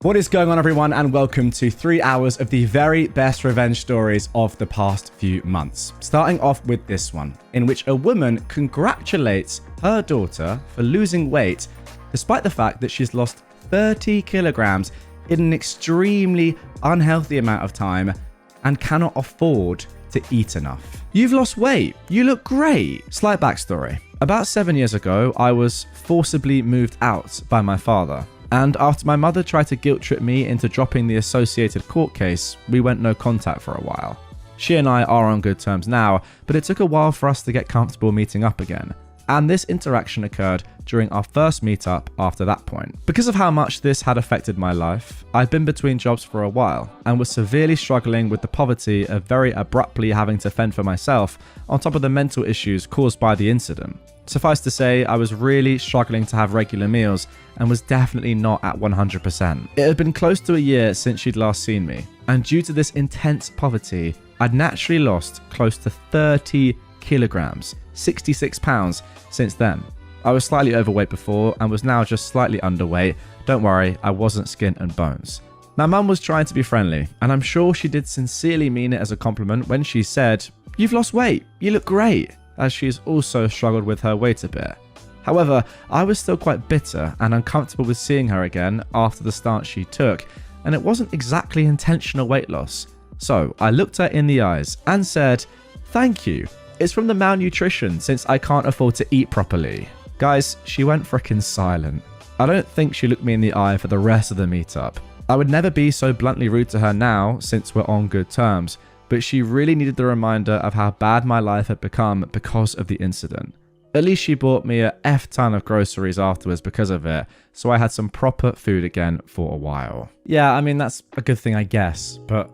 What is going on, everyone, and welcome to 3 hours of the very best revenge stories of the past few months. Starting off with this one, in which a woman congratulates her daughter for losing weight despite the fact that she's lost 30 kilograms in an extremely unhealthy amount of time and cannot afford to eat enough. You've lost weight. You look great. Slight backstory. About 7 years ago, I was forcibly moved out by my father. And after my mother tried to guilt trip me into dropping the associated court case, we went no contact for a while. She and I are on good terms now, but it took a while for us to get comfortable meeting up again. And this interaction occurred during our first meetup after that point. Because of how much this had affected my life, I'd been between jobs for a while and was severely struggling with the poverty of very abruptly having to fend for myself on top of the mental issues caused by the incident. Suffice to say, I was really struggling to have regular meals and was definitely not at 100%. It had been close to a year since she'd last seen me, and due to this intense poverty, I'd naturally lost close to 30 kilograms, 66 pounds since then. I was slightly overweight before and was now just slightly underweight. Don't worry, I wasn't skin and bones. Now, Mum was trying to be friendly, and I'm sure she did sincerely mean it as a compliment when she said, "You've lost weight, you look great," as she's also struggled with her weight a bit. However, I was still quite bitter and uncomfortable with seeing her again after the stance she took, and it wasn't exactly intentional weight loss. So I looked her in the eyes and said, "Thank you. It's from the malnutrition since I can't afford to eat properly." Guys, she went frickin' silent. I don't think she looked me in the eye for the rest of the meetup. I would never be so bluntly rude to her now since we're on good terms, but she really needed the reminder of how bad my life had become because of the incident. At least she bought me a F ton of groceries afterwards because of it, so I had some proper food again for a while. Yeah, I mean, that's a good thing, I guess, but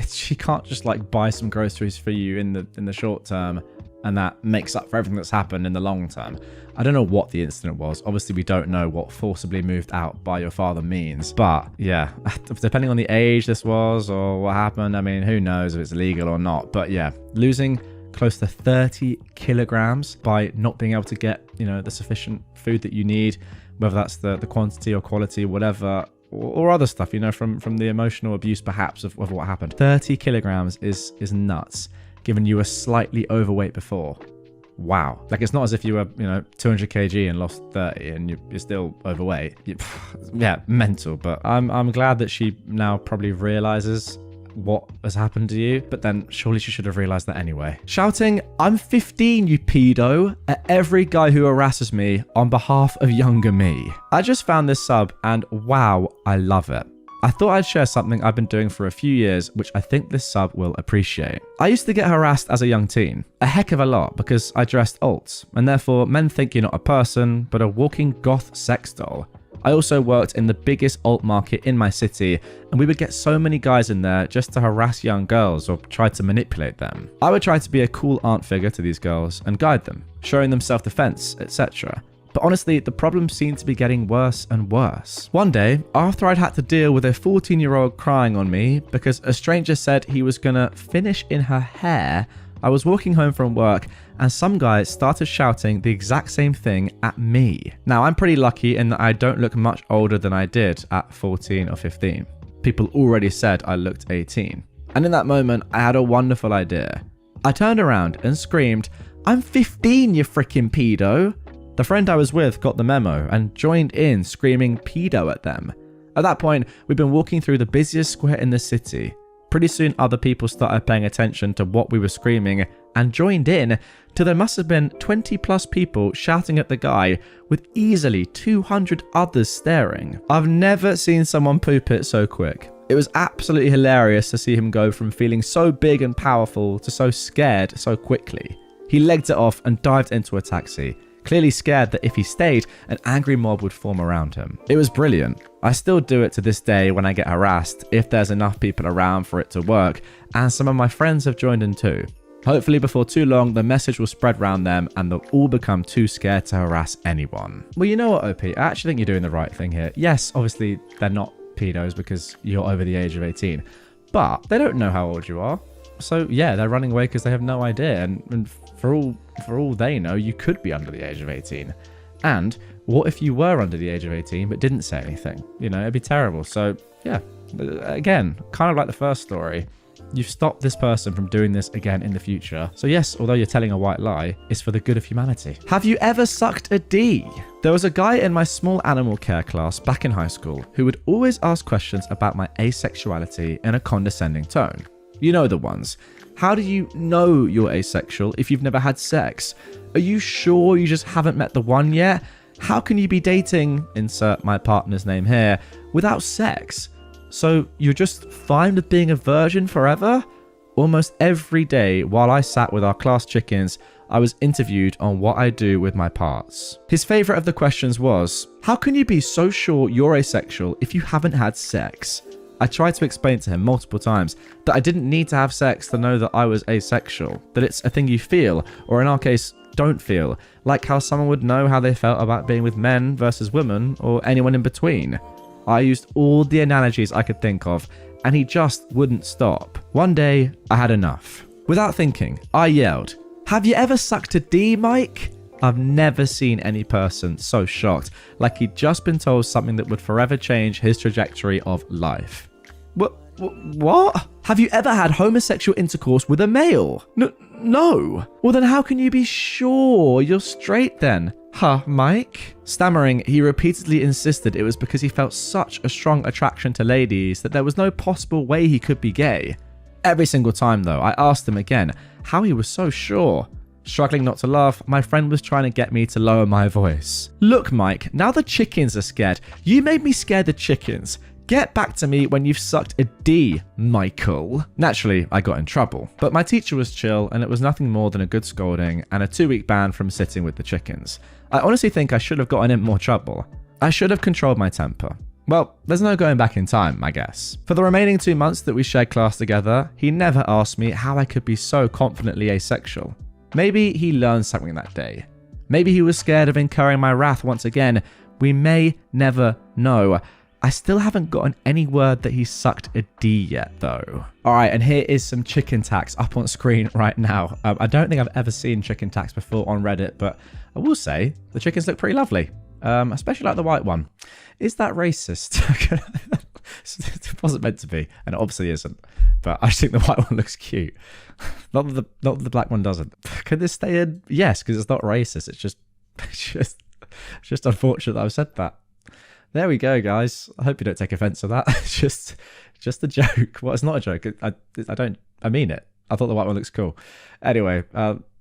she can't just like buy some groceries for you in the short term and that makes up for everything that's happened in the long term. I don't know what the incident was. Obviously, we don't know what forcibly moved out by your father means. But yeah, depending on the age this was or what happened, I mean, who knows if it's legal or not. But yeah, losing close to 30 kilograms by not being able to get, the sufficient food that you need, whether that's the quantity or quality, whatever, or other stuff, from the emotional abuse perhaps of what happened. 30 kilograms is nuts, given you were slightly overweight before. Wow. Like, it's not as if you were, 200 kg and lost 30 and you're still overweight. Yeah, mental. But I'm glad that she now probably realizes what has happened to you, but then surely she should have realized that anyway. Shouting, "I'm 15, you pedo," at every guy who harasses me on behalf of younger me. I just found this sub and wow, I love it. I thought I'd share something I've been doing for a few years, which I think this sub will appreciate. I used to get harassed as a young teen, a heck of a lot, because I dressed alts, and therefore men think you're not a person, but a walking goth sex doll. I also worked in the biggest alt market in my city, and we would get so many guys in there just to harass young girls or try to manipulate them. I would try to be a cool aunt figure to these girls and guide them, showing them self-defense, etc. But honestly, the problem seemed to be getting worse and worse. One day, after I'd had to deal with a 14-year-old crying on me because a stranger said he was gonna finish in her hair, I was walking home from work and some guy started shouting the exact same thing at me. Now, I'm pretty lucky in that I don't look much older than I did at 14 or 15. People already said I looked 18. And in that moment, I had a wonderful idea. I turned around and screamed, "I'm 15, you freaking pedo." The friend I was with got the memo and joined in screaming pedo at them. At that point, we'd been walking through the busiest square in the city. Pretty soon other people started paying attention to what we were screaming and joined in till there must have been 20 plus people shouting at the guy with easily 200 others staring. I've never seen someone poop it so quick. It was absolutely hilarious to see him go from feeling so big and powerful to so scared so quickly. He legged it off and dived into a taxi, clearly scared that if he stayed, an angry mob would form around him. It was brilliant. I still do it to this day when I get harassed, if there's enough people around for it to work, and some of my friends have joined in too. Hopefully before too long, the message will spread around them and they'll all become too scared to harass anyone. Well, you know what, OP? I actually think you're doing the right thing here. Yes, obviously they're not pedos because you're over the age of 18, but they don't know how old you are. So yeah, they're running away because they have no idea, and for all they know, you could be under the age of 18. And What if you were under the age of 18 but didn't say anything? You know, it'd be terrible. So yeah, again, kind of like the first story, you've stopped this person from doing this again in the future. So yes, although you're telling a white lie, it's for the good of humanity. Have you ever sucked a D? There was a guy in my small animal care class back in high school who would always ask questions about my asexuality in a condescending tone. You know the ones. How do you know you're asexual if you've never had sex? Are you sure you just haven't met the one yet? How can you be dating, insert my partner's name here, without sex? So you're just fine with being a virgin forever? Almost every day while I sat with our class chickens, I was interviewed on what I do with my parts. His favourite of the questions was, how can you be so sure you're asexual if you haven't had sex? I tried to explain to him multiple times that I didn't need to have sex to know that I was asexual, that it's a thing you feel, or in our case, don't feel, like how someone would know how they felt about being with men versus women, or anyone in between. I used all the analogies I could think of, and he just wouldn't stop. One day, I had enough. Without thinking, I yelled, have you ever sucked a D, Mike? I've never seen any person so shocked, like he'd just been told something that would forever change his trajectory of life. What? Have you ever had homosexual intercourse with a male? No. Well, then how can you be sure you're straight then? Huh, Mike? Stammering, he repeatedly insisted it was because he felt such a strong attraction to ladies that there was no possible way he could be gay. Every single time, though, I asked him again how he was so sure. Struggling not to laugh, my friend was trying to get me to lower my voice. Look, Mike, now the chickens are scared. You made me scare the chickens. Get back to me when you've sucked a D, Michael. Naturally, I got in trouble, but my teacher was chill and it was nothing more than a good scolding and a 2-week ban from sitting with the chickens. I honestly think I should have gotten in more trouble. I should have controlled my temper. Well, there's no going back in time, I guess. For the remaining 2 months that we shared class together, he never asked me how I could be so confidently asexual. Maybe he learned something that day. Maybe he was scared of incurring my wrath once again. We may never know. I still haven't gotten any word that he sucked a D yet, though. All right, and here is some chicken tax up on screen right now. I don't think I've ever seen chicken tax before on Reddit, but I will say the chickens look pretty lovely, especially like the white one. Is that racist? It wasn't meant to be, and it obviously isn't, but I just think the white one looks cute. Not that the black one doesn't. Could this stay in? Yes, because it's not racist. It's just unfortunate that I've said that. There we go, guys. I hope you don't take offense to that. It's just a joke. Well, it's not a joke. I mean it. I thought the white one looks cool. Anyway,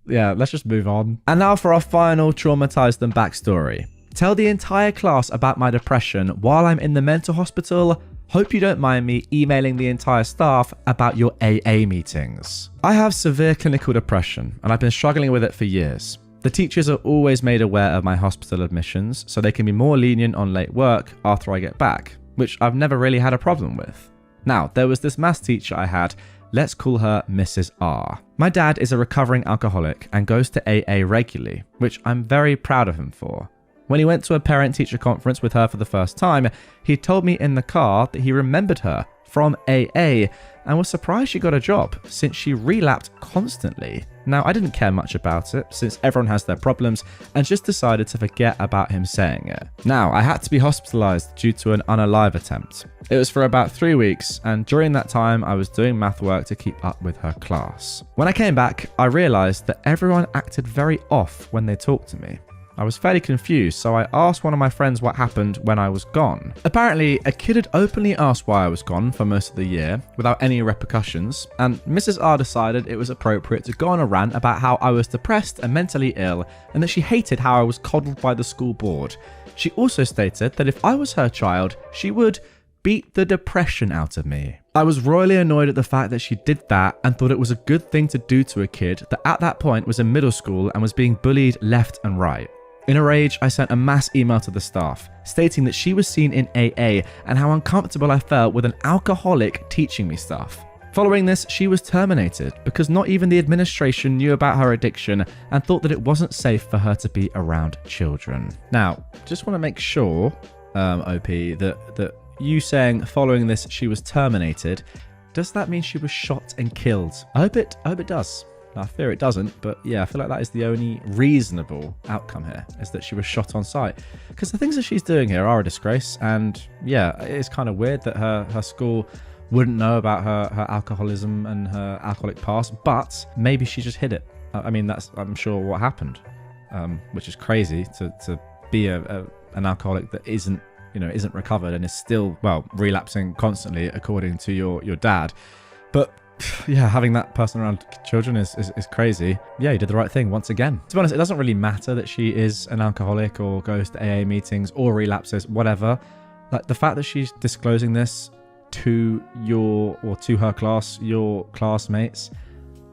yeah, let's just move on. And now for our final traumatized them backstory. Tell the entire class about my depression while I'm in the mental hospital. Hope you don't mind me emailing the entire staff about your AA meetings. I have severe clinical depression, and I've been struggling with it for years. The teachers are always made aware of my hospital admissions, so they can be more lenient on late work after I get back, which I've never really had a problem with. Now, there was this maths teacher I had, let's call her Mrs. R. My dad is a recovering alcoholic and goes to AA regularly, which I'm very proud of him for. When he went to a parent-teacher conference with her for the first time, he told me in the car that he remembered her from AA and was surprised she got a job since she relapsed constantly. Now, I didn't care much about it since everyone has their problems and just decided to forget about him saying it. Now, I had to be hospitalized due to an unalive attempt. It was for about 3 weeks, and during that time, I was doing math work to keep up with her class. When I came back, I realized that everyone acted very off when they talked to me. I was fairly confused, so I asked one of my friends what happened when I was gone. Apparently, a kid had openly asked why I was gone for most of the year, without any repercussions, and Mrs. R decided it was appropriate to go on a rant about how I was depressed and mentally ill, and that she hated how I was coddled by the school board. She also stated that if I was her child, she would beat the depression out of me. I was royally annoyed at the fact that she did that and thought it was a good thing to do to a kid that at that point was in middle school and was being bullied left and right. In a rage, I sent a mass email to the staff, stating that she was seen in AA and how uncomfortable I felt with an alcoholic teaching me stuff. Following this, she was terminated because not even the administration knew about her addiction and thought that it wasn't safe for her to be around children. Now, just want to make sure, OP, that you saying following this she was terminated, does that mean she was shot and killed? I hope it does. I fear it doesn't, but yeah, I feel like that is the only reasonable outcome here, is that she was shot on sight. Because the things that she's doing here are a disgrace, and yeah, it's kind of weird that her school wouldn't know about her alcoholism and her alcoholic past, but maybe she just hid it. I mean, that's, I'm sure, what happened, which is crazy to be an alcoholic that isn't recovered and is still, well, relapsing constantly, according to your dad. But yeah, having that person around children is crazy. Yeah, you did the right thing once again. To be honest, it doesn't really matter that she is an alcoholic or goes to AA meetings or relapses, whatever. Like, the fact that she's disclosing this to her class, your classmates,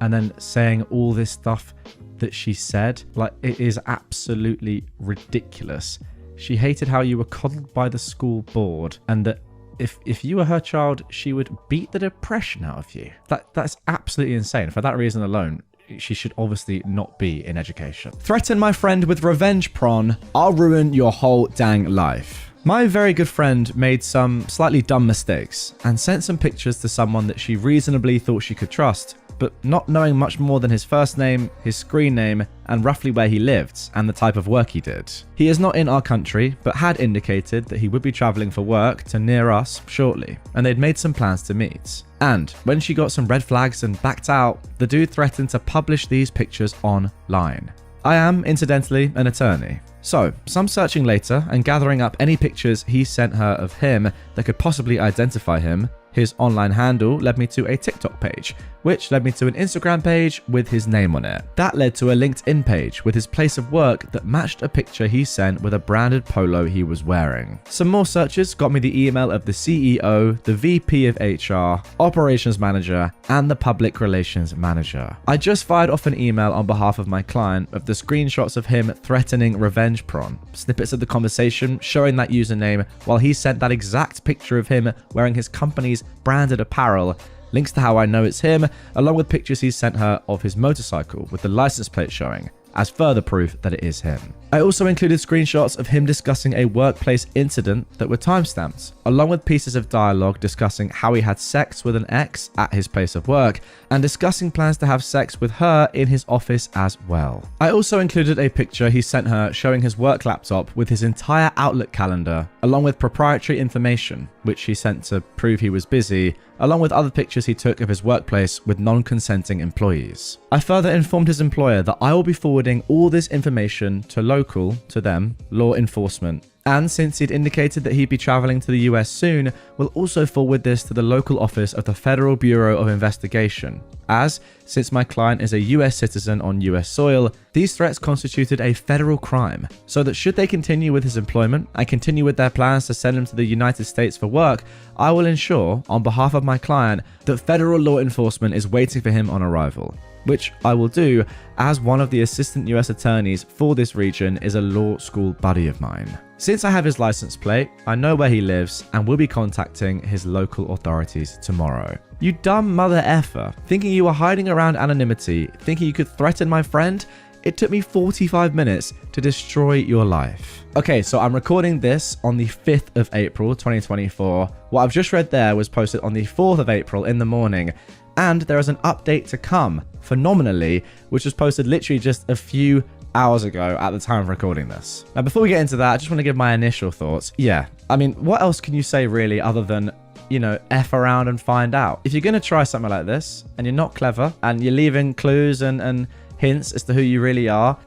and then saying all this stuff that she said, like, it is absolutely ridiculous. She hated how you were coddled by the school board, and that if you were her child, she would beat the depression out of you. That's absolutely insane. For that reason alone, she should obviously not be in education. Threaten my friend with revenge prawn, I'll ruin your whole dang life. My very good friend made some slightly dumb mistakes and sent some pictures to someone that she reasonably thought she could trust, but not knowing much more than his first name, his screen name, and roughly where he lived and the type of work he did. He is not in our country, but had indicated that he would be traveling for work to near us shortly, and they'd made some plans to meet. And when she got some red flags and backed out, the dude threatened to publish these pictures online. I am, incidentally, an attorney. So, some searching later and gathering up any pictures he sent her of him that could possibly identify him, his online handle led me to a TikTok page, which led me to an Instagram page with his name on it. That led to a LinkedIn page with his place of work that matched a picture he sent with a branded polo he was wearing. Some more searches got me the email of the CEO, the VP of HR, operations manager, and the public relations manager. I just fired off an email on behalf of my client of the screenshots of him threatening revenge prawn, snippets of the conversation showing that username while he sent that exact picture of him wearing his company's branded apparel, links to how I know it's him, along with pictures he sent her of his motorcycle with the license plate showing, as further proof that it is him. I also included screenshots of him discussing a workplace incident that were timestamped, along with pieces of dialogue discussing how he had sex with an ex at his place of work, and discussing plans to have sex with her in his office as well. I also included a picture he sent her showing his work laptop with his entire Outlook calendar, along with proprietary information, which he sent to prove he was busy, along with other pictures he took of his workplace with non-consenting employees. I further informed his employer that I will be forwarding all this information to law enforcement, and since he'd indicated that he'd be traveling to the US soon, we'll also forward this to the local office of the Federal Bureau of Investigation, as, since my client is a US citizen on US soil, these threats constituted a federal crime, so that should they continue with his employment and continue with their plans to send him to the United States for work, I will ensure, on behalf of my client, that federal law enforcement is waiting for him on arrival, which I will do as one of the assistant US attorneys for this region is a law school buddy of mine. Since I have his license plate, I know where he lives and will be contacting his local authorities tomorrow. You dumb mother effer, thinking you were hiding around anonymity, thinking you could threaten my friend? It took me 45 minutes to destroy your life. Okay, so I'm recording this on the 5th of April, 2024. What I've just read there was posted on the 4th of April in the morning, and there is an update to come, phenomenally, which was posted literally just a few hours ago at the time of recording this. Now, before we get into that, I just want to give my initial thoughts. Yeah, I mean, what else can you say really other than, you know, F around and find out? If you're going to try something like this and you're not clever and you're leaving clues and hints as to who you really are,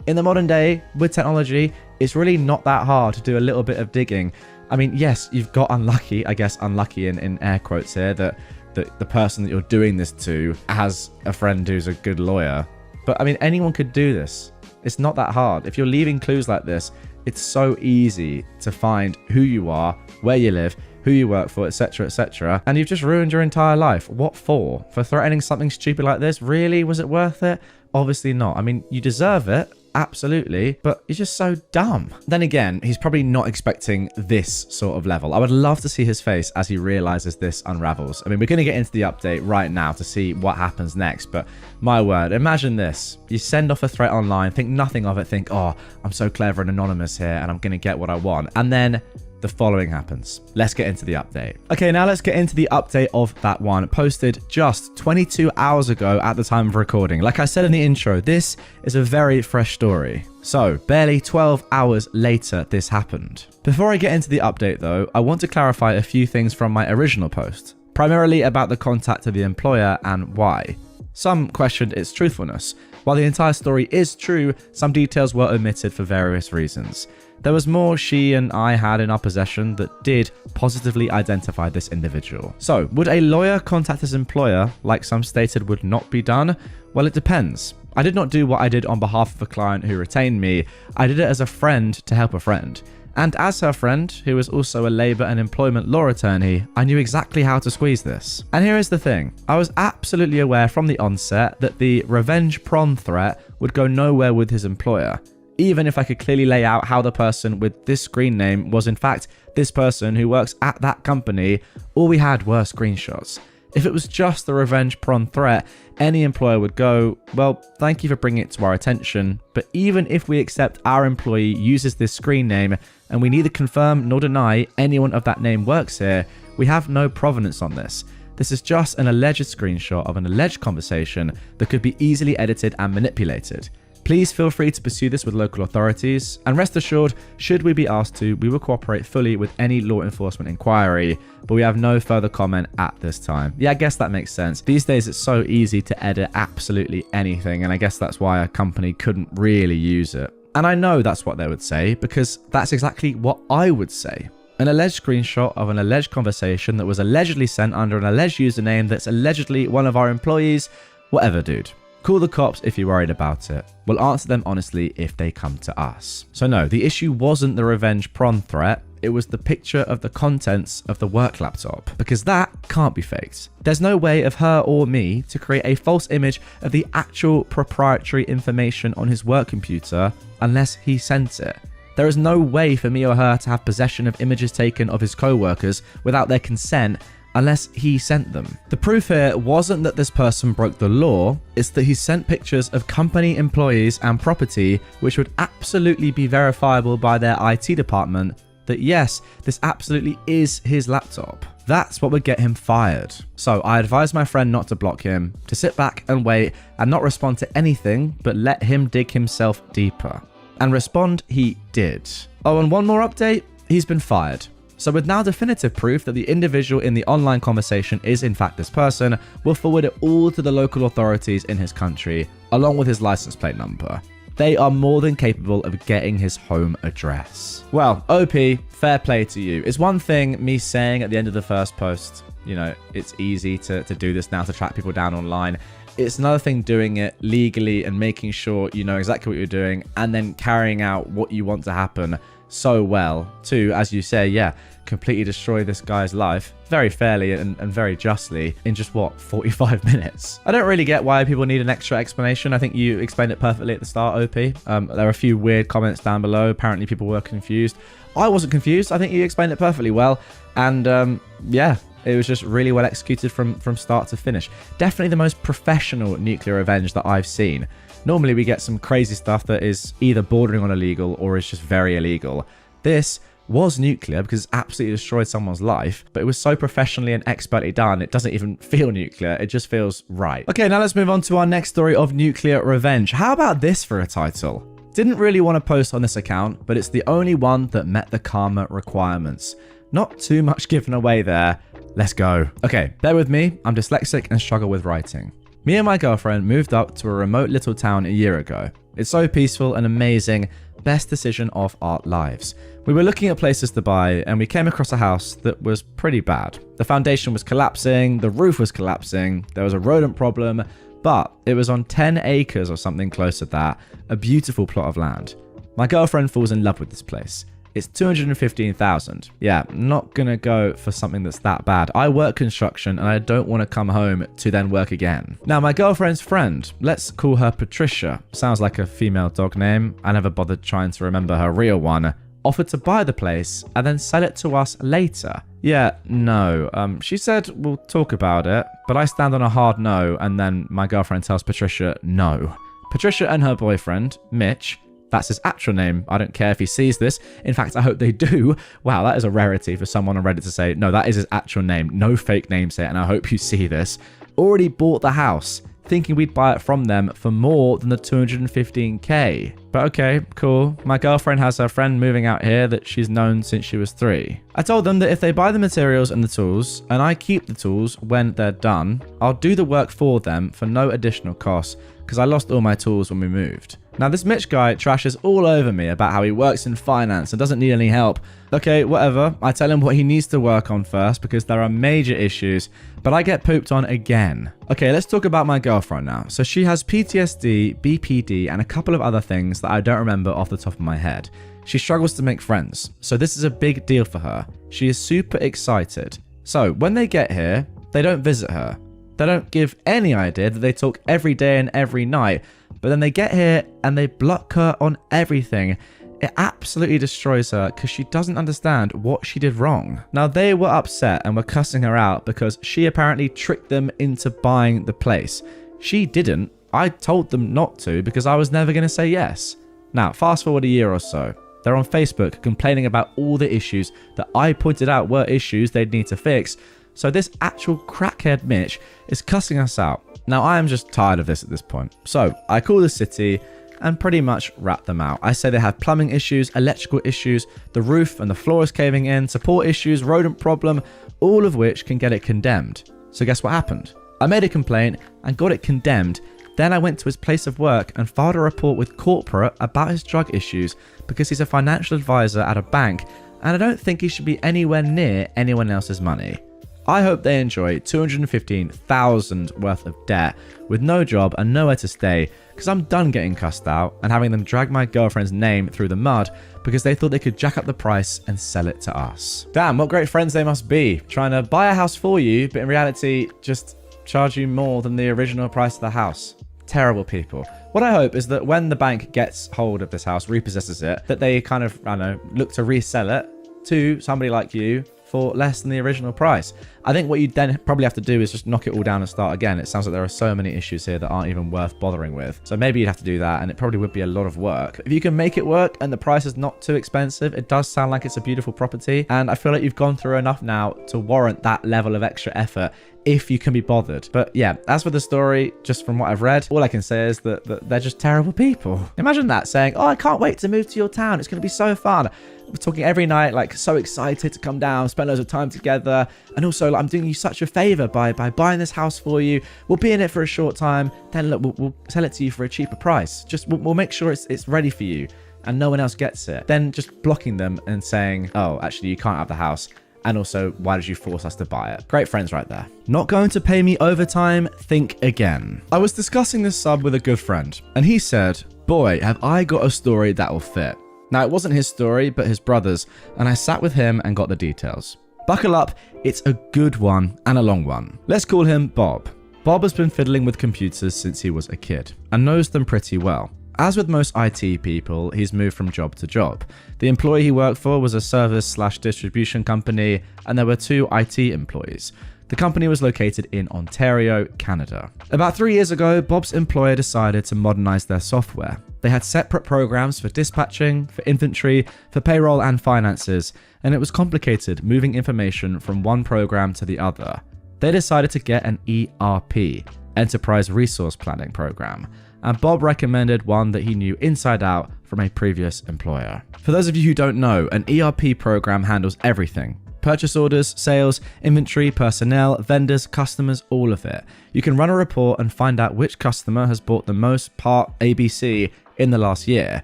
in the modern day with technology, it's really not that hard to do a little bit of digging. I mean, yes, you've got unlucky, I guess unlucky in air quotes here, that the person that you're doing this to has a friend who's a good lawyer. But I mean, anyone could do this. It's not that hard. If you're leaving clues like this, it's so easy to find who you are, where you live, who you work for, etc., etc. And you've just ruined your entire life. What for? For threatening something stupid like this? Really? Was it worth it? Obviously not. I mean, you deserve it. Absolutely, but you're just so dumb. Then again, he's probably not expecting this sort of level. I would love to see his face as he realizes this unravels. I mean, we're going to get into the update right now to see what happens next, but my word, imagine this. You send off a threat online, think nothing of it, think, oh, I'm so clever and anonymous here and I'm going to get what I want. And then the following happens. Let's get into the update. Okay, now let's get into the update of that one, posted just 22 hours ago at the time of recording. Like I said in the intro, this is a very fresh story. So, barely 12 hours later, this happened. Before I get into the update though, I want to clarify a few things from my original post, primarily about the contact of the employer and why. Some questioned its truthfulness. While the entire story is true, some details were omitted for various reasons. There was more she and I had in our possession that did positively identify this individual. So, would a lawyer contact his employer like some stated would not be done? Well, it depends. I did not do what I did on behalf of a client who retained me. I did it as a friend to help a friend. And as her friend, who was also a labour and employment law attorney, I knew exactly how to squeeze this. And here is the thing. I was absolutely aware from the onset that the revenge prom threat would go nowhere with his employer, even if I could clearly lay out how the person with this screen name was in fact this person who works at that company. All we had were screenshots. If it was just the revenge prom threat, any employer would go, well, thank you for bringing it to our attention, but even if we accept our employee uses this screen name and we neither confirm nor deny anyone of that name works here, we have no provenance on this. This is just an alleged screenshot of an alleged conversation that could be easily edited and manipulated. Please feel free to pursue this with local authorities, and rest assured, should we be asked to, we will cooperate fully with any law enforcement inquiry, but we have no further comment at this time. Yeah, I guess that makes sense. These days it's so easy to edit absolutely anything, and I guess that's why a company couldn't really use it. And I know that's what they would say, because that's exactly what I would say. An alleged screenshot of an alleged conversation that was allegedly sent under an alleged username that's allegedly one of our employees. Whatever, dude. Call the cops if you're worried about it. We'll answer them honestly if they come to us. So no, the issue wasn't the revenge prom threat. It was the picture of the contents of the work laptop, because that can't be faked. There's no way of her or me to create a false image of the actual proprietary information on his work computer unless he sent it. There is no way for me or her to have possession of images taken of his co-workers without their consent unless he sent them. The proof here wasn't that this person broke the law, it's that he sent pictures of company employees and property which would absolutely be verifiable by their IT department that yes, this absolutely is his laptop. That's what would get him fired. So I advised my friend not to block him, to sit back and wait and not respond to anything, but let him dig himself deeper. And respond he did. Oh, and one more update, he's been fired. So with now definitive proof that the individual in the online conversation is in fact this person, we'll forward it all to the local authorities in his country, along with his license plate number. They are more than capable of getting his home address. Well, OP, fair play to you. It's one thing me saying at the end of the first post, you know, it's easy to do this now, to track people down online. It's another thing doing it legally and making sure you know exactly what you're doing and then carrying out what you want to happen so well to, as you say, yeah, completely destroy this guy's life very fairly and very justly in just what, 45 minutes. I don't really get why people need an extra explanation. I think you explained it perfectly at the start, OP. There are a few weird comments down below. Apparently people were confused. I wasn't confused. I think you explained it perfectly well, and yeah, it was just really well executed from start to finish. Definitely the most professional nuclear revenge that I've seen. Normally we get some crazy stuff that is either bordering on illegal or is just very illegal. This was nuclear because it absolutely destroyed someone's life, but it was so professionally and expertly done, it doesn't even feel nuclear, it just feels right. Okay, now let's move on to our next story of nuclear revenge. How about this for a title? Didn't really want to post on this account, but it's the only one that met the karma requirements. Not too much given away there. Let's go. Okay, bear with me, I'm dyslexic and struggle with writing. Me and my girlfriend moved up to a remote little town a year ago. It's so peaceful and amazing, best decision of our lives. We were looking at places to buy and we came across a house that was pretty bad. The foundation was collapsing, the roof was collapsing, there was a rodent problem, but it was on 10 acres or something close to that, a beautiful plot of land. My girlfriend falls in love with this place. It's 215,000. Yeah, not gonna go for something that's that bad. I work construction and I don't want to come home to then work again. Now, my girlfriend's friend, let's call her Patricia. Sounds like a female dog name. I never bothered trying to remember her real one. Offered to buy the place and then sell it to us later. Yeah, no. She said we'll talk about it, but I stand on a hard no, and then my girlfriend tells Patricia no. Patricia and her boyfriend, Mitch, That's his actual name. I don't care if he sees this. In fact, I hope they do. Wow, that is a rarity for someone on Reddit to say, no, that is his actual name. No fake namesake, and I hope you see this. Already bought the house, thinking we'd buy it from them for more than the 215k. But okay, cool. My girlfriend has her friend moving out here that she's known since she was 3. I told them that if they buy the materials and the tools, and I keep the tools when they're done, I'll do the work for them for no additional cost, because I lost all my tools when we moved. Now, this Mitch guy trashes all over me about how he works in finance and doesn't need any help. Okay, whatever. I tell him what he needs to work on first because there are major issues, but I get pooped on again. Okay, let's talk about my girlfriend now. So she has PTSD, BPD, and a couple of other things that I don't remember off the top of my head. She struggles to make friends, so this is a big deal for her. She is super excited. So when they get here, they don't visit her. They don't give any idea that they talk every day and every night. But then they get here and they block her on everything. It absolutely destroys her because she doesn't understand what she did wrong. Now, they were upset and were cussing her out because she apparently tricked them into buying the place. She didn't. I told them not to because I was never going to say yes. Now, fast forward a year or so. They're on Facebook complaining about all the issues that I pointed out were issues they'd need to fix. So this actual crackhead Mitch is cussing us out. Now, I am just tired of this at this point. So I call the city and pretty much rat them out. I say they have plumbing issues, electrical issues, the roof and the floor is caving in, support issues, rodent problem, all of which can get it condemned. So guess what happened? I made a complaint and got it condemned. Then I went to his place of work and filed a report with corporate about his drug issues because he's a financial advisor at a bank and I don't think he should be anywhere near anyone else's money. I hope they enjoy $215,000 worth of debt with no job and nowhere to stay because I'm done getting cussed out and having them drag my girlfriend's name through the mud because they thought they could jack up the price and sell it to us. Damn, what great friends they must be, trying to buy a house for you, but in reality, just charge you more than the original price of the house. Terrible people. What I hope is that when the bank gets hold of this house, repossesses it, that they kind of, I don't know, look to resell it to somebody like you for less than the original price. I think what you then probably have to do is just knock it all down and start again. It sounds like there are so many issues here that aren't even worth bothering with. So maybe you'd have to do that, and it probably would be a lot of work. If you can make it work and the price is not too expensive, it does sound like it's a beautiful property, and I feel like you've gone through enough now to warrant that level of extra effort if you can be bothered. But yeah, as for the story, just from what I've read, all I can say is that they're just terrible people. Imagine that, saying, oh, I can't wait to move to your town. It's going to be so fun. We're talking every night, like so excited to come down, spend loads of time together. And also, like, I'm doing you such a favor by buying this house for you. We'll be in it for a short time. Then look, we'll sell it to you for a cheaper price. Just we'll make sure it's ready for you and no one else gets it. Then just blocking them and saying, oh, actually, you can't have the house. And also, why did you force us to buy it? Great friends right there. Not going to pay me overtime? Think again. I was discussing this sub with a good friend, and he said, boy, have I got a story that will fit. Now, it wasn't his story, but his brother's, and I sat with him and got the details. Buckle up, it's a good one and a long one. Let's call him Bob. Bob has been fiddling with computers since he was a kid, and knows them pretty well. As with most IT people, he's moved from job to job. The employee he worked for was a service/distribution company, and there were 2 IT employees. The company was located in Ontario, Canada. About 3 years ago, Bob's employer decided to modernize their software. They had separate programs for dispatching, for inventory, for payroll and finances, and it was complicated moving information from one program to the other. They decided to get an ERP, Enterprise Resource Planning program, and Bob recommended one that he knew inside out from a previous employer. For those of you who don't know, an ERP program handles everything. Purchase orders, sales, inventory, personnel, vendors, customers, all of it. You can run a report and find out which customer has bought the most part ABC in the last year,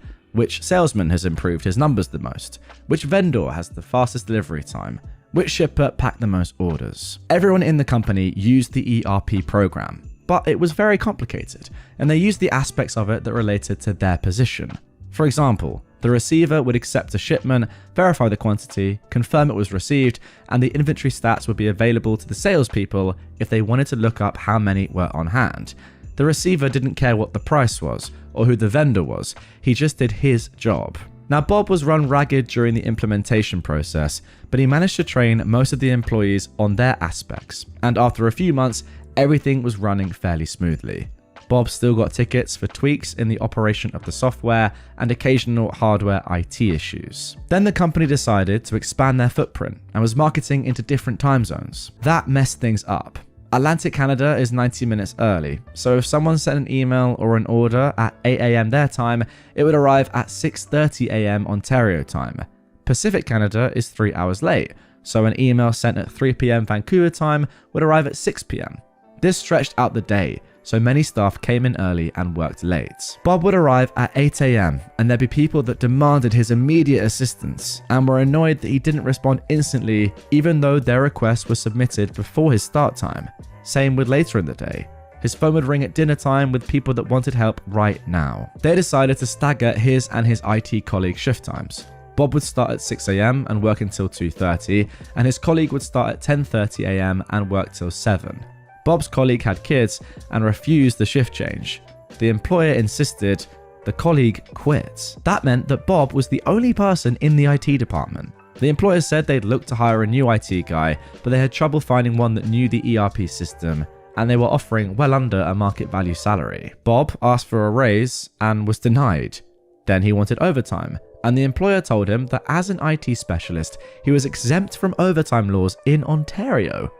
which salesman has improved his numbers the most, which vendor has the fastest delivery time, which shipper packed the most orders. Everyone in the company used the ERP program, but it was very complicated, and they used the aspects of it that related to their position. For example, the receiver would accept a shipment, verify the quantity, confirm it was received, and the inventory stats would be available to the salespeople if they wanted to look up how many were on hand. The receiver didn't care what the price was, or who the vendor was, he just did his job. Now, Bob was run ragged during the implementation process, but he managed to train most of the employees on their aspects, and after a few months, everything was running fairly smoothly. Bob still got tickets for tweaks in the operation of the software and occasional hardware IT issues. Then the company decided to expand their footprint and was marketing into different time zones. That messed things up. Atlantic Canada is 90 minutes early, so if someone sent an email or an order at 8 AM their time, it would arrive at 6:30 AM Ontario time. Pacific Canada is 3 hours late, so an email sent at 3 PM Vancouver time would arrive at 6 PM. This stretched out the day, so many staff came in early and worked late. Bob would arrive at 8 AM, and there'd be people that demanded his immediate assistance and were annoyed that he didn't respond instantly even though their request was submitted before his start time. Same with later in the day. His phone would ring at dinner time with people that wanted help right now. They decided to stagger his and his IT colleague's shift times. Bob would start at 6 AM and work until 2:30, and his colleague would start at 10:30 AM and work till 7. Bob's colleague had kids and refused the shift change. The employer insisted, the colleague quit. That meant that Bob was the only person in the IT department. The employer said they'd look to hire a new IT guy, but they had trouble finding one that knew the ERP system, and they were offering well under a market value salary. Bob asked for a raise and was denied. Then he wanted overtime, and the employer told him that as an IT specialist, he was exempt from overtime laws in Ontario.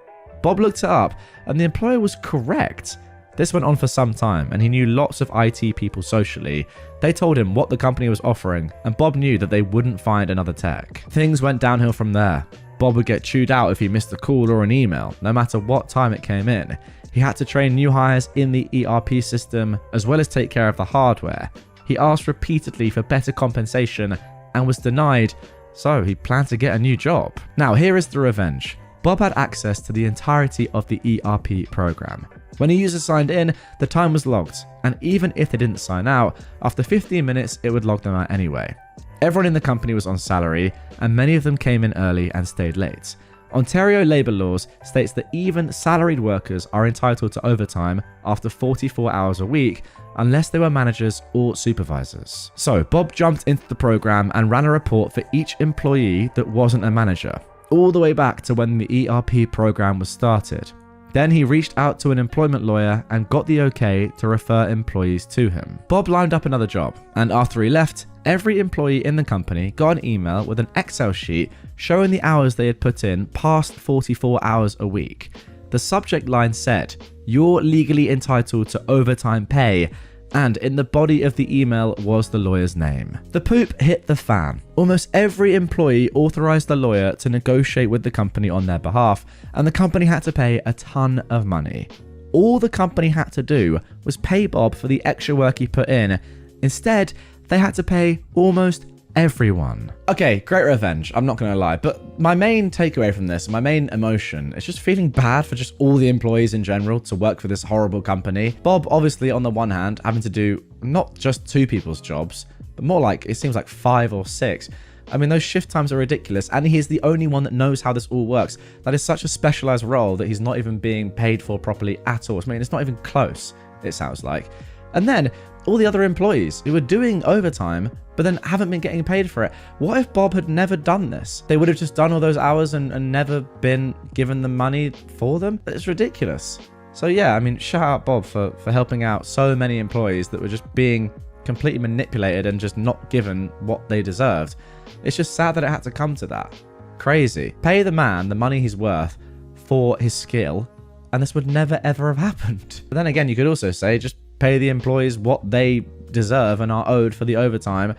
Bob looked it up, and the employer was correct. This went on for some time, and he knew lots of IT people socially. They told him what the company was offering, and Bob knew that they wouldn't find another tech. Things went downhill from there. Bob would get chewed out if he missed a call or an email, no matter what time it came in. He had to train new hires in the ERP system, as well as take care of the hardware. He asked repeatedly for better compensation and was denied, so he planned to get a new job. Now, here is the revenge. Bob had access to the entirety of the ERP program. When a user signed in, the time was logged, and even if they didn't sign out, after 15 minutes it would log them out anyway. Everyone in the company was on salary, and many of them came in early and stayed late. Ontario labour laws states that even salaried workers are entitled to overtime after 44 hours a week, unless they were managers or supervisors. So Bob jumped into the program and ran a report for each employee that wasn't a manager, all the way back to when the ERP program was started. Then he reached out to an employment lawyer and got the okay to refer employees to him. Bob lined up another job, and after he left, every employee in the company got an email with an Excel sheet showing the hours they had put in past 44 hours a week. The subject line said, "You're legally entitled to overtime pay," and in the body of the email was the lawyer's name. The poop hit the fan. Almost every employee authorized the lawyer to negotiate with the company on their behalf, and the company had to pay a ton of money. All the company had to do was pay Bob for the extra work he put in. Instead, they had to pay almost everyone. Okay, great revenge, I'm not gonna lie, but my main takeaway from this, my main emotion, is just feeling bad for just all the employees in general to work for this horrible company. Bob, obviously, on the one hand, having to do not just 2 people's jobs, but more like, it seems like 5 or 6. I mean, those shift times are ridiculous, and he's the only one that knows how this all works. That is such a specialized role that he's not even being paid for properly at all. I mean, it's not even close, it sounds like. And then, all the other employees who were doing overtime, but then haven't been getting paid for it. What if Bob had never done this? They would have just done all those hours and never been given the money for them? It's ridiculous. So yeah, I mean, shout out Bob for helping out so many employees that were just being completely manipulated and just not given what they deserved. It's just sad that it had to come to that. Crazy. Pay the man the money he's worth for his skill, and this would never ever have happened. But then again, you could also say just pay the employees what they deserve and are owed for the overtime,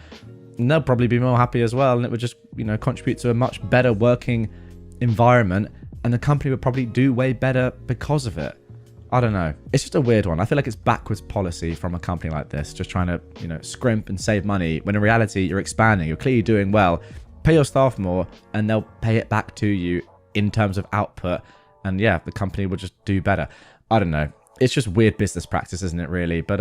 and they'll probably be more happy as well, and it would just, you know, contribute to a much better working environment, and the company would probably do way better because of it. I don't know. It's just a weird one. I feel like it's backwards policy from a company like this, just trying to, you know, scrimp and save money, when in reality you're expanding, you're clearly doing well. Pay your staff more and they'll pay it back to you in terms of output, and yeah, the company will just do better. I don't know. It's just weird business practice, isn't it, really? But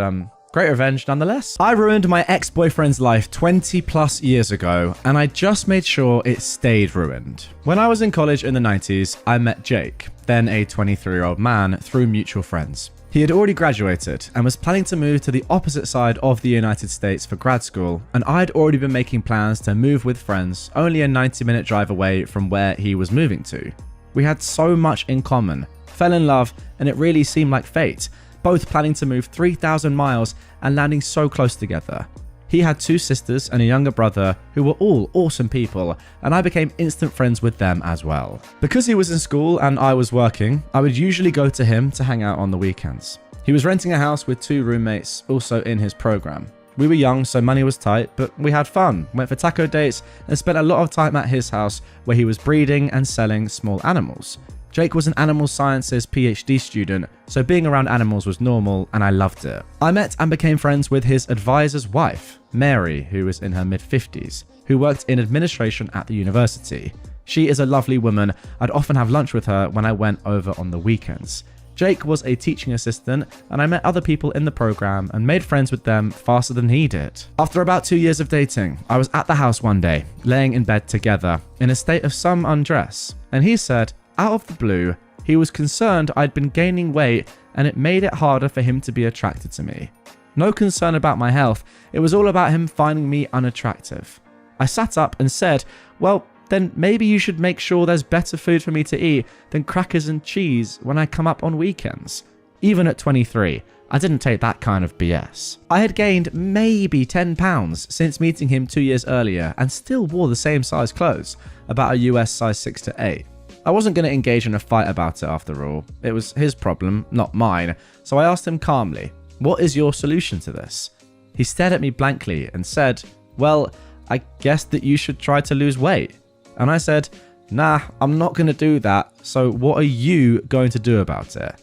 great revenge nonetheless. I ruined my ex-boyfriend's life 20 plus years ago, and I just made sure it stayed ruined. When I was in college in the 90s, I met Jake, then a 23-year-old man, through mutual friends. He had already graduated and was planning to move to the opposite side of the United States for grad school, and I'd already been making plans to move with friends only a 90-minute drive away from where he was moving to. We had so much in common, fell in love, and it really seemed like fate. both planning to move 3,000 miles and landing so close together. He had 2 sisters and a younger brother who were all awesome people, and I became instant friends with them as well. Because he was in school and I was working, I would usually go to him to hang out on the weekends. He was renting a house with 2 roommates, also in his program. We were young, so money was tight, but we had fun, went for taco dates, and spent a lot of time at his house where he was breeding and selling small animals. Jake was an animal sciences PhD student, so being around animals was normal and I loved it. I met and became friends with his advisor's wife, Mary, who was in her mid-50s, who worked in administration at the university. She is a lovely woman. I'd often have lunch with her when I went over on the weekends. Jake was a teaching assistant, and I met other people in the program and made friends with them faster than he did. After about 2 years of dating, I was at the house one day, laying in bed together, in a state of some undress, and he said, out of the blue, he was concerned I'd been gaining weight and it made it harder for him to be attracted to me. No concern about my health, it was all about him finding me unattractive. I sat up and said, well, then maybe you should make sure there's better food for me to eat than crackers and cheese when I come up on weekends. Even at 23, I didn't take that kind of BS. I had gained maybe 10 pounds since meeting him 2 years earlier and still wore the same size clothes, about a US size 6 to 8. I wasn't going to engage in a fight about it after all. It was his problem, not mine, so I asked him calmly, what is your solution to this? He stared at me blankly and said, well, I guess that you should try to lose weight. And I said, nah, I'm not going to do that, so what are you going to do about it?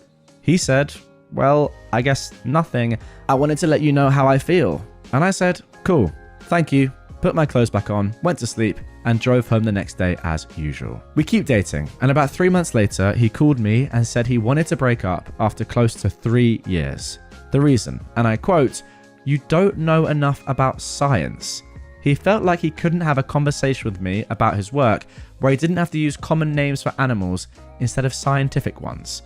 He said, well, I guess nothing. I wanted to let you know how I feel. And I said, cool, thank you. Put my clothes back on, went to sleep, and drove home the next day as usual. We keep dating, and about 3 months later, he called me and said he wanted to break up after close to 3 years. The reason, and I quote, you don't know enough about science. He felt like he couldn't have a conversation with me about his work where he didn't have to use common names for animals instead of scientific ones.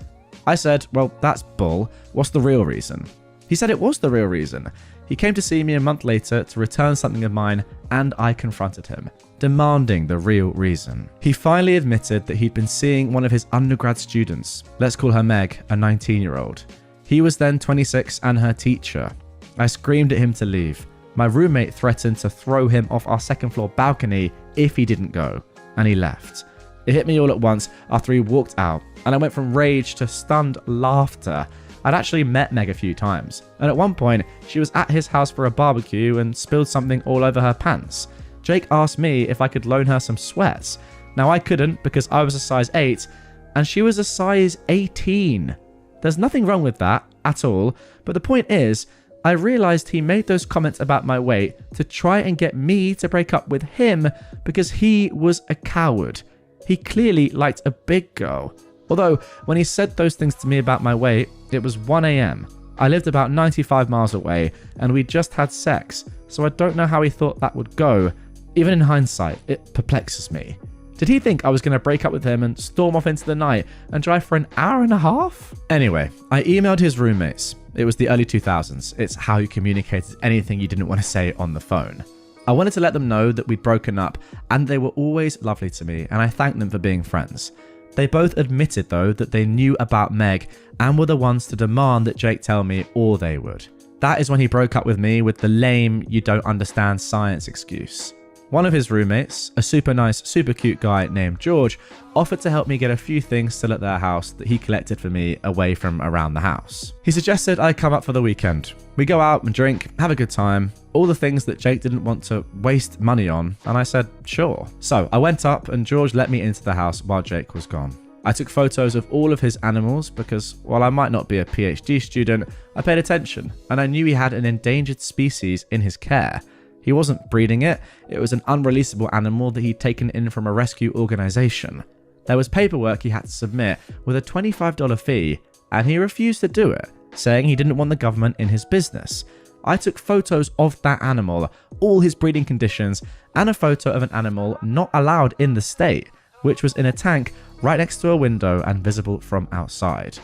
I said, well, that's bull. What's the real reason? He said it was the real reason. He came to see me a month later to return something of mine, and I confronted him, demanding the real reason. He finally admitted that he'd been seeing one of his undergrad students, let's call her Meg, a 19-year-old. He was then 26 and her teacher. I screamed at him to leave. My roommate threatened to throw him off our second floor balcony if he didn't go, and he left. It hit me all at once after he walked out, and I went from rage to stunned laughter. I'd actually met Meg a few times, and at one point, she was at his house for a barbecue and spilled something all over her pants. Jake asked me if I could loan her some sweats. Now I couldn't because I was a size 8, and she was a size 18. There's nothing wrong with that at all, but the point is, I realized he made those comments about my weight to try and get me to break up with him because he was a coward. He clearly liked a big girl. Although, when he said those things to me about my weight, it was 1 a.m. I lived about 95 miles away, and we just had sex, so I don't know how he thought that would go. Even in hindsight, it perplexes me. Did he think I was going to break up with him and storm off into the night and drive for an hour and a half? Anyway, I emailed his roommates. It was the early 2000s. It's how you communicated anything you didn't want to say on the phone. I wanted to let them know that we'd broken up, and they were always lovely to me, and I thanked them for being friends. They both admitted, though, that they knew about Meg and were the ones to demand that Jake tell me, or they would. That is when he broke up with me with the lame, you don't understand science excuse. One of his roommates, a super nice, super cute guy named George, offered to help me get a few things still at their house that he collected for me away from around the house. He suggested I come up for the weekend. We go out and drink, have a good time, all the things that Jake didn't want to waste money on, and I said, sure. So I went up and George let me into the house while Jake was gone. I took photos of all of his animals because while I might not be a PhD student, I paid attention and I knew he had an endangered species in his care. He wasn't breeding it, it was an unreleasable animal that he'd taken in from a rescue organization. There was paperwork he had to submit with a $25 fee, and he refused to do it, saying he didn't want the government in his business. I took photos of that animal, all his breeding conditions, and a photo of an animal not allowed in the state, which was in a tank right next to a window and visible from outside.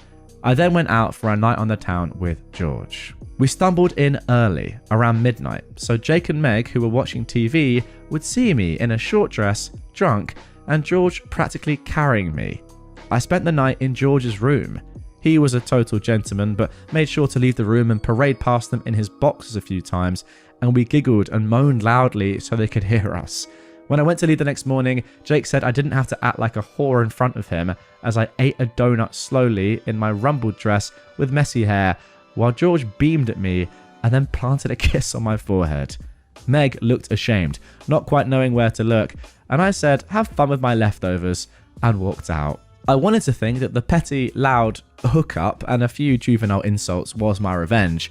I then went out for a night on the town with George. We stumbled in early, around midnight, so Jake and Meg, who were watching TV, would see me in a short dress, drunk, and George practically carrying me. I spent the night in George's room. He He was a total gentleman, but made sure to leave the room and parade past them in his boxes a few times, and we giggled and moaned loudly so they could hear us. When I went to leave the next morning, Jake said I didn't have to act like a whore in front of him as I ate a donut slowly in my rumpled dress with messy hair, while George beamed at me and then planted a kiss on my forehead. Meg looked ashamed, not quite knowing where to look, and I said, "Have fun with my leftovers," and walked out. I wanted to think that the petty, loud hookup and a few juvenile insults was my revenge.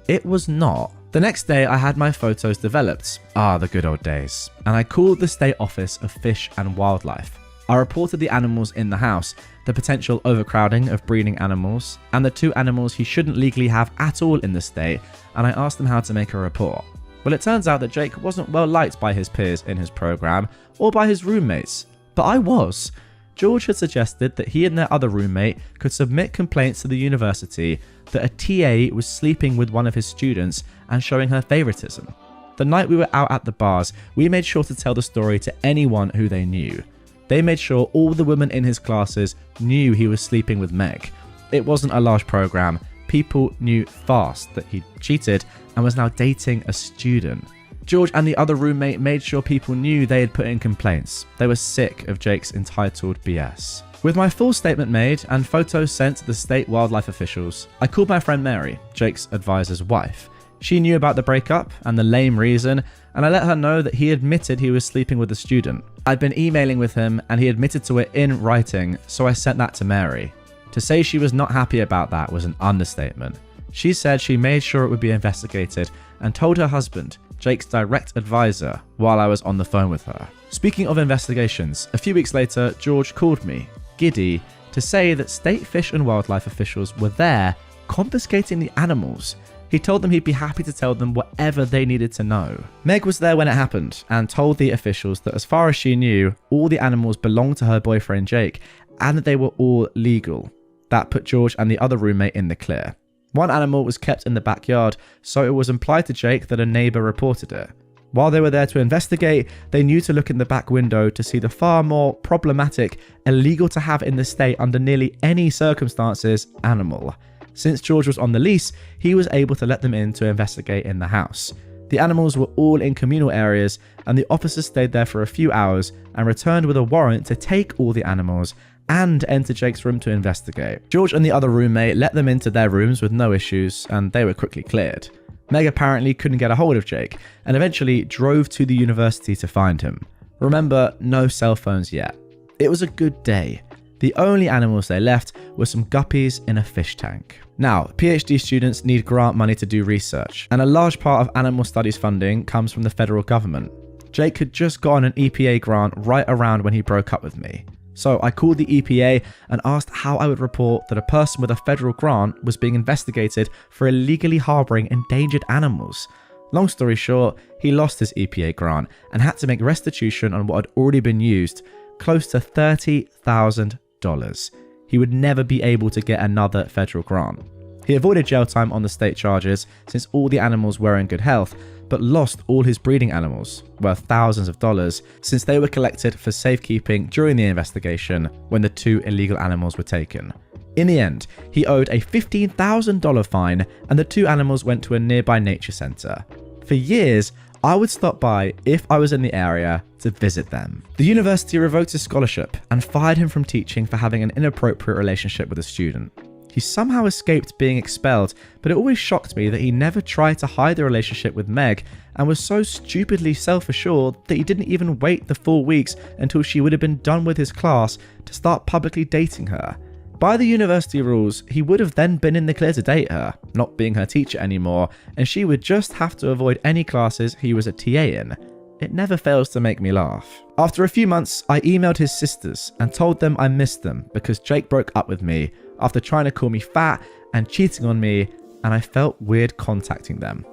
It was not. The next day, I had my photos developed. The good old days. And I called the State Office of Fish and Wildlife. I reported the animals in the house, the potential overcrowding of breeding animals, and the 2 animals he shouldn't legally have at all in the state, and I asked them how to make a report. Well, it turns out that Jake wasn't well liked by his peers in his program, or by his roommates. But I was. George had suggested that he and their other roommate could submit complaints to the university that a TA was sleeping with one of his students and showing her favoritism. The night we were out at the bars, we made sure to tell the story to anyone who they knew. They made sure all the women in his classes knew he was sleeping with Meg. It wasn't a large program. People knew fast that he cheated and was now dating a student. George and the other roommate made sure people knew they had put in complaints. They were sick of Jake's entitled BS. With my full statement made and photos sent to the state wildlife officials, I called my friend Mary, Jake's advisor's wife. She knew about the breakup and the lame reason, and I let her know that he admitted he was sleeping with a student. I'd been emailing with him and he admitted to it in writing, so I sent that to Mary. To say she was not happy about that was an understatement. She said she made sure it would be investigated and told her husband, Jake's direct advisor, while I was on the phone with her. Speaking of investigations, a few weeks later, George called me, giddy, to say that state fish and wildlife officials were there confiscating the animals. He told them he'd be happy to tell them whatever they needed to know. Meg was there when it happened and told the officials that as far as she knew, all the animals belonged to her boyfriend Jake and that they were all legal. That put George and the other roommate in the clear. One animal was kept in the backyard, so it was implied to Jake that a neighbour reported it. While they were there to investigate, they knew to look in the back window to see the far more problematic, illegal to have in the state under nearly any circumstances, animal. Since George was on the lease, he was able to let them in to investigate in the house. The animals were all in communal areas, and the officers stayed there for a few hours and returned with a warrant to take all the animals and enter Jake's room to investigate. George and the other roommate let them into their rooms with no issues, and they were quickly cleared. Meg apparently couldn't get a hold of Jake, and eventually drove to the university to find him. Remember, no cell phones yet. It was a good day. The only animals they left were some guppies in a fish tank. Now, PhD students need grant money to do research, and a large part of animal studies funding comes from the federal government. Jake had just gotten an EPA grant right around when he broke up with me. So I called the EPA and asked how I would report that a person with a federal grant was being investigated for illegally harboring endangered animals. Long story short, he lost his EPA grant and had to make restitution on what had already been used, close to $30,000. He would never be able to get another federal grant. He avoided jail time on the state charges since all the animals were in good health, but lost all his breeding animals, worth thousands of dollars, since they were collected for safekeeping during the investigation when the 2 illegal animals were taken. In the end, he owed a $15,000 fine and the 2 animals went to a nearby nature centre. For years, I would stop by if I was in the area to visit them. The university revoked his scholarship and fired him from teaching for having an inappropriate relationship with a student. He somehow escaped being expelled, but it always shocked me that he never tried to hide the relationship with Meg and was so stupidly self-assured that he didn't even wait the 4 weeks until she would have been done with his class to start publicly dating her. By the university rules, he would have then been in the clear to date her, not being her teacher anymore, and she would just have to avoid any classes he was a TA in. It never fails to make me laugh. After a few months, I emailed his sisters and told them I missed them because Jake broke up with me after trying to call me fat and cheating on me, and I felt weird contacting them.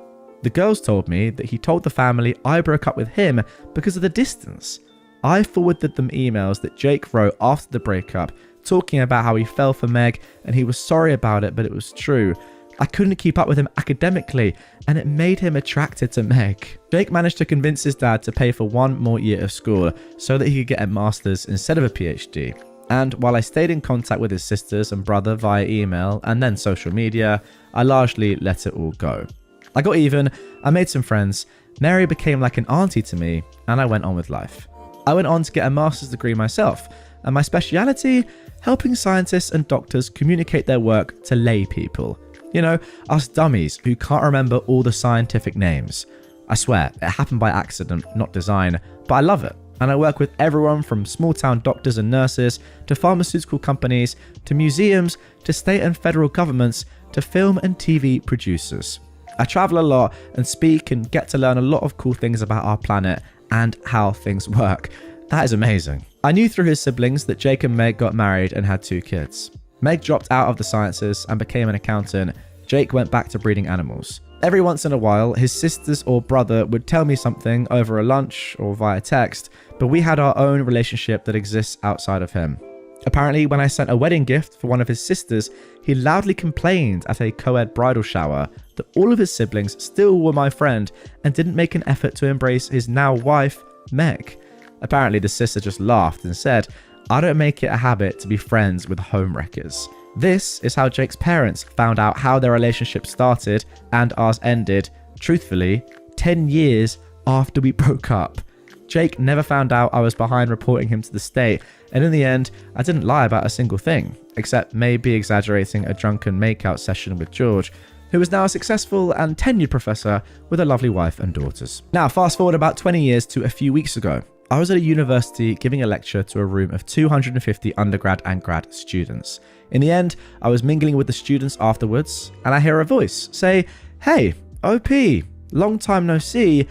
The girls told me that he told the family I broke up with him because of the distance. I forwarded them emails that Jake wrote after the breakup, talking about how he fell for Meg and he was sorry about it, but it was true. I couldn't keep up with him academically, and it made him attracted to Meg. Jake managed to convince his dad to pay for 1 more year of school so that he could get a master's instead of a PhD. And while I stayed in contact with his sisters and brother via email and then social media, I largely let it all go. I got even, I made some friends, Mary became like an auntie to me, and I went on with life. I went on to get a master's degree myself, and my speciality, helping scientists and doctors communicate their work to lay people. You know, us dummies who can't remember all the scientific names. I swear, it happened by accident, not design, but I love it. And I work with everyone from small town doctors and nurses, to pharmaceutical companies, to museums, to state and federal governments, to film and TV producers. I travel a lot and speak and get to learn a lot of cool things about our planet and how things work. That is amazing. I knew through his siblings that Jake and Meg got married and had 2 kids. Meg dropped out of the sciences and became an accountant. Jake went back to breeding animals. Every once in a while, his sisters or brother would tell me something over a lunch or via text, but we had our own relationship that exists outside of him. Apparently, when I sent a wedding gift for one of his sisters, he loudly complained at a co-ed bridal shower that all of his siblings still were my friend and didn't make an effort to embrace his now wife, Meg. Apparently, the sister just laughed and said, "I don't make it a habit to be friends with homewreckers." This is how Jake's parents found out how their relationship started and ours ended, truthfully, 10 years after we broke up. Jake never found out I was behind reporting him to the state, and in the end, I didn't lie about a single thing, except maybe exaggerating a drunken makeout session with George, who is now a successful and tenured professor with a lovely wife and daughters. Now, fast forward about 20 years to a few weeks ago. I was at a university giving a lecture to a room of 250 undergrad and grad students. In the end, I was mingling with the students afterwards, and I hear a voice say, "Hey, OP, long time no see,"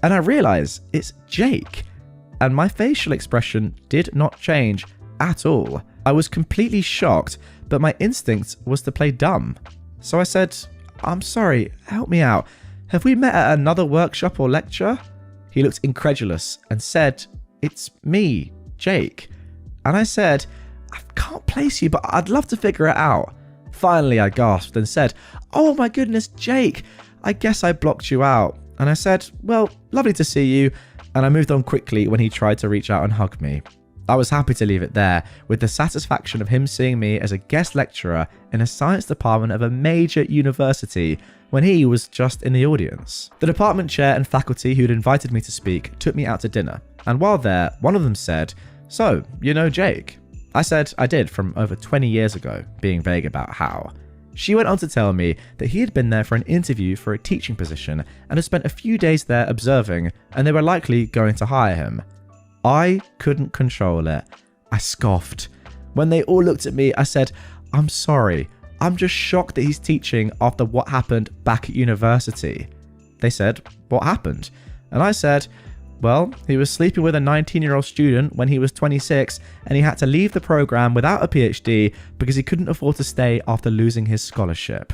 and I realize it's Jake. And my facial expression did not change at all. I was completely shocked, but my instinct was to play dumb. So I said, "I'm sorry, help me out. Have we met at another workshop or lecture?" He looked incredulous and said, "It's me, Jake." And I said, "I can't place you, but I'd love to figure it out." Finally, I gasped and said, "Oh my goodness, Jake, I guess I blocked you out." And I said, "Well, lovely to see you." And I moved on quickly when he tried to reach out and hug me. I was happy to leave it there, with the satisfaction of him seeing me as a guest lecturer in a science department of a major university when he was just in the audience. The department chair and faculty who'd invited me to speak took me out to dinner, and while there, one of them said, "So, you know Jake?" I said I did from over 20 years ago, being vague about how. She went on to tell me that he had been there for an interview for a teaching position and had spent a few days there observing, and they were likely going to hire him. I couldn't control it. I scoffed. When they all looked at me, I said, "I'm sorry. I'm just shocked that he's teaching after what happened back at university." They said, "What happened?" And I said, "Well, he was sleeping with a 19-year-old student when he was 26, and he had to leave the program without a PhD because he couldn't afford to stay after losing his scholarship."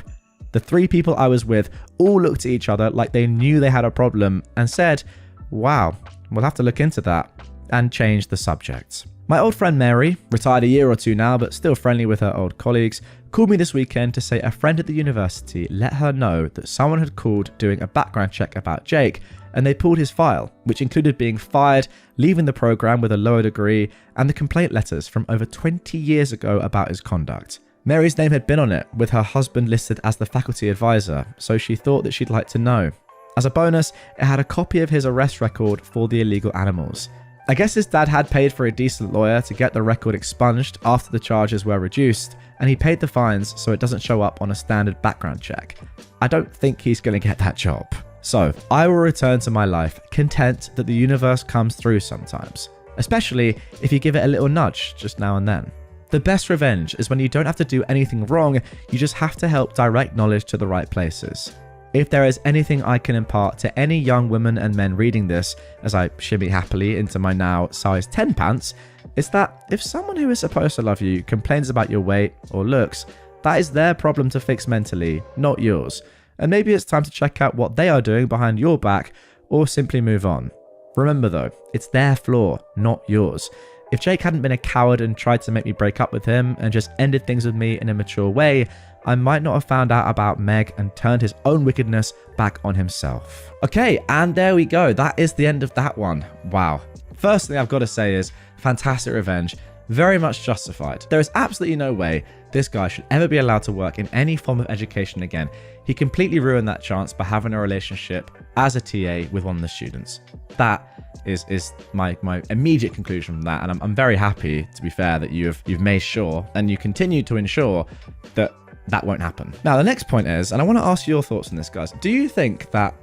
The 3 people I was with all looked at each other like they knew they had a problem and said, "Wow, we'll have to look into that," and changed the subject. My old friend Mary, retired a year or 2 now but still friendly with her old colleagues, called me this weekend to say a friend at the university let her know that someone had called doing a background check about Jake, and they pulled his file, which included being fired, leaving the program with a lower degree, and the complaint letters from over 20 years ago about his conduct. Mary's name had been on it, with her husband listed as the faculty advisor, so she thought that she'd like to know. As a bonus, it had a copy of his arrest record for the illegal animals. I guess his dad had paid for a decent lawyer to get the record expunged after the charges were reduced, and he paid the fines so it doesn't show up on a standard background check. I don't think he's going to get that job. So, I will return to my life, content that the universe comes through sometimes, especially if you give it a little nudge just now and then. The best revenge is when you don't have to do anything wrong, you just have to help direct knowledge to the right places. If there is anything I can impart to any young women and men reading this, as I shimmy happily into my now size 10 pants, it's that if someone who is supposed to love you complains about your weight or looks, that is their problem to fix mentally, not yours. And maybe it's time to check out what they are doing behind your back, or simply move on. Remember though, it's their flaw, not yours. If Jake hadn't been a coward and tried to make me break up with him and just ended things with me in a mature way, I might not have found out about Meg and turned his own wickedness back on himself. Okay, and there we go. That is the end of that one. Wow. First thing I've got to say is fantastic revenge. very much justified. There is absolutely no way this guy should ever be allowed to work in any form of education again. He completely ruined that chance by having a relationship as a TA with one of the students. That is my immediate conclusion from that, and I'm very happy, to be fair, that you've made sure and you continue to ensure that that won't happen. Now, the next point is, and I want to ask your thoughts on this, guys. Do you think that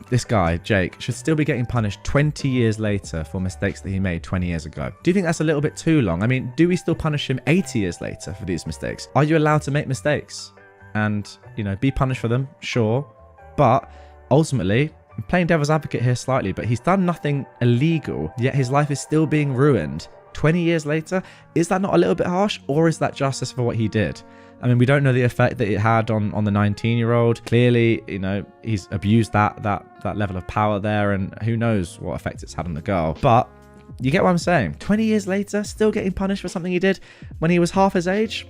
this guy, Jake, should still be getting punished 20 years later for mistakes that he made 20 years ago? Do you think that's a little bit too long? I mean, do we still punish him 80 years later for these mistakes? Are you allowed to make mistakes and, you know, be punished for them? Sure. But ultimately, I'm playing devil's advocate here slightly, but he's done nothing illegal, yet his life is still being ruined 20 years later. Is that not a little bit harsh, or is that justice for what he did? I mean, we don't know the effect that it had on the 19-year-old. Clearly, you know, he's abused that level of power there, and who knows what effect it's had on the girl. But you get what I'm saying? 20 years later, still getting punished for something he did when he was half his age?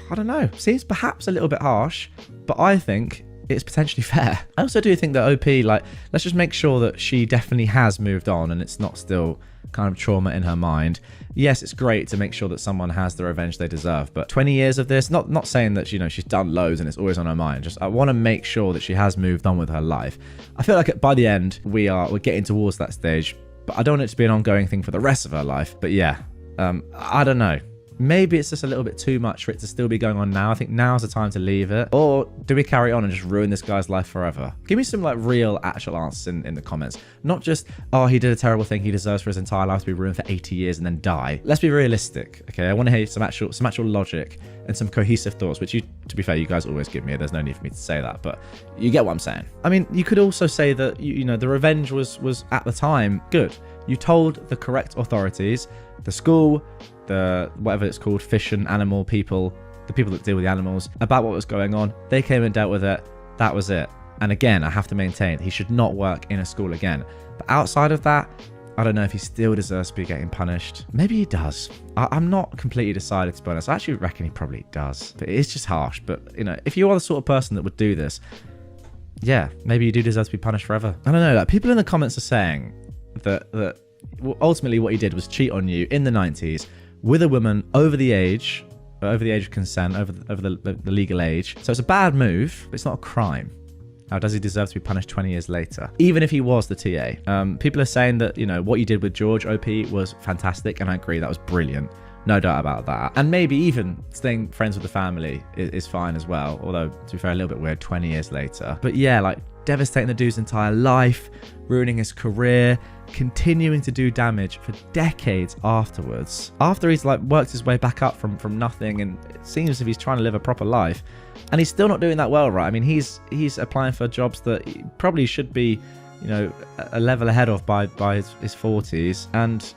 I don't know. Seems perhaps a little bit harsh, but I think it's potentially fair. I also do think that OP, like, let's just make sure that she definitely has moved on and it's not still kind of trauma in her mind. Yes, it's great to make sure that someone has the revenge they deserve, but 20 years of this, not saying that, you know, she's done loads and it's always on her mind. Just I want to make sure that she has moved on with her life. I feel like by the end we're getting towards that stage, but I don't want it to be an ongoing thing for the rest of her life. But yeah, I don't know. Maybe it's just a little bit too much for it to still be going on now. I think now's the time to leave it. Or do we carry on and just ruin this guy's life forever? Give me some like real actual answers in the comments. Not just, oh, he did a terrible thing, he deserves for his entire life to be ruined for 80 years and then die. Let's be realistic, okay? I want to hear some actual logic and some cohesive thoughts, which you, to be fair, you guys always give me. There's no need for me to say that, but you get what I'm saying. I mean, you could also say that, you know, the revenge was at the time good. You told the correct authorities, the school, the whatever it's called, fish and animal people, the people that deal with the animals, about what was going on. They came and dealt with it. That was it. And again, I have to maintain, he should not work in a school again. But outside of that, I don't know if he still deserves to be getting punished. Maybe he does. I'm not completely decided, to be honest. I actually reckon he probably does. But it is just harsh. But, you know, if you are the sort of person that would do this, yeah, maybe you do deserve to be punished forever. I don't know. Like, people in the comments are saying that ultimately what he did was cheat on you in the 90s with a woman over the age of consent, over the legal age. So it's a bad move, but it's not a crime. Now, does he deserve to be punished 20 years later? Even if he was the TA. People are saying that, you know, what you did with George, OP, was fantastic, and I agree, that was brilliant. No doubt about that. And maybe even staying friends with the family is fine as well, although, to be fair, a little bit weird 20 years later. But yeah, like, devastating the dude's entire life, ruining his career, continuing to do damage for decades afterwards. After he's like worked his way back up from nothing, and it seems as if he's trying to live a proper life, and he's still not doing that well, right? I mean, he's applying for jobs that he probably should be, you know, a level ahead of by his 40s, and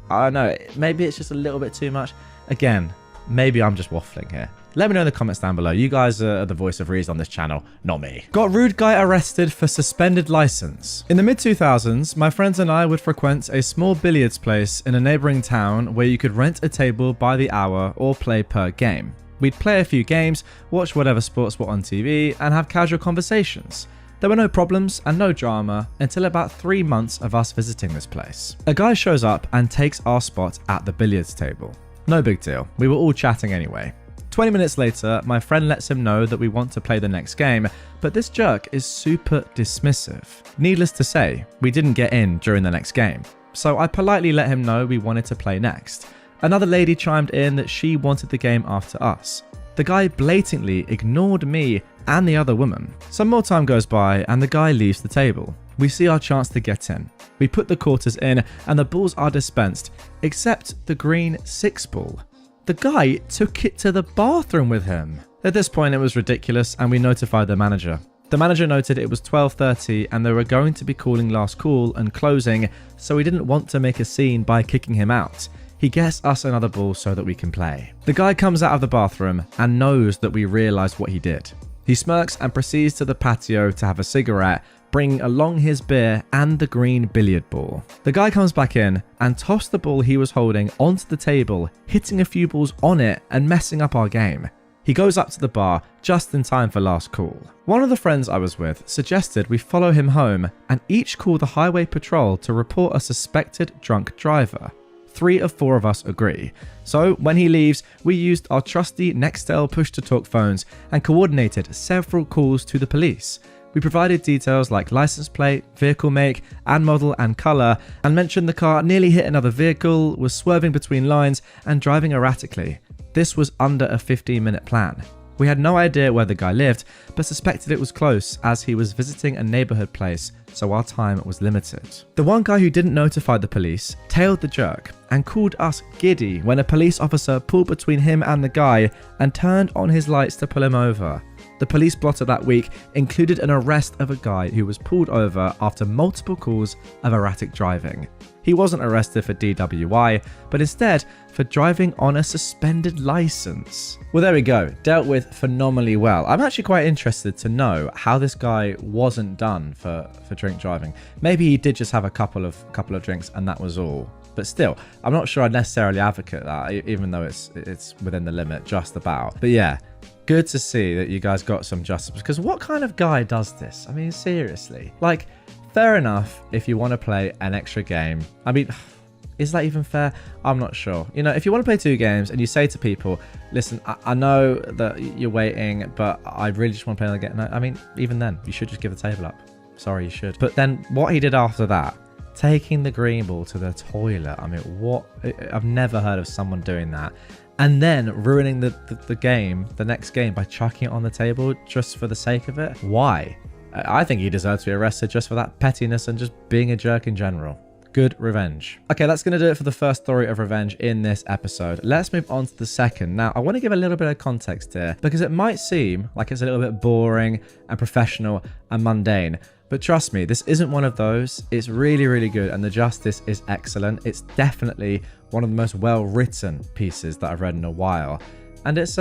I don't know, maybe it's just a little bit too much. Again, maybe I'm just waffling here. Let me know in the comments down below. You guys are the voice of reason on this channel, not me. Got rude guy arrested for suspended license. In the mid-2000s, my friends and I would frequent a small billiards place in a neighboring town where you could rent a table by the hour or play per game. We'd play a few games, watch whatever sports were on TV, and have casual conversations. There were no problems and no drama until about 3 months of us visiting this place. A guy shows up and takes our spot at the billiards table. No big deal. We were all chatting anyway. 20 minutes later, my friend lets him know that we want to play the next game, but this jerk is super dismissive. Needless to say, we didn't get in during the next game, so I politely let him know we wanted to play next. Another lady chimed in that she wanted the game after us. The guy blatantly ignored me and the other woman. Some more time goes by and the guy leaves the table. We see our chance to get in. We put the quarters in and the balls are dispensed, except the green 6 ball. The guy took it to the bathroom with him. At this point, it was ridiculous and we notified the manager. The manager noted it was 12:30 and they were going to be calling last call and closing, so we didn't want to make a scene by kicking him out. He gets us another ball so that we can play. The guy comes out of the bathroom and knows that we realised what he did. He smirks and proceeds to the patio to have a cigarette, bringing along his beer and the green billiard ball. The guy comes back in and tossed the ball he was holding onto the table, hitting a few balls on it and messing up our game. He goes up to the bar just in time for last call. One of the friends I was with suggested we follow him home and each call the highway patrol to report a suspected drunk driver. 3 of 4 of us agree. So when he leaves, we used our trusty Nextel push-to-talk phones and coordinated several calls to the police. We provided details like license plate, vehicle make and model and colour, and mentioned the car nearly hit another vehicle, was swerving between lines and driving erratically. This was under a 15-minute plan. We had no idea where the guy lived, but suspected it was close as he was visiting a neighbourhood place, so our time was limited. The one guy who didn't notify the police tailed the jerk and called us giddy when a police officer pulled between him and the guy and turned on his lights to pull him over. The police blotter that week included an arrest of a guy who was pulled over after multiple calls of erratic driving. He wasn't arrested for DWI, but instead for driving on a suspended license. Well, there we go. Dealt with phenomenally well. I'm actually quite interested to know how this guy wasn't done for drink driving. Maybe he did just have a couple of drinks and that was all. But still, I'm not sure I'd necessarily advocate that, even though it's within the limit just about. But yeah, good to see that you guys got some justice, because what kind of guy does this? I mean, seriously. Like, fair enough if you want to play an extra game. I mean, is that even fair? I'm not sure. You know, if you want to play 2 games and you say to people, listen, I know that you're waiting, but I really just want to play another game. No, I mean, even then, you should just give the table up. Sorry, you should. But then what he did after that, taking the green ball to the toilet. I mean, what? I've never heard of someone doing that. And then ruining the game, the next game, by chucking it on the table just for the sake of it. Why? I think he deserves to be arrested just for that pettiness and just being a jerk in general. Good revenge. Okay, that's going to do it for the first story of revenge in this episode. Let's move on to the second. Now, I want to give a little bit of context here because it might seem like it's a little bit boring and professional and mundane. But trust me, this isn't one of those. It's really, really good, and the justice is excellent. It's definitely one of the most well-written pieces that I've read in a while. And it's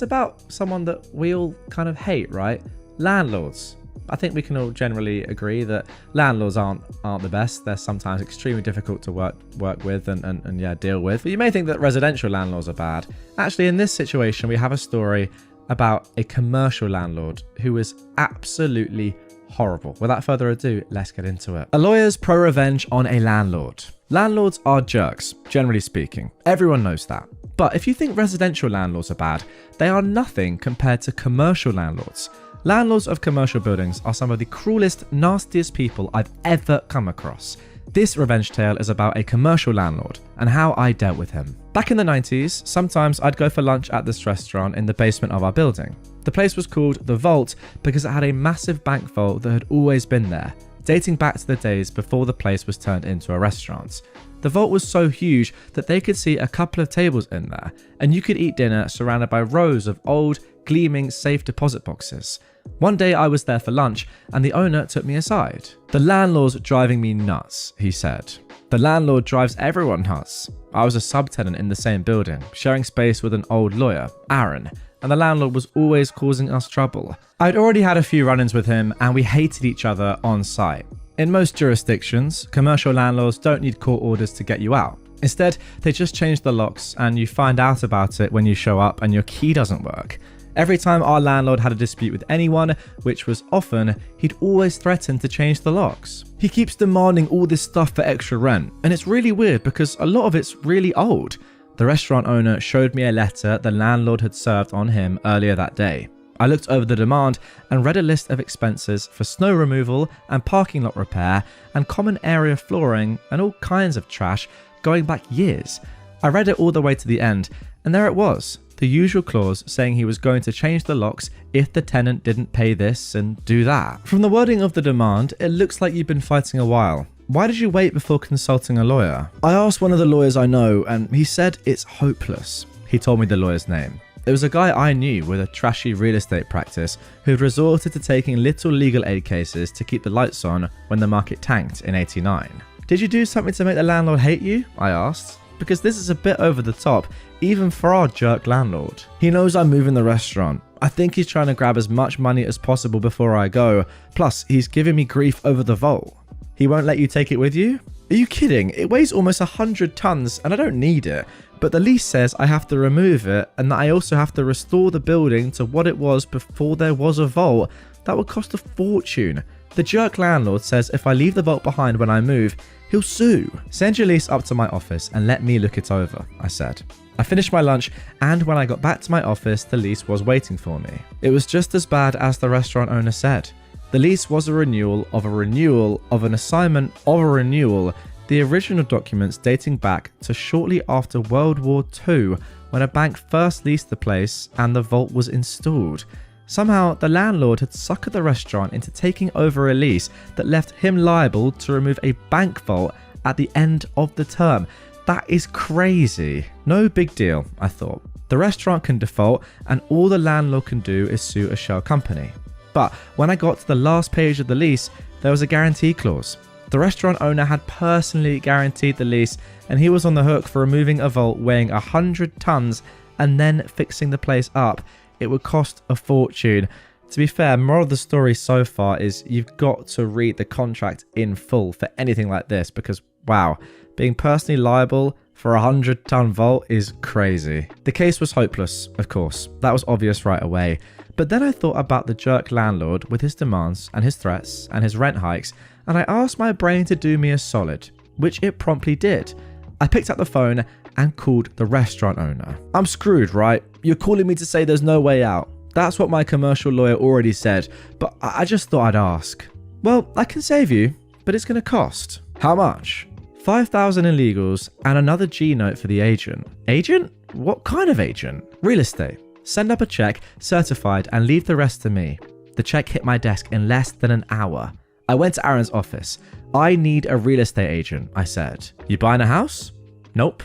about someone that we all kind of hate, right? Landlords. I think we can all generally agree that landlords aren't the best. They're sometimes extremely difficult to work with and yeah, deal with. But you may think that residential landlords are bad. Actually, in this situation, we have a story about a commercial landlord who is absolutely horrible. Without further ado, let's get into it. A lawyer's pro-revenge on a landlord. Landlords are jerks, generally speaking. Everyone knows that. But if you think residential landlords are bad, they are nothing compared to commercial landlords. Landlords of commercial buildings are some of the cruelest, nastiest people I've ever come across. This revenge tale is about a commercial landlord and how I dealt with him. Back in the 90s, sometimes I'd go for lunch at this restaurant in the basement of our building. The place was called The Vault because it had a massive bank vault that had always been there, dating back to the days before the place was turned into a restaurant. The vault was so huge that they could see a couple of tables in there, and you could eat dinner surrounded by rows of old, gleaming safe deposit boxes. One day I was there for lunch and the owner took me aside. "The landlord's driving me nuts," he said. "The landlord drives everyone nuts." I was a subtenant in the same building, sharing space with an old lawyer, Aaron, and the landlord was always causing us trouble. I'd already had a few run-ins with him and we hated each other on site. In most jurisdictions, commercial landlords don't need court orders to get you out. Instead, they just change the locks and you find out about it when you show up and your key doesn't work. Every time our landlord had a dispute with anyone, which was often, he'd always threaten to change the locks. He keeps demanding all this stuff for extra rent, and it's really weird because a lot of it's really old. The restaurant owner showed me a letter the landlord had served on him earlier that day. I looked over the demand and read a list of expenses for snow removal and parking lot repair and common area flooring and all kinds of trash going back years. I read it all the way to the end, and there it was. The usual clause saying he was going to change the locks if the tenant didn't pay this and do that. From the wording of the demand, it looks like you've been fighting a while. Why did you wait before consulting a lawyer? I asked one of the lawyers I know and he said it's hopeless. He told me the lawyer's name. It was a guy I knew with a trashy real estate practice who'd resorted to taking little legal aid cases to keep the lights on when the market tanked in '89. "Did you do something to make the landlord hate you?" I asked. Because this is a bit over the top, even for our jerk landlord. "He knows I'm moving the restaurant. I think he's trying to grab as much money as possible before I go. Plus, he's giving me grief over the vault." "He won't let you take it with you?" "Are you kidding? It weighs almost 100 tons and I don't need it. But the lease says I have to remove it and that I also have to restore the building to what it was before there was a vault. That would cost a fortune." The jerk landlord says if I leave the vault behind when I move, He'll sue. Send your lease up to my office and let me look it over, I said. I finished my lunch, and when I got back to my office, the lease was waiting for me. It was just as bad as the restaurant owner said. The lease was a renewal of a renewal of an assignment of a renewal, the original documents dating back to shortly after World War II, when a bank first leased the place and the vault was installed. Somehow, the landlord had suckered the restaurant into taking over a lease that left him liable to remove a bank vault at the end of the term. That is crazy. No big deal, I thought. The restaurant can default, and all the landlord can do is sue a shell company. But when I got to the last page of the lease, there was a guarantee clause. The restaurant owner had personally guaranteed the lease, and he was on the hook for removing a vault weighing 100 tons and then fixing the place up. It would cost a fortune. To be fair, moral of the story so far is you've got to read the contract in full for anything like this, because wow, being personally liable for a 100-ton vault is crazy. The case was hopeless, of course. That was obvious right away. But then I thought about the jerk landlord with his demands and his threats and his rent hikes, and I asked my brain to do me a solid, which it promptly did. I picked up the phone and called the restaurant owner. I'm screwed, right? You're calling me to say there's no way out. That's what my commercial lawyer already said, but I just thought I'd ask. Well, I can save you, but it's going to cost. How much? 5,000 in legals and another G note for the agent. Agent? What kind of agent? Real estate. Send up a check, certified, and leave the rest to me. The check hit my desk in less than an hour. I went to Aaron's office. I need a real estate agent, I said. You buying a house? Nope.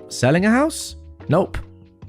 Selling a house? Nope.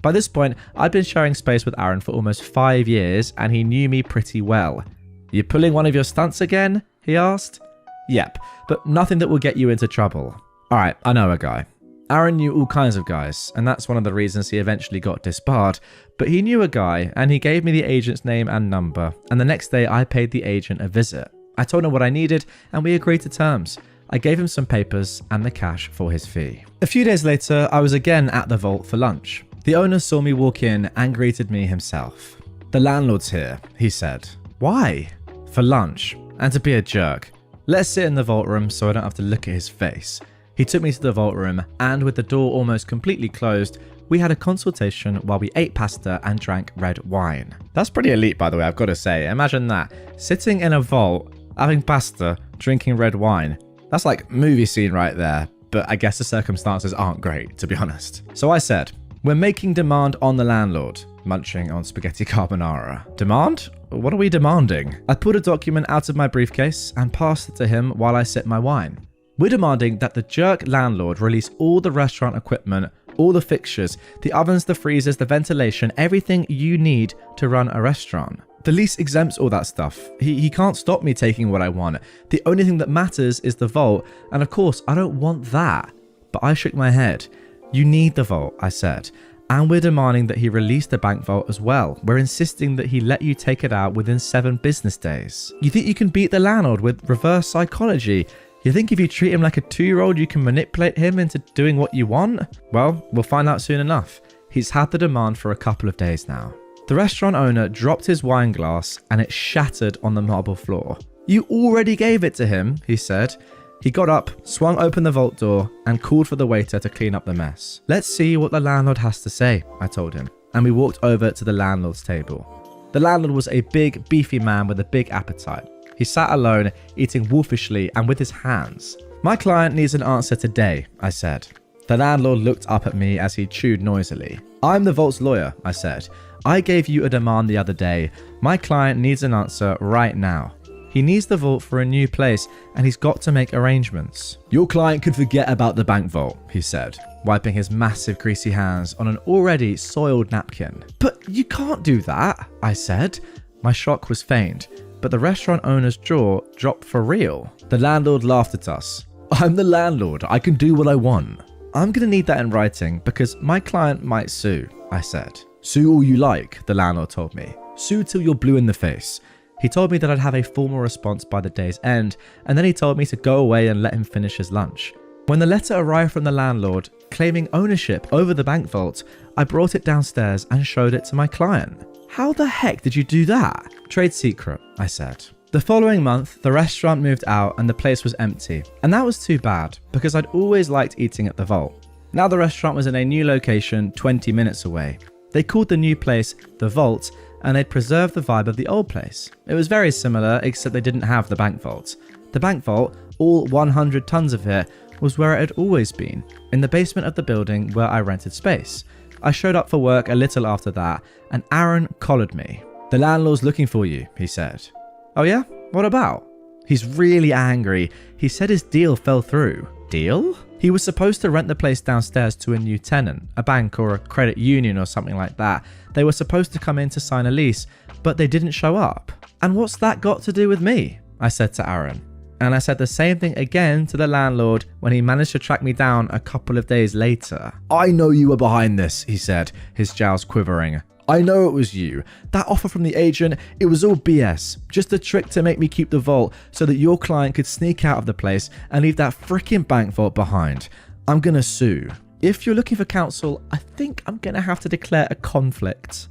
By this point, I'd been sharing space with Aaron for almost 5 years, and he knew me pretty well. You pulling one of your stunts again? He asked. Yep, but nothing that will get you into trouble. Alright, I know a guy. Aaron knew all kinds of guys, and that's one of the reasons he eventually got disbarred. But he knew a guy, and he gave me the agent's name and number, and the next day I paid the agent a visit. I told him what I needed, and we agreed to terms. I gave him some papers and the cash for his fee. A few days later, I was again at the vault for lunch. The owner saw me walk in and greeted me himself. The landlord's here, he said. Why? For lunch, and to be a jerk. Let's sit in the vault room so I don't have to look at his face. He took me to the vault room, and with the door almost completely closed, we had a consultation while we ate pasta and drank red wine. That's pretty elite, by the way, I've got to say. Imagine that. Sitting in a vault, having pasta, drinking red wine. That's like movie scene right there, but I guess the circumstances aren't great, to be honest. So I said, we're making demand on the landlord, munching on spaghetti carbonara. Demand? What are we demanding? I pulled a document out of my briefcase and passed it to him while I sipped my wine. We're demanding that the jerk landlord release all the restaurant equipment, all the fixtures, the ovens, the freezers, the ventilation, everything you need to run a restaurant. The lease exempts all that stuff. He can't stop me taking what I want. The only thing that matters is the vault, and of course, I don't want that. But I shook my head. You need the vault, I said. And we're demanding that he release the bank vault as well. We're insisting that he let you take it out within 7 business days. You think you can beat the landlord with reverse psychology? You think if you treat him like a 2-year-old, you can manipulate him into doing what you want? Well, we'll find out soon enough. He's had the demand for a couple of days now. The restaurant owner dropped his wine glass and it shattered on the marble floor. You already gave it to him, he said. He got up, swung open the vault door, and called for the waiter to clean up the mess. Let's see what the landlord has to say, I told him, and we walked over to the landlord's table. The landlord was a big, beefy man with a big appetite. He sat alone, eating wolfishly and with his hands. My client needs an answer today, I said. The landlord looked up at me as he chewed noisily. I'm the vault's lawyer, I said. I gave you a demand the other day. My client needs an answer right now. He needs the vault for a new place, and he's got to make arrangements. Your client could forget about the bank vault, he said, wiping his massive greasy hands on an already soiled napkin. But you can't do that, I said. My shock was feigned, but the restaurant owner's jaw dropped for real. The landlord laughed at us. I'm the landlord. I can do what I want. I'm going to need that in writing because my client might sue, I said. Sue all you like, the landlord told me. Sue till you're blue in the face. He told me that I'd have a formal response by the day's end, and then he told me to go away and let him finish his lunch. When the letter arrived from the landlord, claiming ownership over the bank vault, I brought it downstairs and showed it to my client. How the heck did you do that? Trade secret, I said. The following month, the restaurant moved out and the place was empty. And that was too bad, because I'd always liked eating at the Vault. Now the restaurant was in a new location 20 minutes away. They called the new place the Vault, and they'd preserved the vibe of the old place. It was very similar, except they didn't have the bank vault. The bank vault, all 100 tons of it, was where it had always been, in the basement of the building where I rented space. I showed up for work a little after that, and Aaron collared me. "The landlord's looking for you," he said. "Oh yeah? What about?" He's really angry. He said his deal fell through. Deal? He was supposed to rent the place downstairs to a new tenant, a bank or a credit union or something like that. They were supposed to come in to sign a lease, but they didn't show up. "And what's that got to do with me?" I said to Aaron. And I said the same thing again to the landlord when he managed to track me down a couple of days later. "I know you were behind this," he said, his jowls quivering. "I know it was you. That offer from the agent, it was all BS. Just a trick to make me keep the vault so that your client could sneak out of the place and leave that freaking bank vault behind. I'm gonna sue. If you're looking for counsel, I think I'm gonna have to declare a conflict.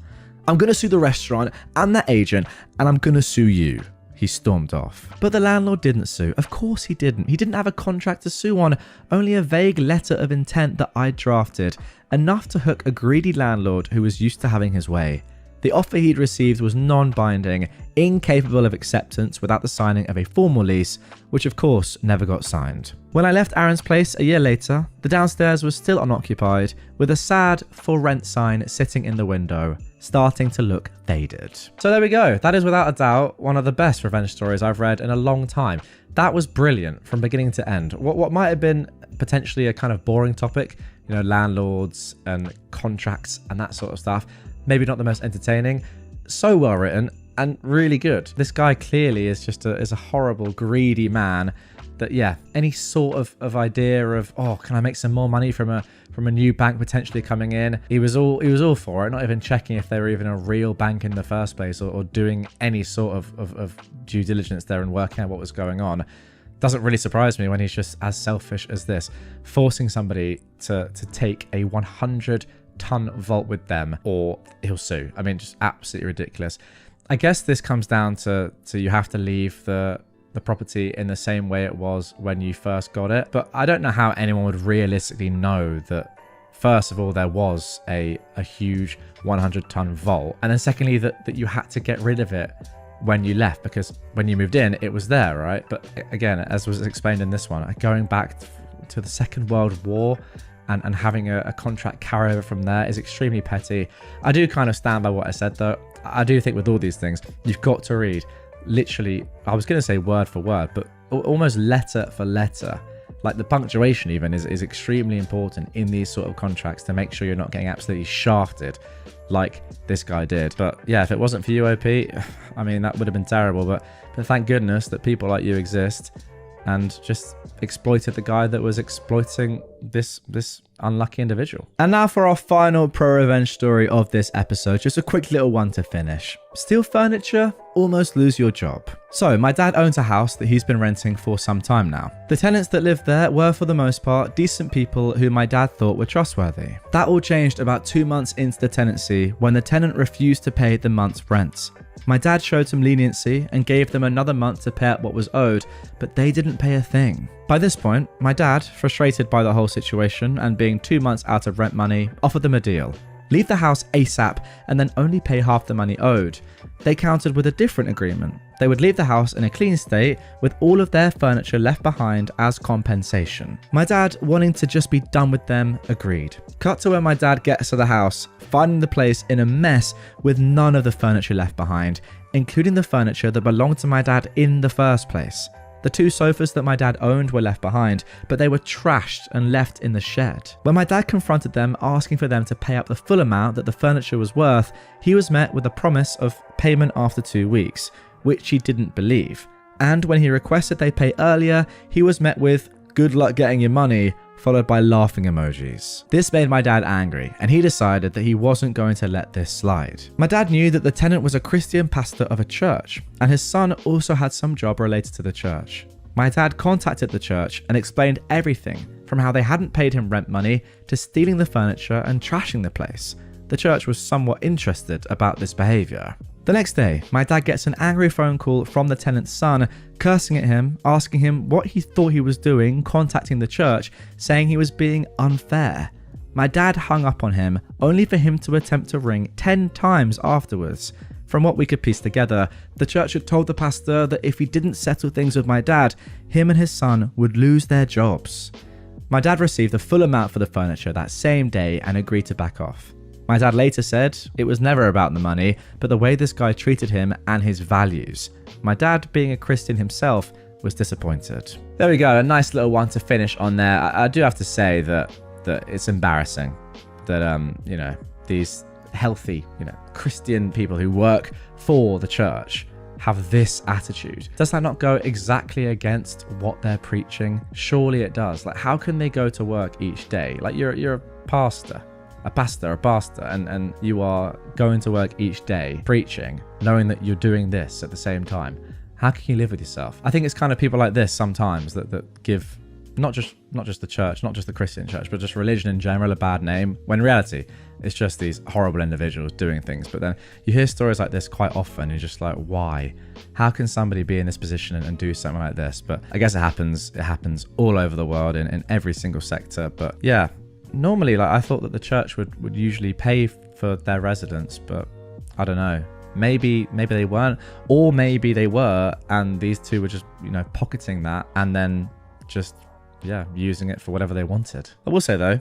I'm gonna sue the restaurant and that agent, and I'm gonna sue you." He stormed off. But the landlord didn't sue. Of course he didn't. He didn't have a contract to sue on, only a vague letter of intent that I drafted, enough to hook a greedy landlord who was used to having his way. The offer he'd received was non-binding, incapable of acceptance without the signing of a formal lease, which of course never got signed. When I left Aaron's place a year later, the downstairs was still unoccupied, with a sad "for rent" sign sitting in the window, starting to look faded. So there we go. That is without a doubt one of the best revenge stories I've read in a long time. That was brilliant from beginning to end. What might have been potentially a kind of boring topic, you know, landlords and contracts and that sort of stuff, maybe not the most entertaining, so well written and really good. This guy clearly is just a horrible, greedy man that, yeah, any sort of idea of, oh, can I make some more money from a new bank potentially coming in? He was all for it, not even checking if they were even a real bank in the first place or doing any sort of due diligence there and working out what was going on. Doesn't really surprise me when he's just as selfish as this, forcing somebody to take a 100-ton vault with them or he'll sue. I mean, just absolutely ridiculous. I guess this comes down to you have to leave the property in the same way it was when you first got it. But I don't know how anyone would realistically know that, first of all, there was a huge 100-ton vault. And then secondly, that you had to get rid of it when you left, because when you moved in, it was there, right? But again, as was explained in this one, going back to the Second World War and having a contract carryover from there is extremely petty. I do kind of stand by what I said, though. I do think with all these things, you've got to read literally, I was going to say word for word, but almost letter for letter. Like the punctuation even is extremely important in these sort of contracts to make sure you're not getting absolutely shafted like this guy did. But yeah, if it wasn't for you, OP, I mean, that would have been terrible. But thank goodness that people like you exist and just exploited the guy that was exploiting this unlucky individual. And now for our final pro-revenge story of this episode, just a quick little one to finish. Steal furniture, almost lose your job. So my dad owns a house that he's been renting for some time now. The tenants that lived there were for the most part decent people who my dad thought were trustworthy. That all changed about 2 months into the tenancy when the tenant refused to pay the month's rent. My dad showed some leniency and gave them another month to pay up what was owed, but they didn't pay a thing. By this point, my dad, frustrated by the whole situation and being 2 months out of rent money, offered them a deal. Leave the house ASAP and then only pay half the money owed. They countered with a different agreement. They would leave the house in a clean state with all of their furniture left behind as compensation. My dad, wanting to just be done with them, agreed. Cut to when my dad gets to the house, finding the place in a mess with none of the furniture left behind, including the furniture that belonged to my dad in the first place. The 2 sofas that my dad owned were left behind, but they were trashed and left in the shed. When my dad confronted them, asking for them to pay up the full amount that the furniture was worth, he was met with a promise of payment after 2 weeks, which he didn't believe. And when he requested they pay earlier, he was met with "good luck getting your money," followed by laughing emojis. This made my dad angry, and he decided that he wasn't going to let this slide. My dad knew that the tenant was a Christian pastor of a church, and his son also had some job related to the church. My dad contacted the church and explained everything, from how they hadn't paid him rent money to stealing the furniture and trashing the place. The church was somewhat interested about this behavior. The next day, my dad gets an angry phone call from the tenant's son, cursing at him, asking him what he thought he was doing, contacting the church, saying he was being unfair. My dad hung up on him, only for him to attempt to ring 10 times afterwards. From what we could piece together, the church had told the pastor that if he didn't settle things with my dad, him and his son would lose their jobs. My dad received the full amount for the furniture that same day and agreed to back off. My dad later said it was never about the money, but the way this guy treated him and his values. My dad, being a Christian himself, was disappointed. There we go, a nice little one to finish on there. I do have to say that it's embarrassing that these healthy Christian people who work for the church have this attitude. Does that not go exactly against what they're preaching? Surely it does. Like, how can they go to work each day? Like, you're a pastor, and you are going to work each day preaching, knowing that you're doing this at the same time. How can you live with yourself? I think it's kind of people like this sometimes that give not just the church, not just the Christian church, but just religion in general a bad name, when in reality it's just these horrible individuals doing things. But then you hear stories like this quite often, and you're just like, why? How can somebody be in this position and do something like this? But I guess it happens all over the world in every single sector. But yeah, normally, like, I thought that the church would usually pay for their residents, but I don't know. Maybe they weren't, or maybe they were, and these two were just pocketing that and then just using it for whatever they wanted. I will say though,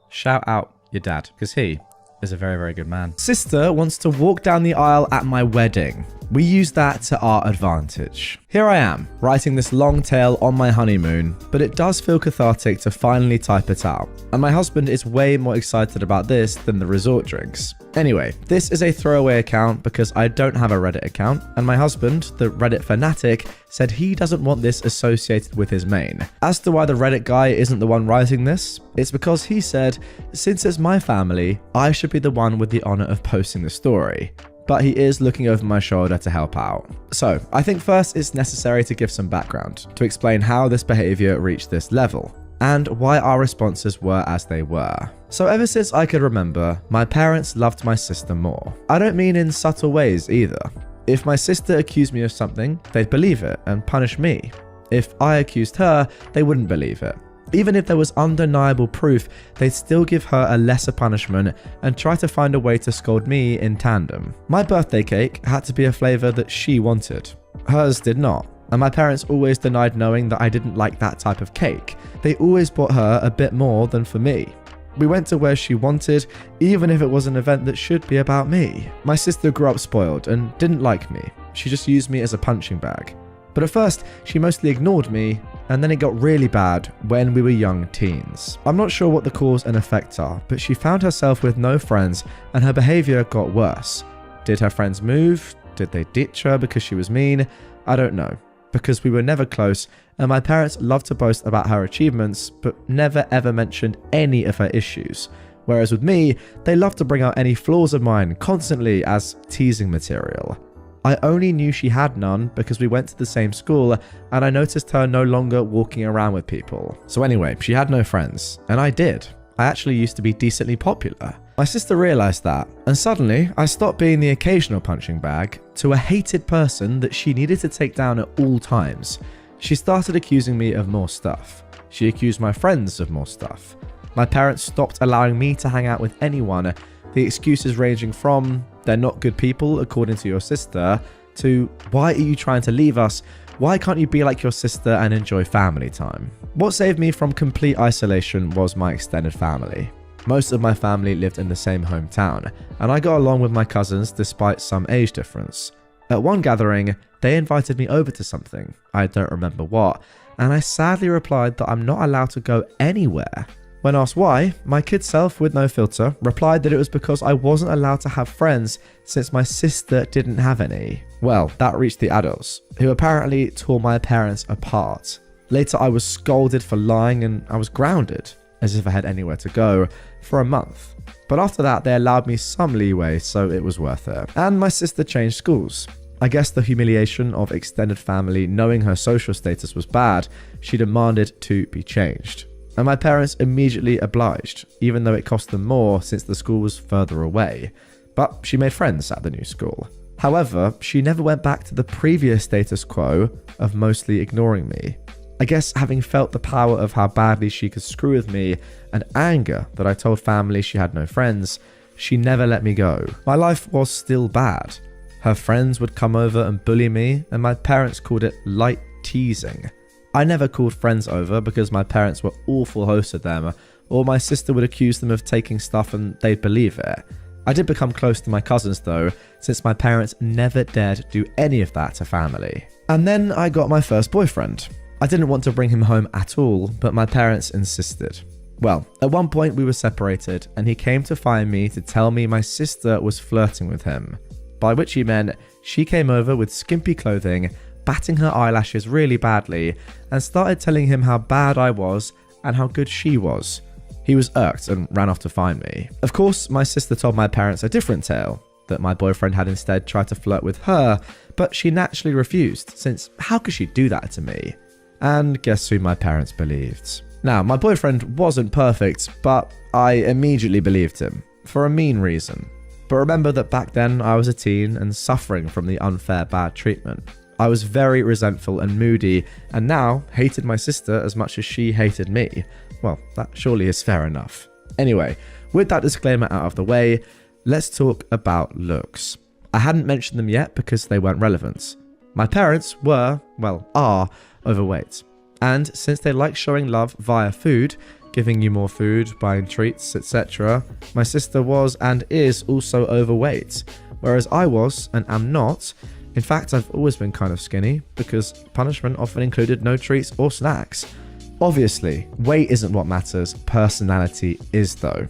shout out your dad, because he is a very, very good man. Sister wants to walk down the aisle at my wedding. We use that to our advantage. Here I am, writing this long tale on my honeymoon, but it does feel cathartic to finally type it out. And my husband is way more excited about this than the resort drinks. Anyway, this is a throwaway account because I don't have a Reddit account, and my husband, the Reddit fanatic, said he doesn't want this associated with his main. As to why the Reddit guy isn't the one writing this, it's because he said, since it's my family, I should be the one with the honor of posting the story. But he is looking over my shoulder to help out. So I think first it's necessary to give some background to explain how this behavior reached this level and why our responses were as they were. So ever since I could remember, my parents loved my sister more. I don't mean in subtle ways either. If my sister accused me of something, they'd believe it and punish me. If I accused her, they wouldn't believe it. Even if there was undeniable proof, they'd still give her a lesser punishment and try to find a way to scold me in tandem. My birthday cake had to be a flavour that she wanted. Hers did not. And my parents always denied knowing that I didn't like that type of cake. They always bought her a bit more than for me. We went to where she wanted, even if it was an event that should be about me. My sister grew up spoiled and didn't like me. She just used me as a punching bag. But at first, she mostly ignored me, and then it got really bad when we were young teens. I'm not sure what the cause and effect are, but she found herself with no friends, and her behavior got worse. Did her friends move? Did they ditch her because she was mean? I don't know, because we were never close, and my parents loved to boast about her achievements, but never ever mentioned any of her issues. Whereas with me, they loved to bring out any flaws of mine constantly as teasing material. I only knew she had none because we went to the same school, and I noticed her no longer walking around with people. So anyway, she had no friends, and I did. I actually used to be decently popular. My sister realized that, and suddenly I stopped being the occasional punching bag to a hated person that she needed to take down at all times. She started accusing me of more stuff. She accused my friends of more stuff. My parents stopped allowing me to hang out with anyone, the excuses ranging from, they're not good people according to your sister, to, why are you trying to leave us? Why can't you be like your sister and enjoy family time? What saved me from complete isolation was my extended family. Most of my family lived in the same hometown, and I got along with my cousins despite some age difference. At one gathering, they invited me over to something, I don't remember what, and I sadly replied that I'm not allowed to go anywhere. When asked why, my kid self with no filter replied that it was because I wasn't allowed to have friends since my sister didn't have any. Well, that reached the adults, who apparently tore my parents apart. Later I was scolded for lying and I was grounded, as if I had anywhere to go, for a month. But after that they allowed me some leeway, so it was worth it. And my sister changed schools. I guess the humiliation of extended family knowing her social status was bad, she demanded to be changed. And my parents immediately obliged, even though it cost them more since the school was further away. But she made friends at the new school. However, she never went back to the previous status quo of mostly ignoring me. I guess having felt the power of how badly she could screw with me and anger that I told family she had no friends, she never let me go. My life was still bad. Her friends would come over and bully me, and my parents called it light teasing. I never called friends over because my parents were awful hosts of them, or my sister would accuse them of taking stuff and they'd believe it. I did become close to my cousins though, since my parents never dared do any of that to family. And then I got my first boyfriend. I didn't want to bring him home at all, but my parents insisted. Well, at one point we were separated and he came to find me to tell me my sister was flirting with him, by which he meant she came over with skimpy clothing, batting her eyelashes really badly, and started telling him how bad I was and how good she was. He was irked and ran off to find me. Of course, my sister told my parents a different tale, that my boyfriend had instead tried to flirt with her, but she naturally refused, since how could she do that to me? And guess who my parents believed? Now, my boyfriend wasn't perfect, but I immediately believed him, for a mean reason. But remember that back then I was a teen and suffering from the unfair bad treatment. I was very resentful and moody, and now hated my sister as much as she hated me. Well, that surely is fair enough. Anyway, with that disclaimer out of the way, let's talk about looks. I hadn't mentioned them yet because they weren't relevant. My parents were, well, are overweight. And since they like showing love via food, giving you more food, buying treats, etc., my sister was and is also overweight, whereas I was and am not. In fact, I've always been kind of skinny because punishment often included no treats or snacks. Obviously, weight isn't what matters, personality is though.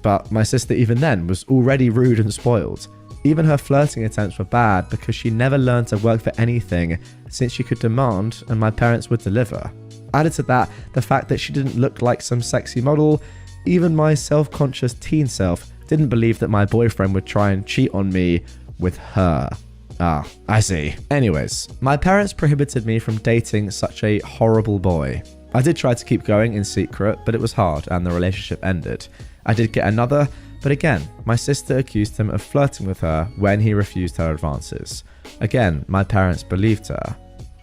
But my sister even then was already rude and spoiled. Even her flirting attempts were bad because she never learned to work for anything, since she could demand and my parents would deliver. Added to that, the fact that she didn't look like some sexy model, even my self-conscious teen self didn't believe that my boyfriend would try and cheat on me with her. Ah, I see. Anyways, my parents prohibited me from dating such a horrible boy. I did try to keep going in secret, but it was hard and the relationship ended. I did get another, but again, my sister accused him of flirting with her when he refused her advances. Again, my parents believed her.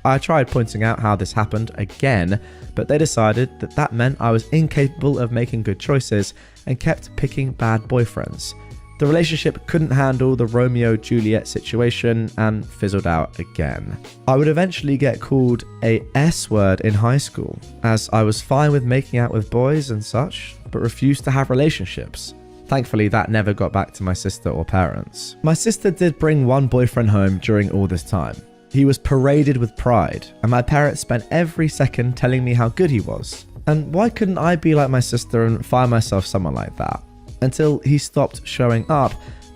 I tried pointing out how this happened again, but they decided that that meant I was incapable of making good choices and kept picking bad boyfriends. The relationship couldn't handle the Romeo-Juliet situation and fizzled out again. I would eventually get called a S-word in high school, as I was fine with making out with boys and such, but refused to have relationships. Thankfully, that never got back to my sister or parents. My sister did bring one boyfriend home during all this time. He was paraded with pride, and my parents spent every second telling me how good he was. And why couldn't I be like my sister and find myself someone like that? Until he stopped showing up,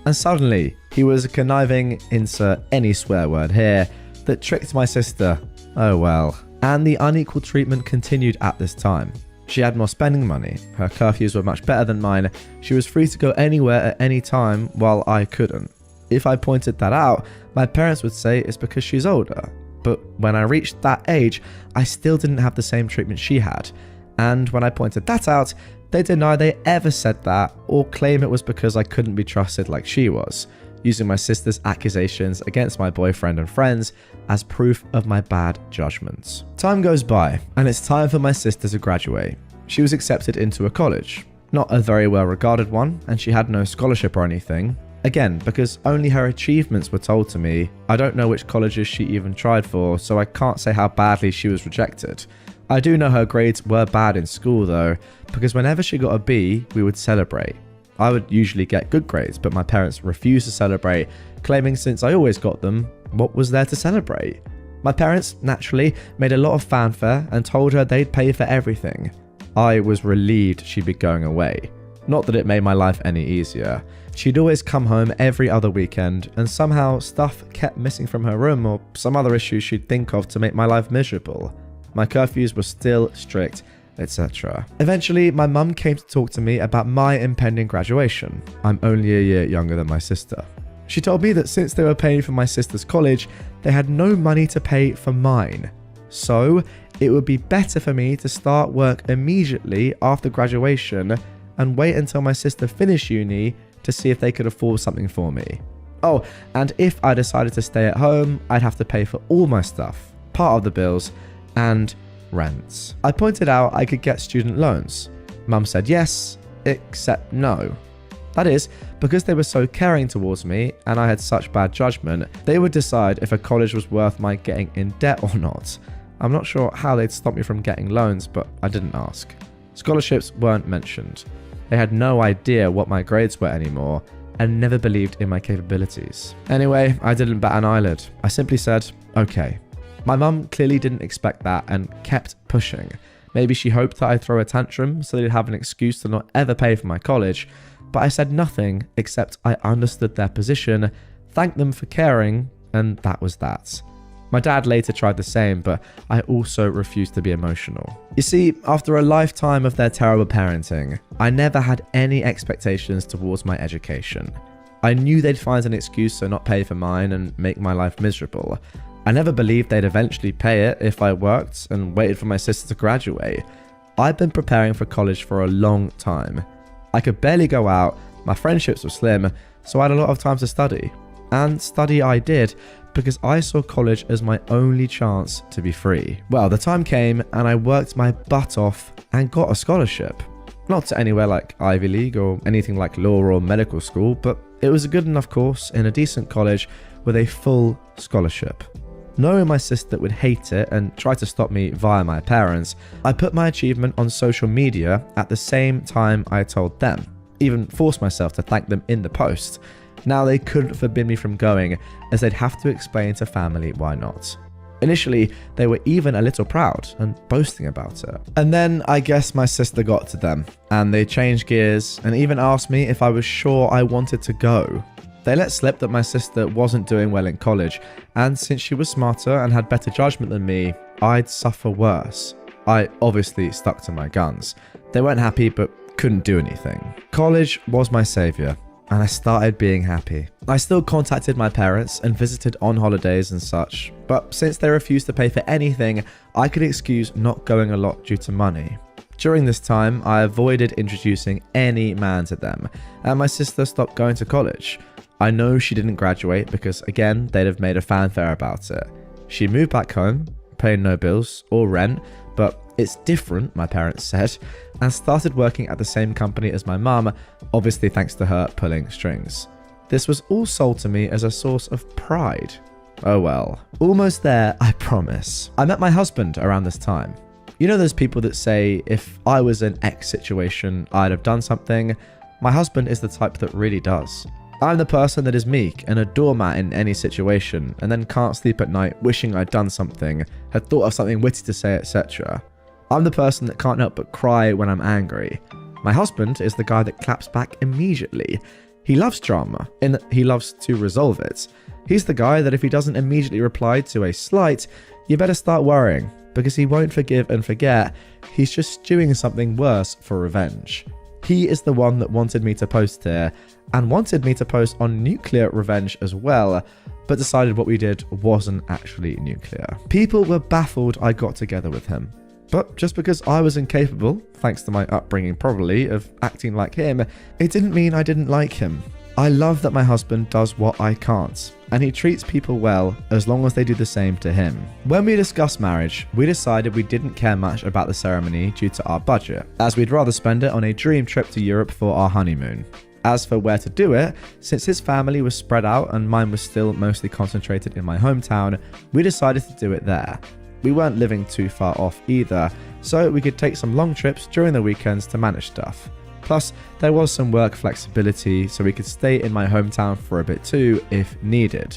and suddenly he was a conniving, insert any swear word here, that tricked my sister. Oh well. And the unequal treatment continued at this time. She had more spending money, her curfews were much better than mine, she was free to go anywhere at any time while I couldn't. If I pointed that out, my parents would say it's because she's older. But when I reached that age, I still didn't have the same treatment she had. And when I pointed that out, they deny they ever said that or claim it was because I couldn't be trusted like she was, using my sister's accusations against my boyfriend and friends as proof of my bad judgments. Time goes by, and it's time for my sister to graduate. She was accepted into a college, not a very well regarded one, and she had no scholarship or anything. Again, because only her achievements were told to me, I don't know which colleges she even tried for, so I can't say how badly she was rejected. I do know her grades were bad in school though, because whenever she got a B, we would celebrate. I would usually get good grades, but my parents refused to celebrate, claiming since I always got them, what was there to celebrate? My parents, naturally, made a lot of fanfare and told her they'd pay for everything. I was relieved she'd be going away. Not that it made my life any easier. She'd always come home every other weekend, and somehow stuff kept missing from her room or some other issues she'd think of to make my life miserable. My curfews were still strict, etc. Eventually, my mum came to talk to me about my impending graduation. I'm only a year younger than my sister. She told me that since they were paying for my sister's college, they had no money to pay for mine. So, it would be better for me to start work immediately after graduation and wait until my sister finished uni to see if they could afford something for me. Oh, and if I decided to stay at home, I'd have to pay for all my stuff, part of the bills, and rents. I pointed out I could get student loans. Mum said yes, except no. That is, because they were so caring towards me and I had such bad judgment, they would decide if a college was worth my getting in debt or not. I'm not sure how they'd stop me from getting loans, but I didn't ask. Scholarships weren't mentioned. They had no idea what my grades were anymore and never believed in my capabilities. Anyway, I didn't bat an eyelid. I simply said, okay. My mum clearly didn't expect that and kept pushing. Maybe she hoped that I'd throw a tantrum so they'd have an excuse to not ever pay for my college, but I said nothing except I understood their position, thanked them for caring, and that was that. My dad later tried the same, but I also refused to be emotional. You see, after a lifetime of their terrible parenting, I never had any expectations towards my education. I knew they'd find an excuse to not pay for mine and make my life miserable. I never believed they'd eventually pay it if I worked and waited for my sister to graduate. I'd been preparing for college for a long time. I could barely go out, my friendships were slim, so I had a lot of time to study. And study I did, because I saw college as my only chance to be free. Well, the time came and I worked my butt off and got a scholarship. Not to anywhere like Ivy League or anything like law or medical school, but it was a good enough course in a decent college with a full scholarship. Knowing my sister would hate it and try to stop me via my parents, I put my achievement on social media at the same time I told them, even forced myself to thank them in the post. Now they couldn't forbid me from going, as they'd have to explain to family why not. Initially, they were even a little proud and boasting about it. And then I guess my sister got to them, and they changed gears and even asked me if I was sure I wanted to go. They let slip that my sister wasn't doing well in college, and since she was smarter and had better judgment than me, I'd suffer worse. I obviously stuck to my guns. They weren't happy but couldn't do anything. College was my savior, and I started being happy. I still contacted my parents and visited on holidays and such, but since they refused to pay for anything, I could excuse not going a lot due to money. During this time, I avoided introducing any man to them, and my sister stopped going to college. I know she didn't graduate because, again, they'd have made a fanfare about it. She moved back home, paying no bills or rent, but it's different, my parents said, and started working at the same company as my mum, obviously thanks to her pulling strings. This was all sold to me as a source of pride. Oh well. Almost there, I promise. I met my husband around this time. You know those people that say, if I was in X situation, I'd have done something? My husband is the type that really does. I'm the person that is meek and a doormat in any situation, and then can't sleep at night wishing I'd done something, had thought of something witty to say, etc. I'm the person that can't help but cry when I'm angry. My husband is the guy that claps back immediately. He loves drama, in that he loves to resolve it. He's the guy that if he doesn't immediately reply to a slight, you better start worrying, because he won't forgive and forget, he's just stewing something worse for revenge. He is the one that wanted me to post here, and wanted me to post on nuclear revenge as well, but decided what we did wasn't actually nuclear. People were baffled I got together with him. But just because I was incapable, thanks to my upbringing probably, of acting like him, it didn't mean I didn't like him. I love that my husband does what I can't, and he treats people well as long as they do the same to him. When we discussed marriage, we decided we didn't care much about the ceremony due to our budget, as we'd rather spend it on a dream trip to Europe for our honeymoon. As for where to do it, since his family was spread out and mine was still mostly concentrated in my hometown, we decided to do it there. We weren't living too far off either, so we could take some long trips during the weekends to manage stuff. Plus, there was some work flexibility, so we could stay in my hometown for a bit too, if needed.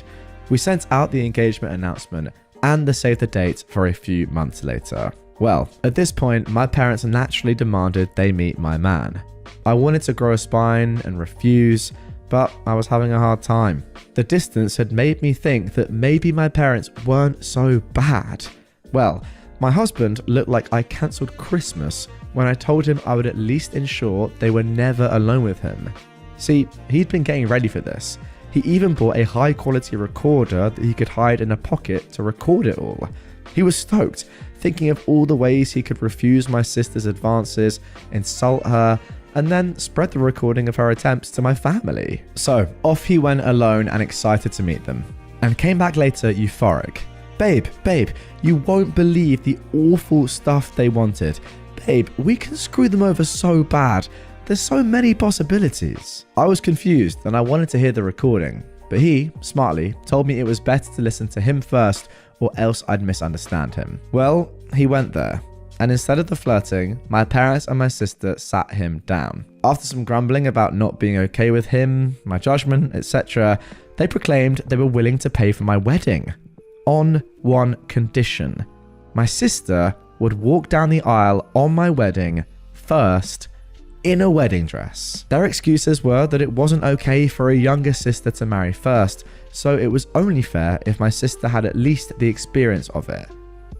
We sent out the engagement announcement and the save the date for a few months later. Well, at this point, my parents naturally demanded they meet my man. I wanted to grow a spine and refuse, but I was having a hard time. The distance had made me think that maybe my parents weren't so bad. Well, my husband looked like I cancelled Christmas when I told him I would at least ensure they were never alone with him. See, he'd been getting ready for this. He even bought a high quality recorder that he could hide in a pocket to record it all. He was stoked, thinking of all the ways he could refuse my sister's advances, insult her, and then spread the recording of her attempts to my family. So off he went alone and excited to meet them, and came back later euphoric. Babe, you won't believe the awful stuff they wanted. Babe, we can screw them over so bad. There's so many possibilities. I was confused and I wanted to hear the recording, but he, smartly, told me it was better to listen to him first or else I'd misunderstand him. Well, he went there, and instead of the flirting, my parents and my sister sat him down. After some grumbling about not being okay with him, my judgment, etc., they proclaimed they were willing to pay for my wedding. On one condition. My sister would walk down the aisle on my wedding first in a wedding dress. Their excuses were that it wasn't okay for a younger sister to marry first, so it was only fair if my sister had at least the experience of it.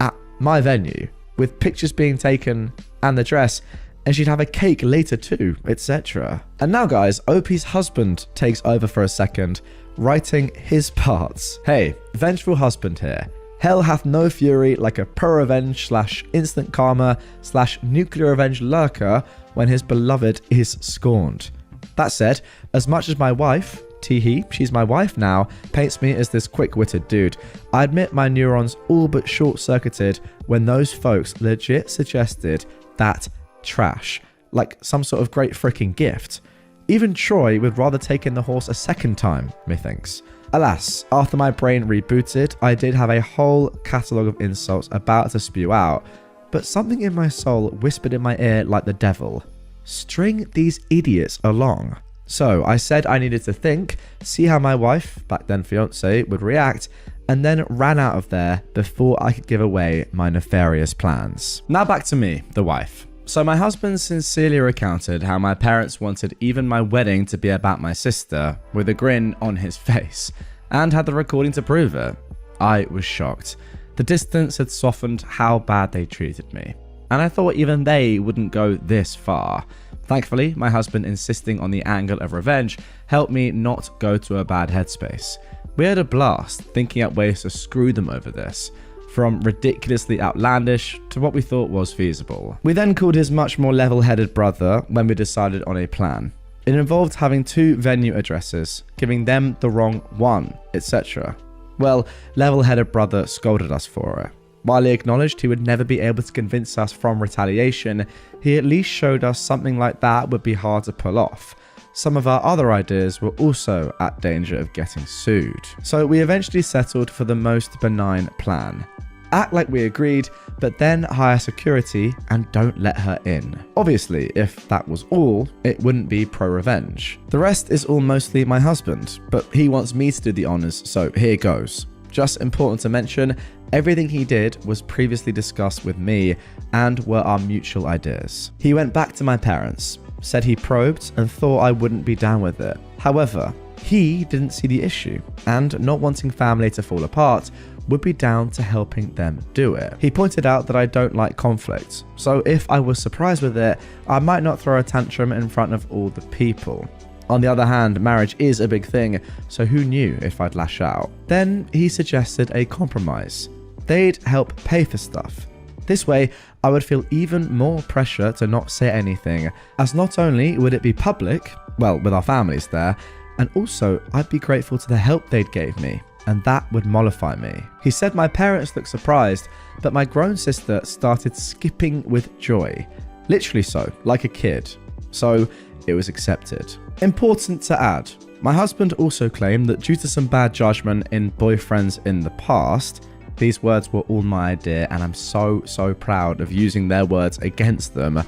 At my venue, with pictures being taken and the dress, and she'd have a cake later too, etc. And now guys, OP's husband takes over for a second, writing his parts. Hey, vengeful husband here. Hell hath no fury like a ProRevenge / instant karma / nuclear revenge lurker when his beloved is scorned. That said, as much as my wife, she's my wife now, paints me as this quick-witted dude, I admit my neurons all but short-circuited when those folks legit suggested that trash, like some sort of great freaking gift. Even Troy would rather take in the horse a second time, methinks. Alas, after my brain rebooted, I did have a whole catalogue of insults about to spew out, but something in my soul whispered in my ear like the devil, string these idiots along. So I said I needed to think, see how my wife, back then fiance, would react, and then ran out of there before I could give away my nefarious plans. Now back to me, the wife. So my husband sincerely recounted how my parents wanted even my wedding to be about my sister, with a grin on his face, and had the recording to prove it. I was shocked. The distance had softened how bad they treated me, and I thought even they wouldn't go this far. Thankfully, my husband insisting on the angle of revenge helped me not go to a bad headspace. We had a blast thinking up ways to screw them over this, from ridiculously outlandish to what we thought was feasible. We then called his much more level-headed brother when we decided on a plan. It involved having 2 venue addresses, giving them the wrong one, etc. Well, level-headed brother scolded us for it. While he acknowledged he would never be able to convince us from retaliation, he at least showed us something like that would be hard to pull off. Some of our other ideas were also at danger of getting sued. So we eventually settled for the most benign plan. Act like we agreed, but then hire security and don't let her in. Obviously, if that was all, it wouldn't be pro-revenge. The rest is all mostly my husband, but he wants me to do the honors, so here goes. Just important to mention, everything he did was previously discussed with me and were our mutual ideas. He went back to my parents, said he probed and thought I wouldn't be down with it. However, he didn't see the issue, and not wanting family to fall apart would be down to helping them do it. He pointed out that I don't like conflict, so if I was surprised with it, I might not throw a tantrum in front of all the people. On the other hand, marriage is a big thing, so who knew if I'd lash out? Then he suggested a compromise. They'd help pay for stuff. This way, I would feel even more pressure to not say anything, as not only would it be public, well, with our families there, and also I'd be grateful to the help they'd gave me, and that would mollify me. He said my parents looked surprised, but my grown sister started skipping with joy. Literally so, like a kid. So it was accepted. Important to add, my husband also claimed that due to some bad judgment in boyfriends in the past, these words were all my idea, and I'm so proud of using their words against them.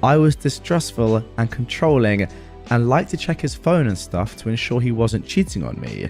I was distrustful and controlling and liked to check his phone and stuff to ensure he wasn't cheating on me.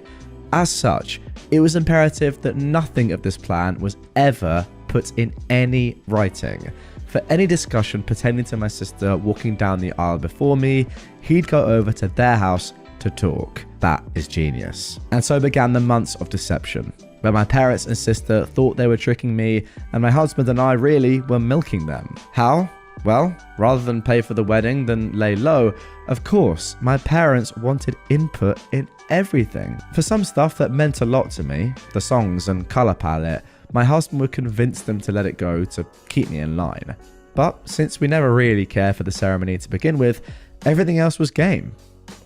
As such, it was imperative that nothing of this plan was ever put in any writing. For any discussion pertaining to my sister walking down the aisle before me, he'd go over to their house to talk. That is genius. And so began the months of deception, where my parents and sister thought they were tricking me, and my husband and I really were milking them. How? Well, rather than pay for the wedding than lay low, of course, my parents wanted input in everything. For some stuff that meant a lot to me, the songs and colour palette, my husband would convince them to let it go to keep me in line. But since we never really cared for the ceremony to begin with, Everything else was game.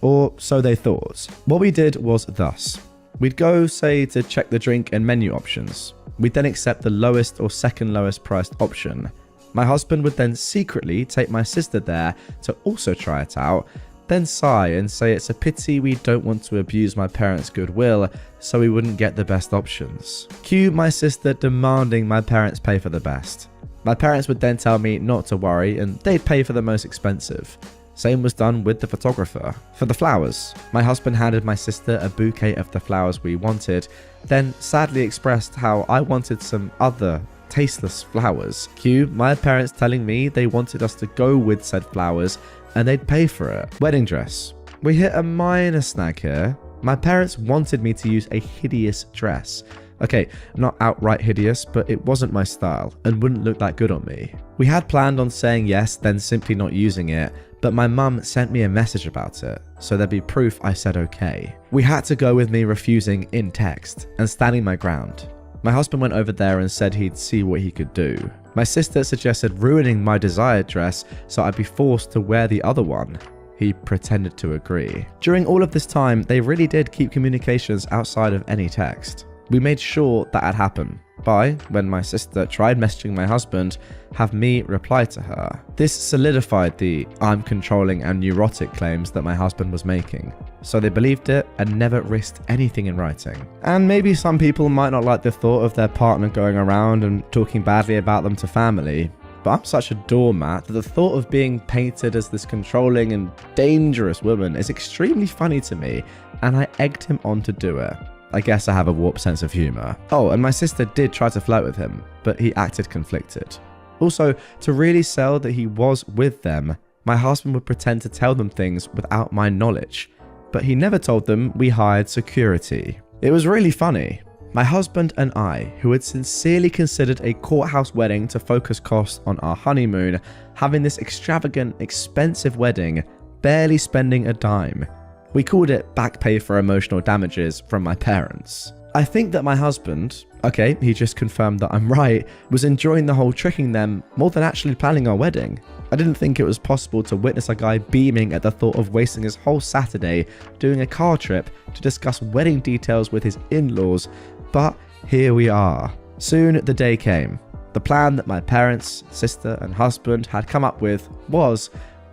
Or so they thought. What we did was thus. We'd go, say, to check the drink and menu options. We'd then accept the lowest or second lowest priced option. My husband would then secretly take my sister there to also try it out, then sigh and say it's a pity we don't want to abuse my parents' goodwill, so we wouldn't get the best options. Cue my sister demanding my parents pay for the best. My parents would then tell me not to worry and they'd pay for the most expensive. Same was done with the photographer. For the flowers, my husband handed my sister a bouquet of the flowers we wanted, then sadly expressed how I wanted some other tasteless flowers. Cue my parents telling me they wanted us to go with said flowers and they'd pay for it. Wedding dress. We hit a minor snag here. My parents wanted me to use a hideous dress. Okay, not outright hideous, but it wasn't my style and wouldn't look that good on me. We had planned on saying yes, then simply not using it, but my mum sent me a message about it, so there'd be proof I said okay. We had to go with me refusing in text and standing my ground. My husband went over there and said he'd see what he could do. My sister suggested ruining my desired dress so I'd be forced to wear the other one. He pretended to agree. During all of this time, they really did keep communications outside of any text. We made sure that had happened by, when my sister tried messaging my husband, have me reply to her. This solidified the I'm controlling and neurotic claims that my husband was making. So they believed it and never risked anything in writing. And maybe some people might not like the thought of their partner going around and talking badly about them to family, but I'm such a doormat that the thought of being painted as this controlling and dangerous woman is extremely funny to me, and I egged him on to do it. I guess I have a warped sense of humour. Oh, and my sister did try to flirt with him, but he acted conflicted. Also, to really sell that he was with them, my husband would pretend to tell them things without my knowledge, but he never told them we hired security. It was really funny. My husband and I, who had sincerely considered a courthouse wedding to focus costs on our honeymoon, having this extravagant, expensive wedding, barely spending a dime. We called it back pay for emotional damages from my parents. I think that my husband, okay, he just confirmed that I'm right, was enjoying the whole tricking them more than actually planning our wedding. I didn't think it was possible to witness a guy beaming at the thought of wasting his whole Saturday doing a car trip to discuss wedding details with his in-laws, but here we are. Soon the day came. The plan that my parents, sister and husband had come up with was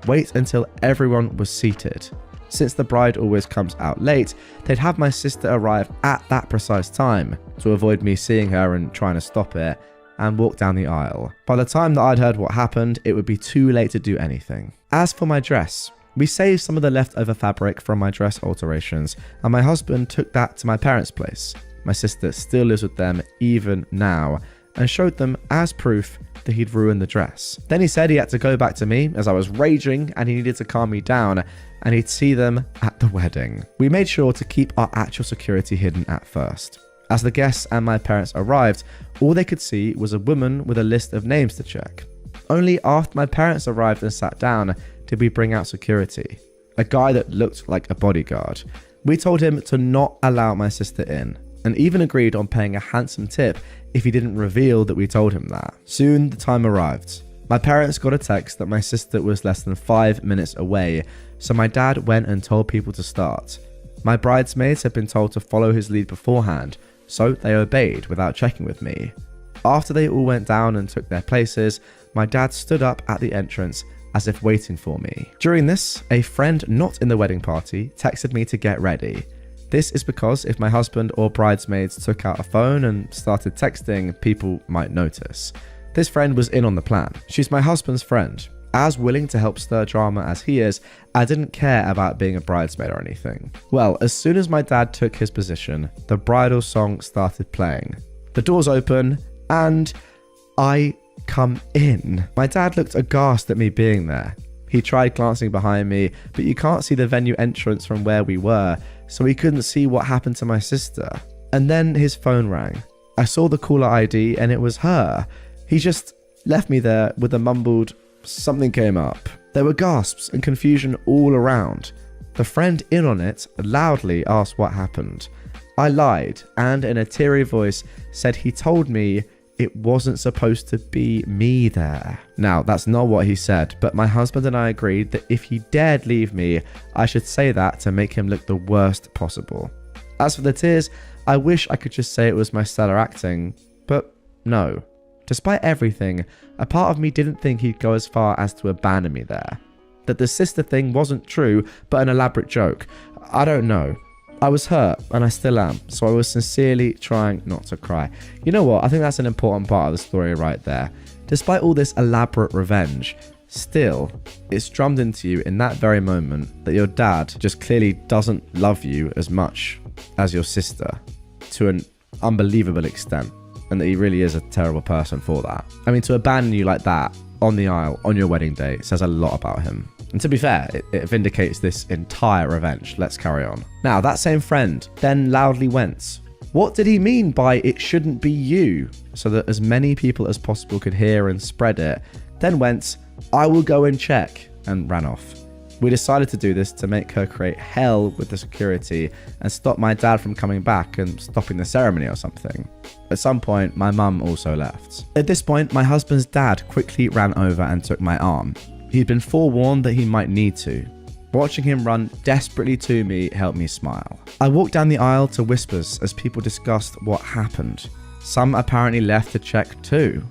wait until everyone was seated. Since the bride always comes out late, they'd have my sister arrive at that precise time to avoid me seeing her and trying to stop it, and walk down the aisle. By the time that I'd heard what happened, it would be too late to do anything. As for my dress, we saved some of the leftover fabric from my dress alterations, and my husband took that to my parents' place. My sister still lives with them even now, and showed them as proof that he'd ruined the dress. Then he said he had to go back to me as I was raging and he needed to calm me down, and he'd see them at the wedding. We made sure to keep our actual security hidden at first. As the guests and my parents arrived, all they could see was a woman with a list of names to check. Only after my parents arrived and sat down did we bring out security. A guy that looked like a bodyguard. We told him to not allow my sister in, and even agreed on paying a handsome tip if he didn't reveal that we told him that. Soon the time arrived. My parents got a text that my sister was less than 5 minutes away, so my dad went and told people to start. My bridesmaids had been told to follow his lead beforehand, so they obeyed without checking with me. After they all went down and took their places, my dad stood up at the entrance as if waiting for me. During this, a friend not in the wedding party texted me to get ready. This is because if my husband or bridesmaids took out a phone and started texting, people might notice. This friend was in on the plan. She's my husband's friend. As willing to help stir drama as he is, I didn't care about being a bridesmaid or anything. Well, as soon as my dad took his position, the bridal song started playing. The doors open and I come in. My dad looked aghast at me being there. He tried glancing behind me, but you can't see the venue entrance from where we were, so he couldn't see what happened to my sister. And then his phone rang. I saw the caller ID and it was her. He just left me there with a mumbled, something came up. There were gasps and confusion all around. The friend in on it loudly asked what happened. I lied and in a teary voice said he told me it wasn't supposed to be me there. Now, that's not what he said, but my husband and I agreed that if he dared leave me, I should say that to make him look the worst possible. As for the tears, I wish I could just say it was my stellar acting, but no. Despite everything, a part of me didn't think he'd go as far as to abandon me there. That the sister thing wasn't true, but an elaborate joke. I don't know. I was hurt, and I still am, so I was sincerely trying not to cry. You know what? I think that's an important part of the story right there. Despite all this elaborate revenge, still, it's drummed into you in that very moment that your dad just clearly doesn't love you as much as your sister, to an unbelievable extent, and that he really is a terrible person for that. I mean, to abandon you like that on the aisle on your wedding day says a lot about him. And to be fair, it vindicates this entire revenge. Let's carry on. Now, that same friend then loudly went, "What did he mean by it shouldn't be you?" So that as many people as possible could hear and spread it. Then went, "I will go and check," and ran off. We decided to do this to make her create hell with the security and stop my dad from coming back and stopping the ceremony or something. At some point, my mum also left. At this point, my husband's dad quickly ran over and took my arm. He'd been forewarned that he might need to. Watching him run desperately to me helped me smile. I walked down the aisle to whispers as people discussed what happened. Some apparently left to check too.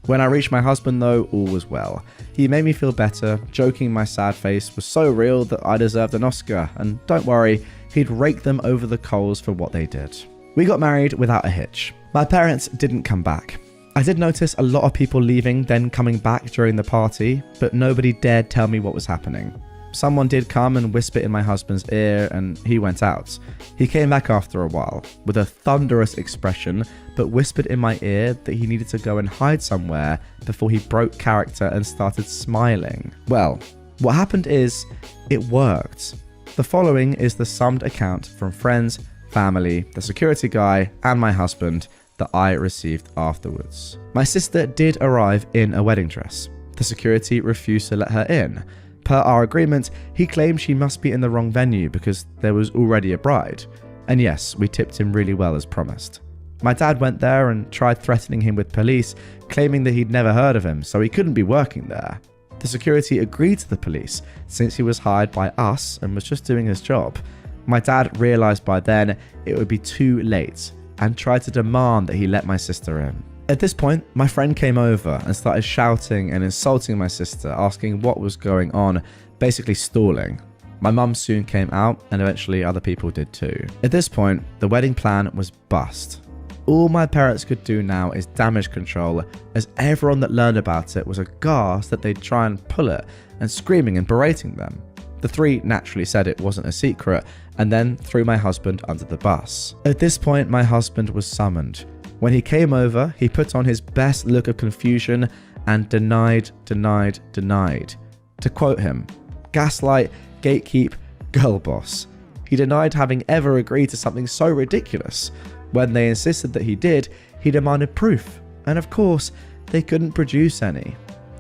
When I reached my husband though, all was well. He made me feel better, joking my sad face was so real that I deserved an Oscar, and don't worry, he'd rake them over the coals for what they did. We got married without a hitch. My parents didn't come back. I did notice a lot of people leaving, then coming back during the party, but nobody dared tell me what was happening. Someone did come and whisper in my husband's ear, and he went out. He came back after a while, with a thunderous expression, but whispered in my ear that he needed to go and hide somewhere before he broke character and started smiling. Well, what happened is, it worked. The following is the summed account from friends, family, the security guy, and my husband that I received afterwards. My sister did arrive in a wedding dress. The security refused to let her in. Per our agreement, he claimed she must be in the wrong venue because there was already a bride. And yes, we tipped him really well as promised. My dad went there and tried threatening him with police, claiming that he'd never heard of him, so he couldn't be working there. The security agreed to the police since he was hired by us and was just doing his job. My dad realized by then it would be too late and tried to demand that he let my sister in. At this point, my friend came over and started shouting and insulting my sister, asking what was going on, basically stalling. My mum soon came out and eventually other people did too. At this point, the wedding plan was bust. All my parents could do now is damage control, as everyone that learned about it was aghast that they'd try and pull it and screaming and berating them. The three naturally said it wasn't a secret and then threw my husband under the bus. At this point, my husband was summoned. When he came over, he put on his best look of confusion and denied. To quote him, "Gaslight, gatekeep, girl boss." He denied having ever agreed to something so ridiculous. When they insisted that he did, he demanded proof. And of course, they couldn't produce any.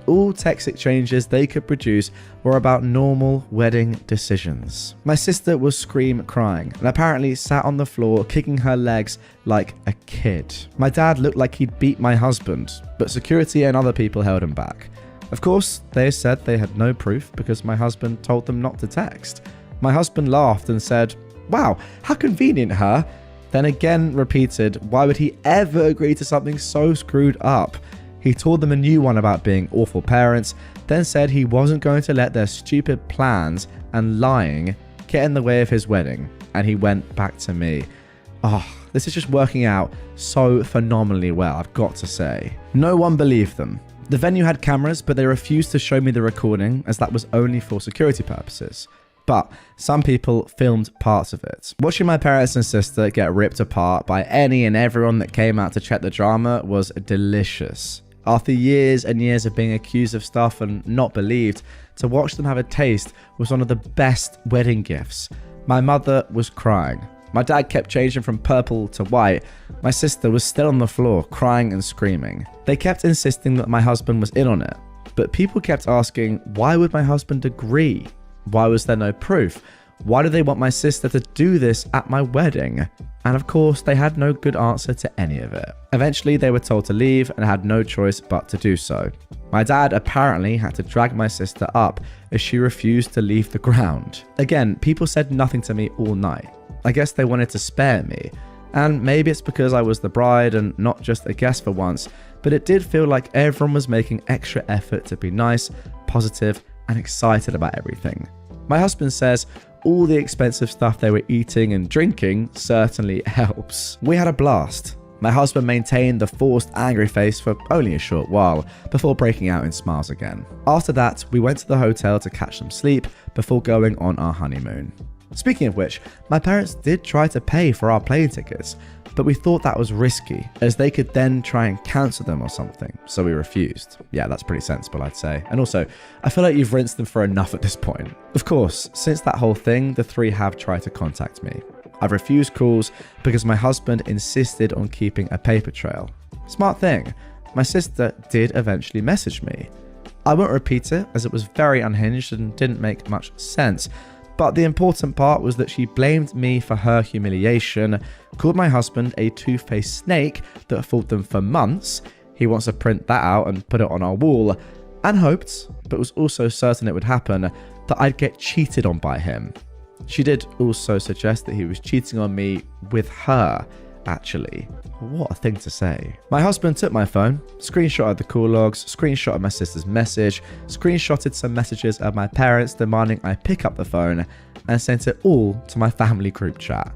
All text exchanges they could produce were about normal wedding decisions. My sister was scream crying and apparently sat on the floor kicking her legs like a kid. My dad looked like he'd beat my husband, but security and other people held him back. Of course, they said they had no proof because my husband told them not to text. My husband laughed and said, "Wow, how convenient, huh?" Then again repeated, why would he ever agree to something so screwed up? He told them a new one about being awful parents, then said he wasn't going to let their stupid plans and lying get in the way of his wedding, and he went back to me. Oh, this is just working out so phenomenally well, I've got to say. No one believed them. The venue had cameras, but they refused to show me the recording as that was only for security purposes. But some people filmed parts of it. Watching my parents and sister get ripped apart by any and everyone that came out to check the drama was delicious. After years and years of being accused of stuff and not believed, to watch them have a taste was one of the best wedding gifts. My mother was crying. My dad kept changing from purple to white. My sister was still on the floor, crying and screaming. They kept insisting that my husband was in on it, but people kept asking, why would my husband agree? Why was there no proof? Why do they want my sister to do this at my wedding? And of course, they had no good answer to any of it. Eventually, they were told to leave and had no choice but to do so. My dad apparently had to drag my sister up as she refused to leave the ground. Again, people said nothing to me all night. I guess they wanted to spare me. And maybe it's because I was the bride and not just a guest for once, but it did feel like everyone was making extra effort to be nice, positive, and excited about everything. My husband says all the expensive stuff they were eating and drinking certainly helps. We had a blast. My husband maintained the forced angry face for only a short while before breaking out in smiles again. After that, we went to the hotel to catch some sleep before going on our honeymoon. Speaking of which, my parents did try to pay for our plane tickets, but we thought that was risky, as they could then try and cancel them or something, so we refused. Yeah, that's pretty sensible, I'd say. And also, I feel like you've rinsed them for enough at this point. Of course, since that whole thing, the three have tried to contact me. I've refused calls because my husband insisted on keeping a paper trail. Smart thing, my sister did eventually message me. I won't repeat it, as it was very unhinged and didn't make much sense. But the important part was that she blamed me for her humiliation, called my husband a two-faced snake that fooled them for months. He wants to print that out and put it on our wall, and hoped, but was also certain it would happen, that I'd get cheated on by him. She did also suggest that he was cheating on me with her, actually. What a thing to say. My husband took my phone, screenshotted the call logs, screenshotted my sister's message, screenshotted some messages of my parents demanding I pick up the phone, and sent it all to my family group chat.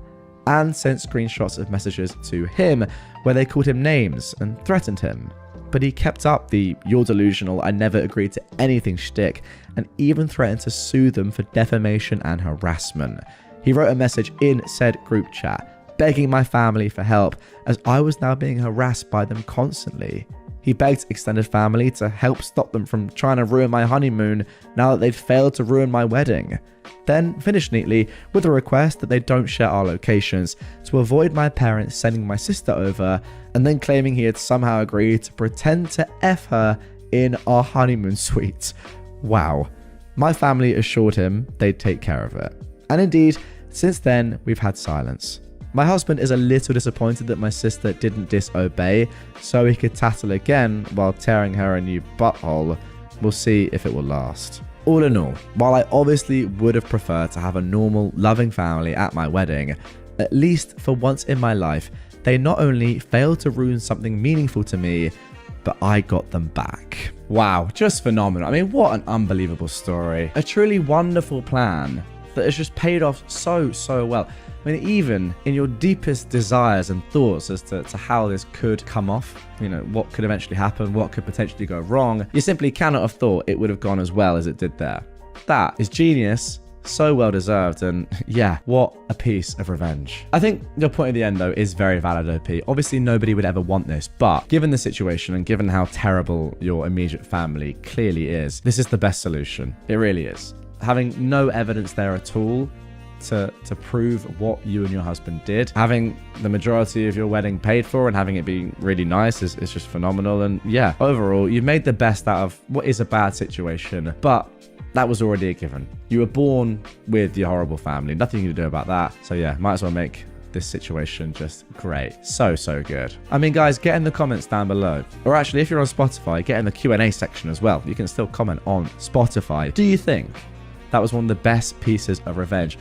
And sent screenshots of messages to him where they called him names and threatened him. But he kept up the "you're delusional, I never agreed to anything" shtick, and even threatened to sue them for defamation and harassment. He wrote a message in said group chat, begging my family for help, as I was now being harassed by them constantly. He begged extended family to help stop them from trying to ruin my honeymoon now that they'd failed to ruin my wedding. Then finished neatly with a request that they don't share our locations to avoid my parents sending my sister over, and then claiming he had somehow agreed to pretend to F her in our honeymoon suite. Wow. My family assured him they'd take care of it. And indeed, since then, we've had silence. My husband is a little disappointed that my sister didn't disobey, so he could tattle again while tearing her a new butthole. We'll see if it will last. All in all, while I obviously would have preferred to have a normal, loving family at my wedding, at least for once in my life, they not only failed to ruin something meaningful to me, but I got them back. Wow, just phenomenal. I mean, what an unbelievable story. A truly wonderful plan that has just paid off so well. I mean, even in your deepest desires and thoughts as to how this could come off, you know, what could eventually happen, what could potentially go wrong, you simply cannot have thought it would have gone as well as it did there. That is genius, so well deserved, and yeah, what a piece of revenge. I think your point at the end, though, is very valid, OP. Obviously, nobody would ever want this, but given the situation and given how terrible your immediate family clearly is, this is the best solution. It really is. Having no evidence there at all to prove what you and your husband did, having the majority of your wedding paid for and having it be really nice is just phenomenal. And yeah, overall, you've made the best out of what is a bad situation, but that was already a given. You were born with your horrible family, nothing you can do about that. So yeah, might as well make this situation just great. So good. I mean, guys, get in the comments down below, or actually, if you're on Spotify, get in the Q&A section as well. You can still comment on Spotify. Do you think that was one of the best pieces of revenge,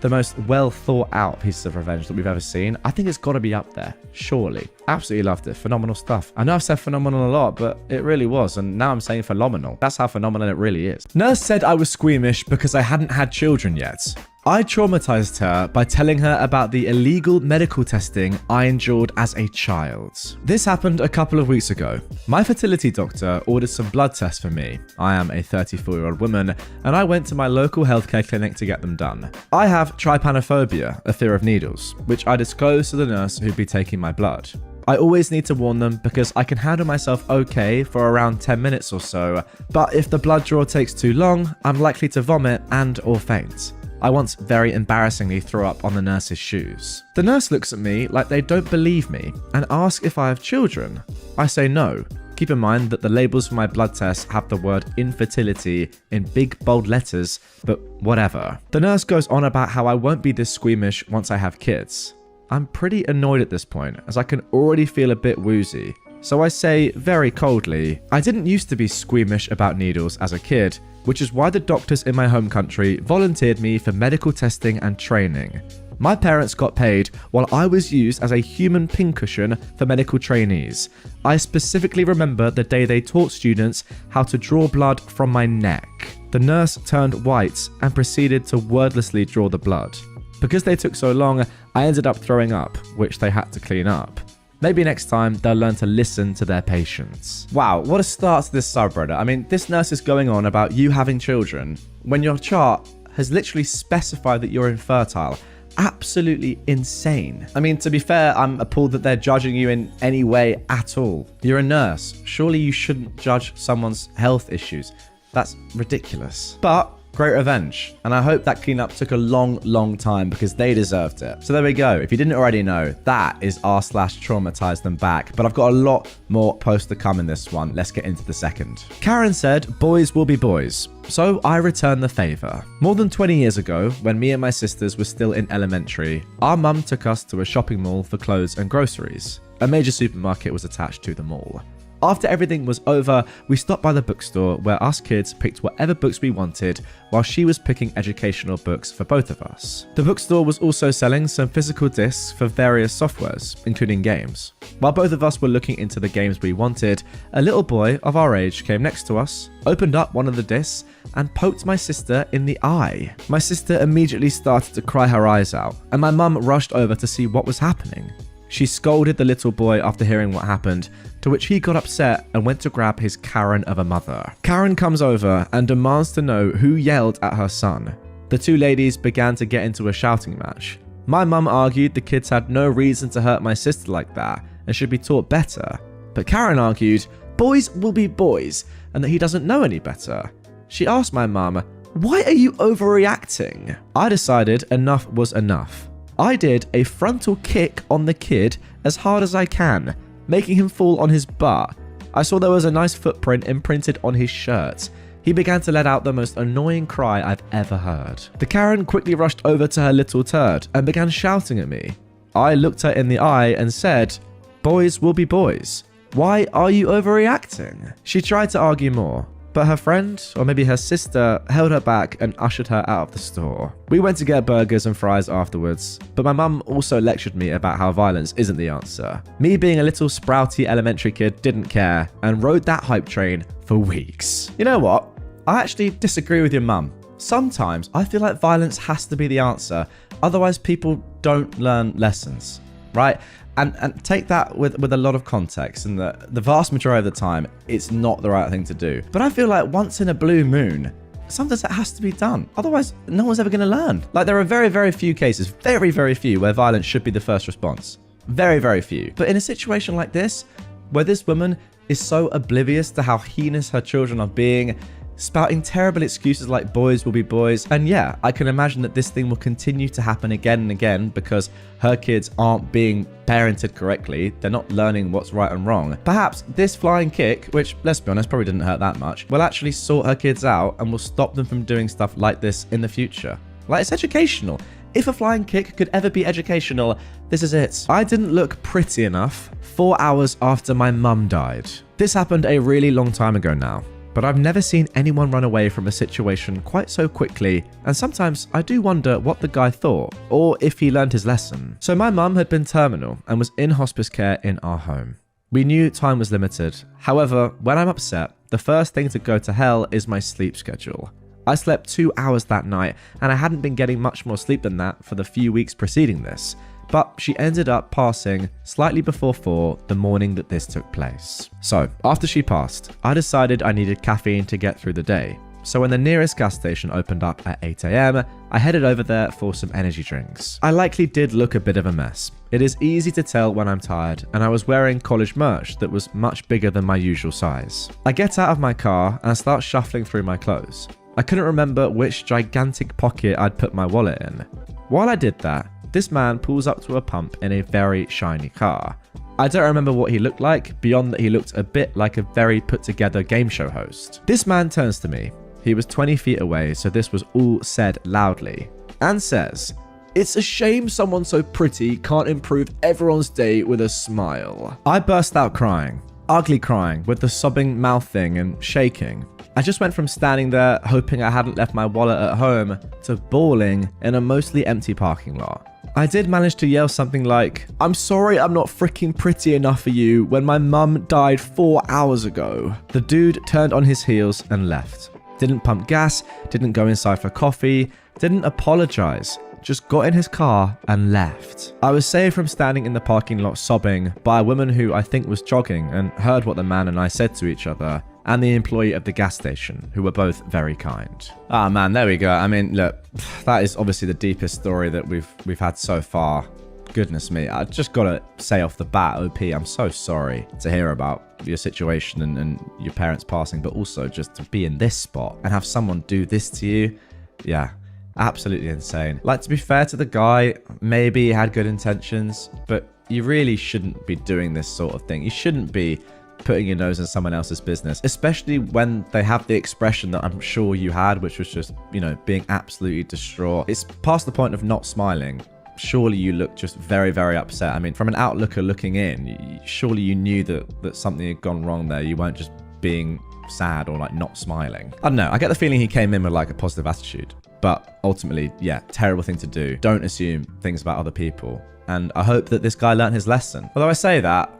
the most well thought out pieces of revenge that we've ever seen? I think it's got to be up there, surely. Absolutely loved it. Phenomenal stuff. I know I've said phenomenal a lot, but it really was, and now I'm saying phenomenal. That's how phenomenal it really is. Nurse said I was squeamish because I hadn't had children yet. I traumatized her by telling her about the illegal medical testing I endured as a child. This happened a couple of weeks ago. My fertility doctor ordered some blood tests for me. I am a 34-year-old woman, and I went to my local healthcare clinic to get them done. I have trypanophobia, a fear of needles, which I disclosed to the nurse who'd be taking my blood. I always need to warn them because I can handle myself okay for around 10 minutes or so, but if the blood draw takes too long, I'm likely to vomit and/or faint. I once very embarrassingly threw up on the nurse's shoes. The nurse looks at me like they don't believe me and asks if I have children. I say no. Keep in mind that the labels for my blood tests have the word infertility in big bold letters, but whatever. The nurse goes on about how I won't be this squeamish once I have kids. I'm pretty annoyed at this point, as I can already feel a bit woozy. So I say very coldly, I didn't used to be squeamish about needles as a kid, which is why the doctors in my home country volunteered me for medical testing and training. My parents got paid while I was used as a human pincushion for medical trainees. I specifically remember the day they taught students how to draw blood from my neck. The nurse turned white and proceeded to wordlessly draw the blood. Because they took so long, I ended up throwing up, which they had to clean up. Maybe next time they'll learn to listen to their patients. Wow, what a start to this subreddit. I mean, this nurse is going on about you having children when your chart has literally specified that you're infertile. Absolutely insane. I mean, to be fair, I'm appalled that they're judging you in any way at all. You're a nurse. Surely you shouldn't judge someone's health issues. That's ridiculous. But great revenge. And I hope that cleanup took a long time because they deserved it. So there we go. If you didn't already know, that is r/traumatize them back. But I've got a lot more posts to come in this one. Let's get into the second. Karen said, boys will be boys. So I return the favor. More than 20 years ago, when me and my sisters were still in elementary, our mum took us to a shopping mall for clothes and groceries. A major supermarket was attached to the mall. After everything was over, we stopped by the bookstore where us kids picked whatever books we wanted while she was picking educational books for both of us. The bookstore was also selling some physical discs for various softwares, including games. While both of us were looking into the games we wanted, a little boy of our age came next to us, opened up one of the discs, and poked my sister in the eye. My sister immediately started to cry her eyes out, and my mum rushed over to see what was happening. She scolded the little boy after hearing what happened, to which he got upset and went to grab his Karen of a mother. Karen comes over and demands to know who yelled at her son. The two ladies began to get into a shouting match. My mum argued the kids had no reason to hurt my sister like that and should be taught better. But Karen argued, boys will be boys, and that he doesn't know any better. She asked my mum, why are you overreacting? I decided enough was enough. I did a frontal kick on the kid as hard as I can, making him fall on his butt. I saw there was a nice footprint imprinted on his shirt. He began to let out the most annoying cry I've ever heard. The Karen quickly rushed over to her little turd and began shouting at me. I looked her in the eye and said, boys will be boys. Why are you overreacting? She tried to argue more, but her friend, or maybe her sister, held her back and ushered her out of the store. We went to get burgers and fries afterwards, but my mum also lectured me about how violence isn't the answer. Me being a little sprouty elementary kid didn't care and rode that hype train for weeks. You know what? I actually disagree with your mum. Sometimes I feel like violence has to be the answer, otherwise people don't learn lessons, right? And take that with a lot of context, and the vast majority of the time, it's not the right thing to do. But I feel like once in a blue moon, sometimes it has to be done. Otherwise, no one's ever going to learn. Like, there are very few cases, very few, where violence should be the first response. Very few. But in a situation like this, where this woman is so oblivious to how heinous her children are being, spouting terrible excuses like boys will be boys. And yeah, I can imagine that this thing will continue to happen again and again because her kids aren't being parented correctly. They're not learning what's right and wrong. Perhaps this flying kick, which, let's be honest, probably didn't hurt that much, will actually sort her kids out and will stop them from doing stuff like this in the future. Like, it's educational. If a flying kick could ever be educational, this is it. I didn't look pretty enough 4 hours after my mum died. This happened a really long time ago now, but I've never seen anyone run away from a situation quite so quickly, and sometimes I do wonder what the guy thought, or if he learned his lesson. So my mum had been terminal and was in hospice care in our home. We knew time was limited. However, when I'm upset, the first thing to go to hell is my sleep schedule. I slept 2 hours that night, and I hadn't been getting much more sleep than that for the few weeks preceding this. But she ended up passing slightly before 4 the morning that this took place. So, after she passed, I decided I needed caffeine to get through the day. So when the nearest gas station opened up at 8 AM, I headed over there for some energy drinks. I likely did look a bit of a mess. It is easy to tell when I'm tired, and I was wearing college merch that was much bigger than my usual size. I get out of my car and start shuffling through my clothes. I couldn't remember which gigantic pocket I'd put my wallet in. While I did that, this man pulls up to a pump in a very shiny car. I don't remember what he looked like, beyond that he looked a bit like a very put together game show host. This man turns to me. He was 20 feet away, so this was all said loudly, and says, "It's a shame someone so pretty can't improve everyone's day with a smile." I burst out crying, ugly crying, with the sobbing mouthing and shaking. I just went from standing there hoping I hadn't left my wallet at home to bawling in a mostly empty parking lot. I did manage to yell something like, "I'm sorry I'm not freaking pretty enough for you when my mum died 4 hours ago." The dude turned on his heels and left. Didn't pump gas, didn't go inside for coffee, didn't apologize. Just got in his car and left. I was saved from standing in the parking lot sobbing by a woman who I think was jogging and heard what the man and I said to each other, and the employee of the gas station, who were both very kind. Ah, man, there we go. I mean, look, that is obviously the deepest story that we've had so far. Goodness me, I just gotta say off the bat, OP, I'm so sorry to hear about your situation and your parents passing, but also just to be in this spot and have someone do this to you. Yeah, absolutely insane. Like, to be fair to the guy, maybe he had good intentions, but you really shouldn't be doing this sort of thing. You shouldn't be putting your nose in someone else's business, especially when they have the expression that I'm sure you had, which was just, you know, being absolutely distraught. It's past the point of not smiling. Surely you look just very, very upset. I mean, from an outlooker looking in, surely you knew that something had gone wrong there. You weren't just being sad or like not smiling. I don't know. I get the feeling he came in with like a positive attitude, but ultimately, yeah, terrible thing to do. Don't assume things about other people. And I hope that this guy learned his lesson. Although I say that,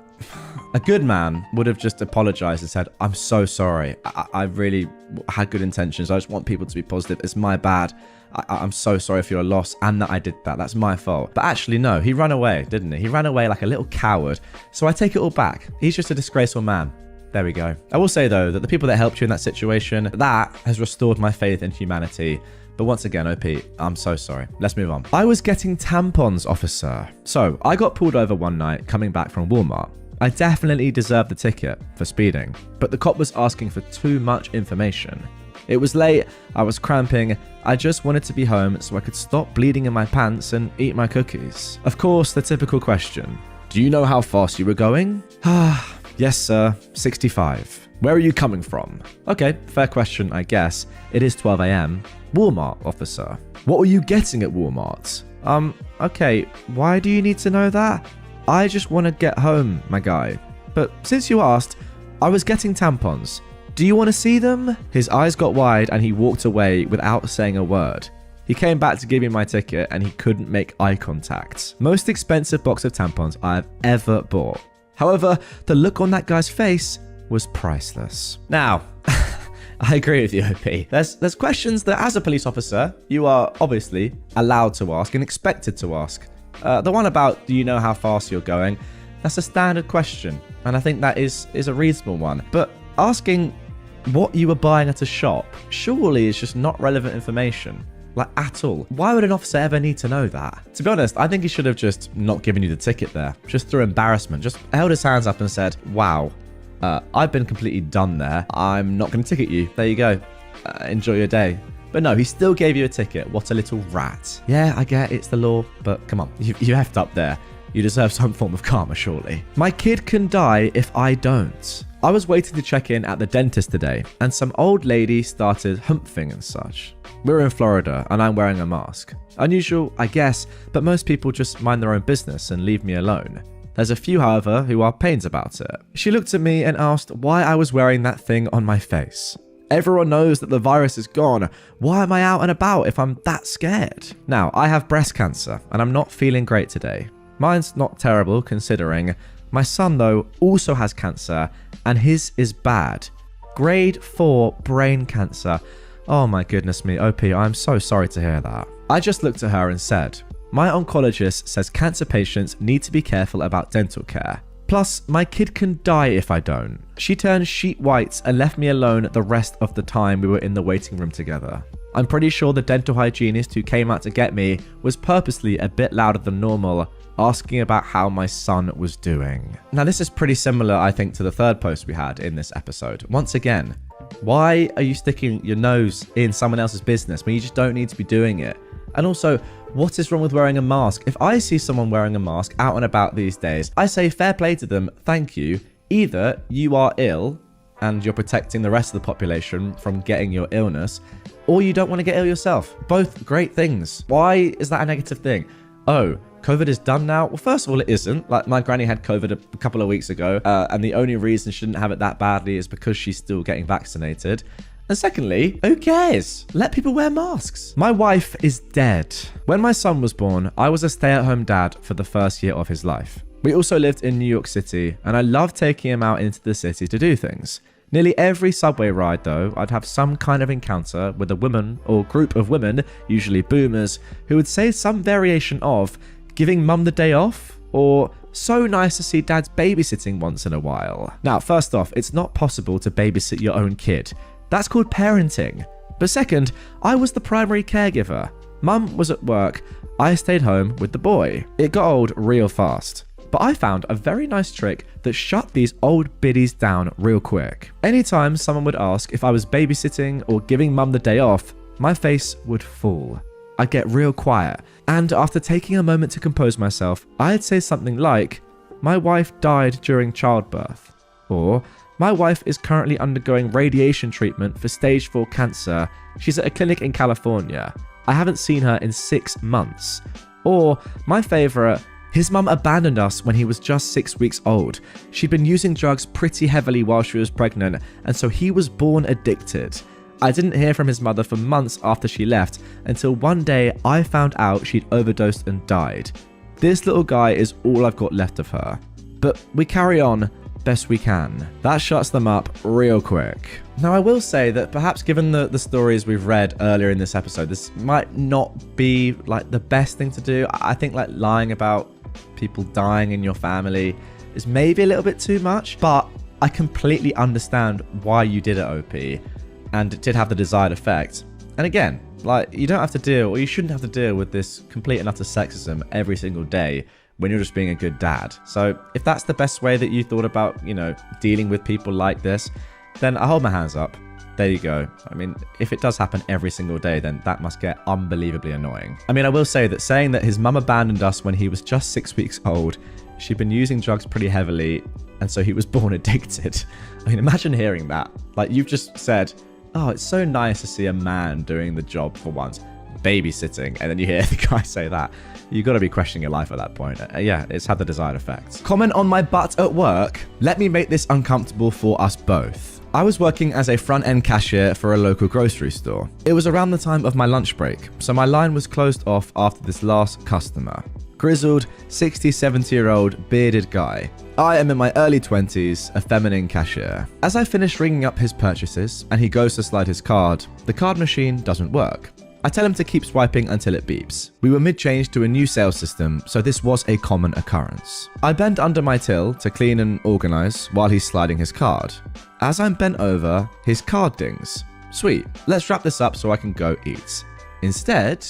a good man would have just apologized and said, "I'm so sorry. I really had good intentions. I just want people to be positive. It's my bad. I'm so sorry for your loss and that I did that. That's my fault." But actually, no, he ran away, didn't he? He ran away like a little coward. So I take it all back. He's just a disgraceful man. There we go. I will say, though, that the people that helped you in that situation, that has restored my faith in humanity. But once again, OP, I'm so sorry. Let's move on. I was getting tampons, officer. So I got pulled over one night coming back from Walmart. I definitely deserved the ticket for speeding, but the cop was asking for too much information. It was late, I was cramping, I just wanted to be home so I could stop bleeding in my pants and eat my cookies. Of course, the typical question, "Do you know how fast you were going?" "Yes, sir, 65. "Where are you coming from?" "Okay, fair question, I guess. It is 12 a.m. "Walmart, officer." "What were you getting at Walmart?" Okay, why do you need to know that?" "I just want to get home, my guy. But since you asked, I was getting tampons. Do you want to see them?" His eyes got wide and he walked away without saying a word. He came back to give me my ticket and he couldn't make eye contact. Most expensive box of tampons I've ever bought. However, the look on that guy's face was priceless. Now, I agree with you, OP. There's questions that as a police officer, you are obviously allowed to ask and expected to ask. The one about, do you know how fast you're going? That's a standard question, and I think that is a reasonable one. But asking what you were buying at a shop surely is just not relevant information, like at all. Why would an officer ever need to know that? To be honest, I think he should have just not given you the ticket there, just through embarrassment, just held his hands up and said, "Wow, I've been completely done there. I'm not going to ticket you. There you go. Enjoy your day." But no, he still gave you a ticket. What a little rat. Yeah, I get it's the law, but come on, you effed up there. You deserve some form of karma, surely. "My kid can die if I don't." I was waiting to check in at the dentist today, and some old lady started humping and such. We're in Florida, and I'm wearing a mask. Unusual, I guess, but most people just mind their own business and leave me alone. There's a few, however, who are pains about it. She looked at me and asked why I was wearing that thing on my face. Everyone knows that the virus is gone. Why am I out and about if I'm that scared? Now, I have breast cancer, and I'm not feeling great today. Mine's not terrible, considering. My son, though, also has cancer, and his is bad. Grade 4 brain cancer. Oh my goodness me, OP, I'm so sorry to hear that. I just looked at her and said, "My oncologist says cancer patients need to be careful about dental care. Plus, my kid can die if I don't." She turned sheet white and left me alone the rest of the time we were in the waiting room together. I'm pretty sure the dental hygienist who came out to get me was purposely a bit louder than normal, asking about how my son was doing. Now, this is pretty similar, I think, to the third post we had in this episode. Once again, why are you sticking your nose in someone else's business when you just don't need to be doing it? And also, What is wrong with wearing a mask? If I see someone wearing a mask out and about these days, I say fair play to them, thank you. Either you are ill and you're protecting the rest of the population from getting your illness, or you don't want to get ill yourself. Both great things. Why is that a negative thing? Oh, COVID is done now? Well, first of all, it isn't. Like, my granny had COVID a couple of weeks ago, and the only reason she didn't have it that badly is because she's still getting vaccinated. And secondly, who cares? Let people wear masks. My wife is dead. When my son was born, I was a stay-at-home dad for the first year of his life. We also lived in New York City, and I loved taking him out into the city to do things. Nearly every subway ride, though, I'd have some kind of encounter with a woman or group of women, usually boomers, who would say some variation of giving mum the day off, or so nice to see dad's babysitting once in a while. Now, first off, it's not possible to babysit your own kid. That's called parenting. But second, I was the primary caregiver. Mum was at work, I stayed home with the boy. It got old real fast. But I found a very nice trick that shut these old biddies down real quick. Anytime someone would ask if I was babysitting or giving mum the day off, my face would fall. I'd get real quiet, and after taking a moment to compose myself, I'd say something like, "My wife died during childbirth," or "My wife is currently undergoing radiation treatment for stage 4 cancer. She's at a clinic in California. I haven't seen her in 6 months." Or my favorite, "His mum abandoned us when he was just 6 weeks old. She'd been using drugs pretty heavily while she was pregnant, and so he was born addicted. I didn't hear from his mother for months after she left, until one day I found out she'd overdosed and died. This little guy is all I've got left of her. But we carry on best we can." That shuts them up real quick. Now, I will say that perhaps given the stories we've read earlier in this episode, this might not be like the best thing to do. I think like lying about people dying in your family is maybe a little bit too much, but I completely understand why you did it, OP, and it did have the desired effect. And again, like, you don't have to deal, or you shouldn't have to deal with this complete and utter sexism every single day when you're just being a good dad. So if that's the best way that you thought about, dealing with people like this, then I hold my hands up. There you go. I mean, if it does happen every single day, then that must get unbelievably annoying. I mean, I will say that saying that his mum abandoned us when he was just 6 weeks old, she'd been using drugs pretty heavily, and so he was born addicted. I mean, imagine hearing that. Like, you've just said, "Oh, it's so nice to see a man doing the job for once, babysitting," and then you hear the guy say that. You got to be questioning your life at that point. Yeah, it's had the desired effect. Comment on my butt at work. Let me make this uncomfortable for us both. I was working as a front-end cashier for a local grocery store. It was around the time of my lunch break, so my line was closed off after this last customer. Grizzled, 60, 70-year-old bearded guy. I am in my early 20s, a feminine cashier. As I finish ringing up his purchases and he goes to slide his card, the card machine doesn't work. I tell him to keep swiping until it beeps. We were mid-change to a new sales system, so this was a common occurrence. I bend under my till to clean and organize while he's sliding his card. As I'm bent over, his card dings. Sweet, let's wrap this up so I can go eat. Instead,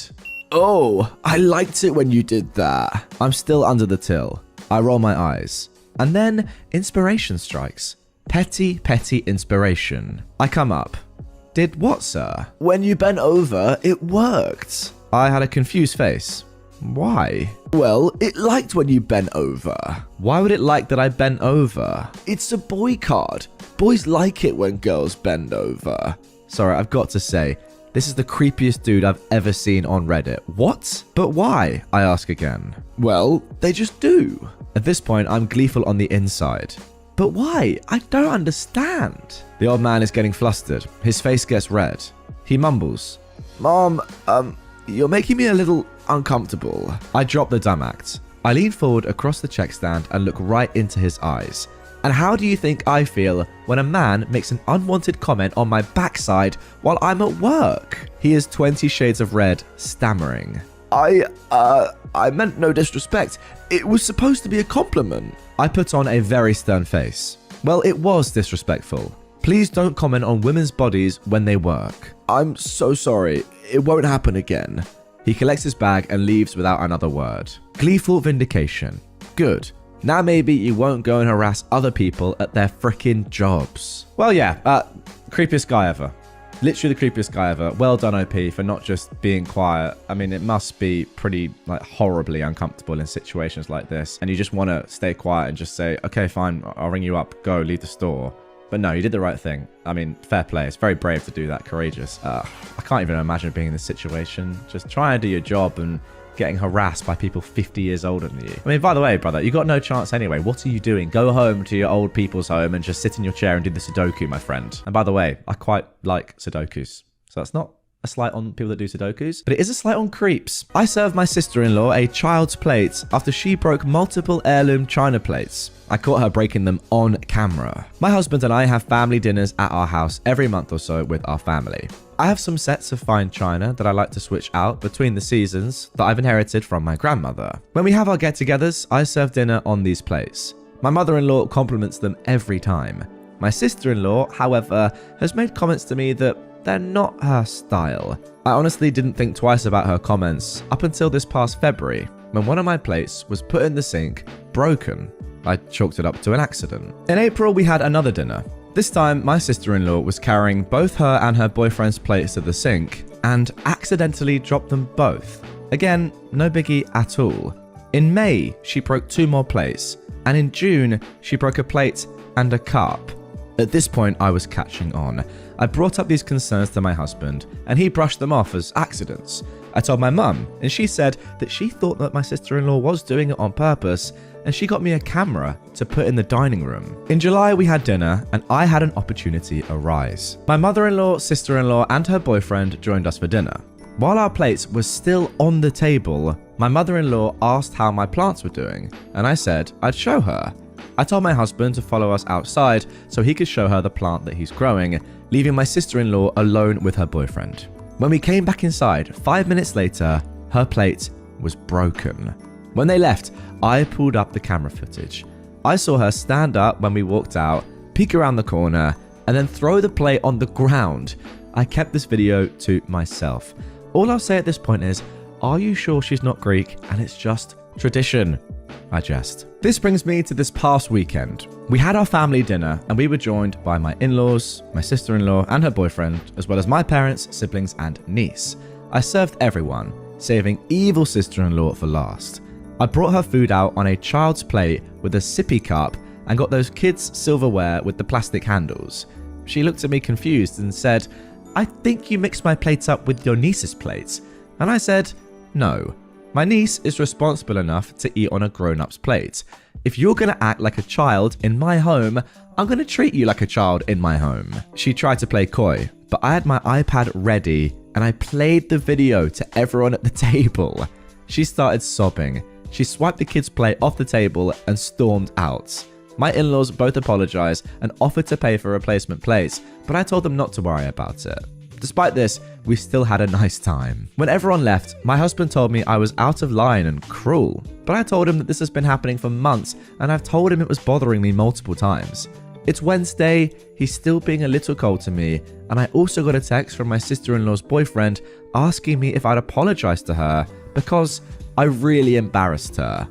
"Oh, I liked it when you did that." I'm still under the till. I roll my eyes. And then inspiration strikes. Petty inspiration. I come up. "Did what, sir?" "When you bent over, it worked." I had a confused face. "Why?" "Well, it liked when you bent over." "Why would it like that I bent over?" "It's a boy card. Boys like it when girls bend over." Sorry, I've got to say, this is the creepiest dude I've ever seen on Reddit. What? But why? I ask again. "Well, they just do." At this point, I'm gleeful on the inside. "But why? I don't understand." The old man is getting flustered. His face gets red. He mumbles, "Mom, you're making me a little uncomfortable." I drop the dumb act. I lean forward across the check stand and look right into his eyes. And how do you think I feel when a man makes an unwanted comment on my backside while I'm at work? He is 20 shades of red, stammering. I meant no disrespect. It was supposed to be a compliment." I put on a very stern face. "Well, it was disrespectful. Please don't comment on women's bodies when they work." "I'm so sorry. It won't happen again." He collects his bag and leaves without another word. Gleeful vindication. Good. Now maybe you won't go and harass other people at their frickin' jobs. Well, yeah, creepiest guy ever. Literally the creepiest guy ever. Well done, OP, for not just being quiet. I mean, it must be pretty, like, horribly uncomfortable in situations like this. And you just want to stay quiet and just say, okay, fine, I'll ring you up. Go, leave the store. But no, you did the right thing. I mean, fair play. It's very brave to do that. Courageous. I can't even imagine being in this situation. Just try and do your job and getting harassed by people 50 years older than you. I mean, by the way, brother, you got no chance anyway. What are you doing? Go home to your old people's home and just sit in your chair and do the Sudoku, my friend. And by the way, I quite like Sudokus. So that's not a slight on people that do Sudokus, but it is a slight on creeps. I served my sister-in-law a child's plate after she broke multiple heirloom china plates. I caught her breaking them on camera. My husband and I have family dinners at our house every month or so with our family. I have some sets of fine china that I like to switch out between the seasons that I've inherited from my grandmother. When we have our get-togethers, I serve dinner on these plates. My mother-in-law compliments them every time. My sister-in-law, however, has made comments to me that they're not her style. I honestly didn't think twice about her comments up until this past February, when one of my plates was put in the sink, broken. I chalked it up to an accident. In April, we had another dinner. This time, my sister-in-law was carrying both her and her boyfriend's plates to the sink and accidentally dropped them both. Again, no biggie at all. In May, she broke 2 more plates, and in June, she broke a plate and a cup. At this point, I was catching on. I brought up these concerns to my husband, and he brushed them off as accidents. I told my mum, and she said that she thought that my sister-in-law was doing it on purpose, and she got me a camera to put in the dining room. In July, we had dinner, and I had an opportunity arise. My mother-in-law, sister-in-law, and her boyfriend joined us for dinner. While our plates were still on the table, my mother-in-law asked how my plants were doing, and I said I'd show her. I told my husband to follow us outside so he could show her the plant that he's growing, leaving my sister-in-law alone with her boyfriend. When we came back inside, 5 minutes later, her plate was broken. When they left, I pulled up the camera footage. I saw her stand up when we walked out, peek around the corner, and then throw the plate on the ground. I kept this video to myself. All I'll say at this point is, are you sure she's not Greek and it's just tradition? I jest. This brings me to this past weekend. We had our family dinner and we were joined by my in-laws, my sister-in-law and her boyfriend, as well as my parents, siblings and niece. I served everyone, saving evil sister-in-law for last. I brought her food out on a child's plate with a sippy cup and got those kids' silverware with the plastic handles. She looked at me confused and said, "I think you mixed my plates up with your niece's plates." And I said, "No. My niece is responsible enough to eat on a grown-up's plate. If you're going to act like a child in my home, I'm going to treat you like a child in my home." She tried to play coy, but I had my iPad ready and I played the video to everyone at the table. She started sobbing. She swiped the kid's plate off the table and stormed out. My in-laws both apologized and offered to pay for replacement plates, but I told them not to worry about it. Despite this, we still had a nice time. When everyone left, my husband told me I was out of line and cruel, but I told him that this has been happening for months and I've told him it was bothering me multiple times. It's Wednesday, he's still being a little cold to me, and I also got a text from my sister-in-law's boyfriend asking me if I'd apologize to her because I really embarrassed her.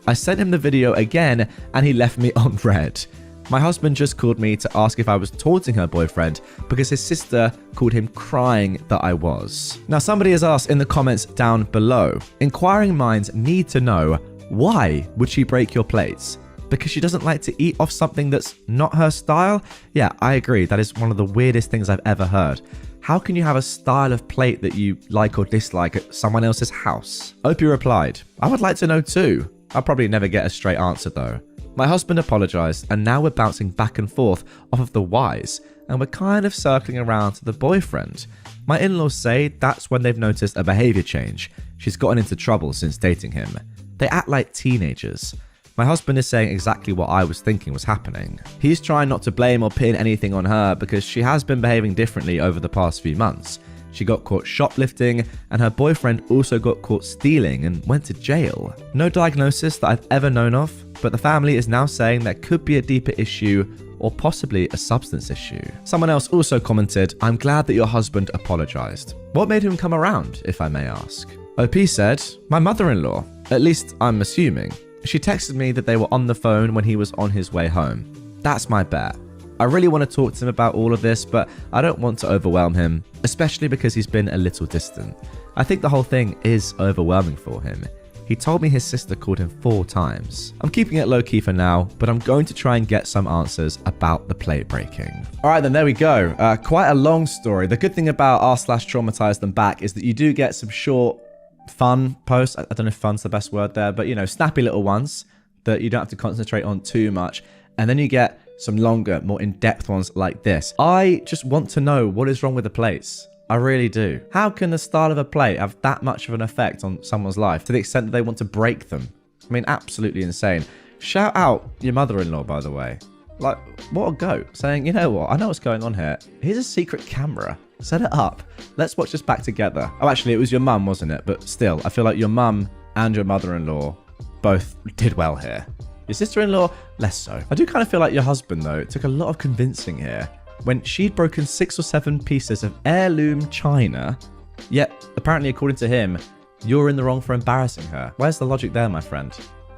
I sent him the video again and he left me on red. My husband just called me to ask if I was taunting her boyfriend because his sister called him crying that I was. Now, somebody has asked in the comments down below, inquiring minds need to know, why would she break your plates? Because she doesn't like to eat off something that's not her style? Yeah, I agree. That is one of the weirdest things I've ever heard. How can you have a style of plate that you like or dislike at someone else's house? Opie replied, "I would like to know too. I'll probably never get a straight answer though." My husband apologized, and now we're bouncing back and forth off of the whys, and we're kind of circling around to the boyfriend. My in-laws say that's when they've noticed a behavior change. She's gotten into trouble since dating him. They act like teenagers. My husband is saying exactly what I was thinking was happening. He's trying not to blame or pin anything on her because she has been behaving differently over the past few months. She got caught shoplifting, and her boyfriend also got caught stealing and went to jail. No diagnosis that I've ever known of, but the family is now saying there could be a deeper issue or possibly a substance issue. Someone else also commented, "I'm glad that your husband apologized. What made him come around, if I may ask?" OP said, "My mother-in-law. At least I'm assuming. She texted me that they were on the phone when he was on his way home. That's my bet." I really want to talk to him about all of this, but I don't want to overwhelm him, especially because he's been a little distant. I think the whole thing is overwhelming for him. He told me his sister called him 4 times. I'm keeping it low-key for now, but I'm going to try and get some answers about the plate breaking. All right, then there we go. Quite a long story. The good thing about r/traumatized them back is that you do get some short, fun posts. I don't know if fun's the best word there, but snappy little ones that you don't have to concentrate on too much. And then you get some longer, more in-depth ones like this. I just want to know what is wrong with the plates. I really do. How can the style of a plate have that much of an effect on someone's life to the extent that they want to break them? I mean, absolutely insane. Shout out your mother-in-law, by the way. Like, what a goat. Saying, you know what? I know what's going on here. Here's a secret camera. Set it up. Let's watch this back together. Oh, actually, it was your mum, wasn't it? But still, I feel like your mum and your mother-in-law both did well here. Your sister-in-law, less so. I do kind of feel like your husband, though, took a lot of convincing here. When she'd broken 6 or 7 pieces of heirloom china, yet apparently according to him, you're in the wrong for embarrassing her. Where's the logic there, my friend?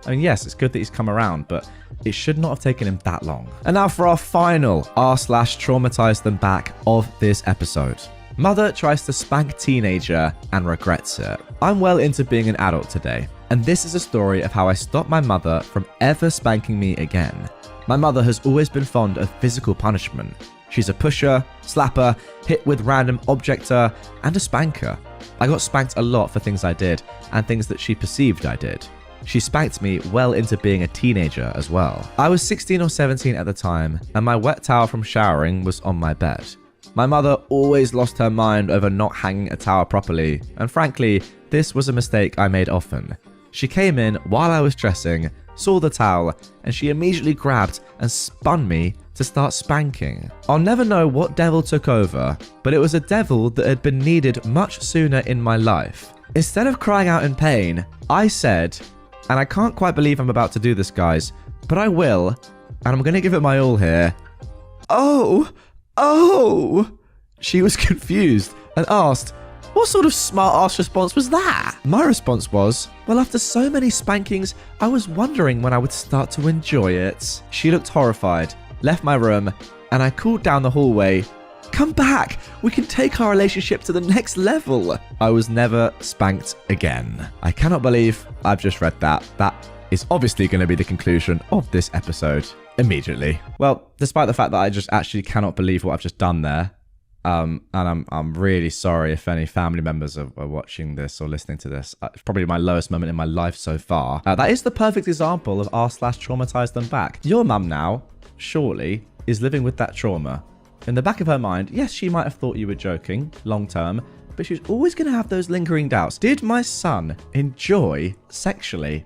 I mean, yes, it's good that he's come around, but it should not have taken him that long. And now for our final r/traumatized them back of this episode. Mother tries to spank teenager and regrets it. I'm well into being an adult today, and this is a story of how I stopped my mother from ever spanking me again. My mother has always been fond of physical punishment. She's a pusher, slapper, hit with random objector, and a spanker. I got spanked a lot for things I did, and things that she perceived I did. She spanked me well into being a teenager as well. I was 16 or 17 at the time, and my wet towel from showering was on my bed. My mother always lost her mind over not hanging a towel properly, and frankly, this was a mistake I made often. She came in while I was dressing, saw the towel, and she immediately grabbed and spun me to start spanking. I'll never know what devil took over, but it was a devil that had been needed much sooner in my life. Instead of crying out in pain, I said, and I can't quite believe I'm about to do this, guys, but I will, and I'm going to give it my all here. Oh! She was confused and asked, what sort of smart-ass response was that? My response was, well, after so many spankings, I was wondering when I would start to enjoy it. She looked horrified, left my room, and I called down the hallway, come back, we can take our relationship to the next level. I was never spanked again. I cannot believe I've just read that. That is obviously going to be the conclusion of this episode immediately. Well, despite the fact that I just actually cannot believe what I've just done there, and I'm really sorry if any family members are watching this or listening to this. It's probably my lowest moment in my life so far. That is the perfect example of r/traumatized them back. Your mum now, surely, is living with that trauma. In the back of her mind, yes, she might have thought you were joking long term, but she's always going to have those lingering doubts. Did my son enjoy sexually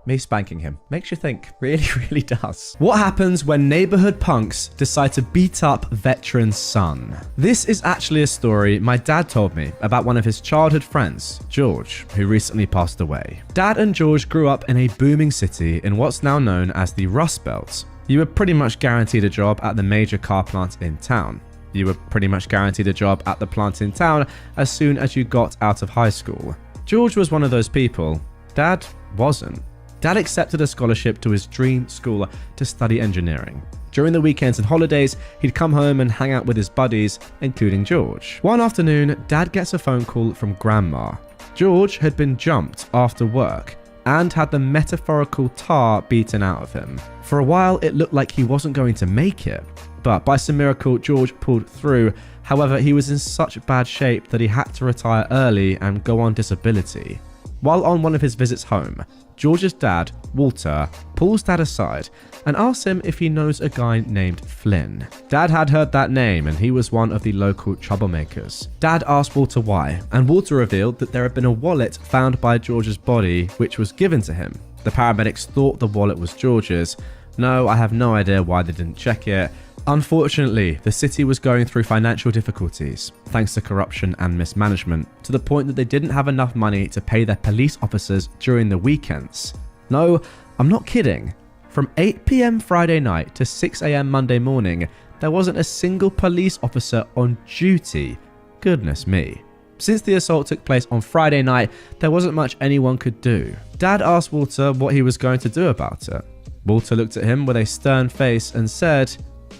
me spanking him? Makes you think. Really, really does. What happens when neighborhood punks decide to beat up veteran's son? This is actually a story my dad told me about one of his childhood friends, George, who recently passed away. Dad and George grew up in a booming city in what's now known as the Rust Belt. You were pretty much guaranteed a job at the major car plant in town. You were pretty much guaranteed a job at the plant in town as soon as you got out of high school. George was one of those people. Dad wasn't. Dad accepted a scholarship to his dream school to study engineering. During the weekends and holidays, he'd come home and hang out with his buddies, including George. One afternoon, Dad gets a phone call from Grandma. George had been jumped after work and had the metaphorical tar beaten out of him. For a while, it looked like he wasn't going to make it, but by some miracle, George pulled through. However, he was in such bad shape that he had to retire early and go on disability. While on one of his visits home, George's dad, Walter, pulls Dad aside and asks him if he knows a guy named Flynn. Dad had heard that name and he was one of the local troublemakers. Dad asked Walter why, and Walter revealed that there had been a wallet found by George's body which was given to him. The paramedics thought the wallet was George's. No, I have no idea why they didn't check it. Unfortunately, the city was going through financial difficulties, thanks to corruption and mismanagement, to the point that they didn't have enough money to pay their police officers during the weekends. No, I'm not kidding. From 8 p.m. Friday night to 6 a.m. Monday morning, there wasn't a single police officer on duty. Goodness me. Since the assault took place on Friday night, there wasn't much anyone could do. Dad asked Walter what he was going to do about it. Walter looked at him with a stern face and said,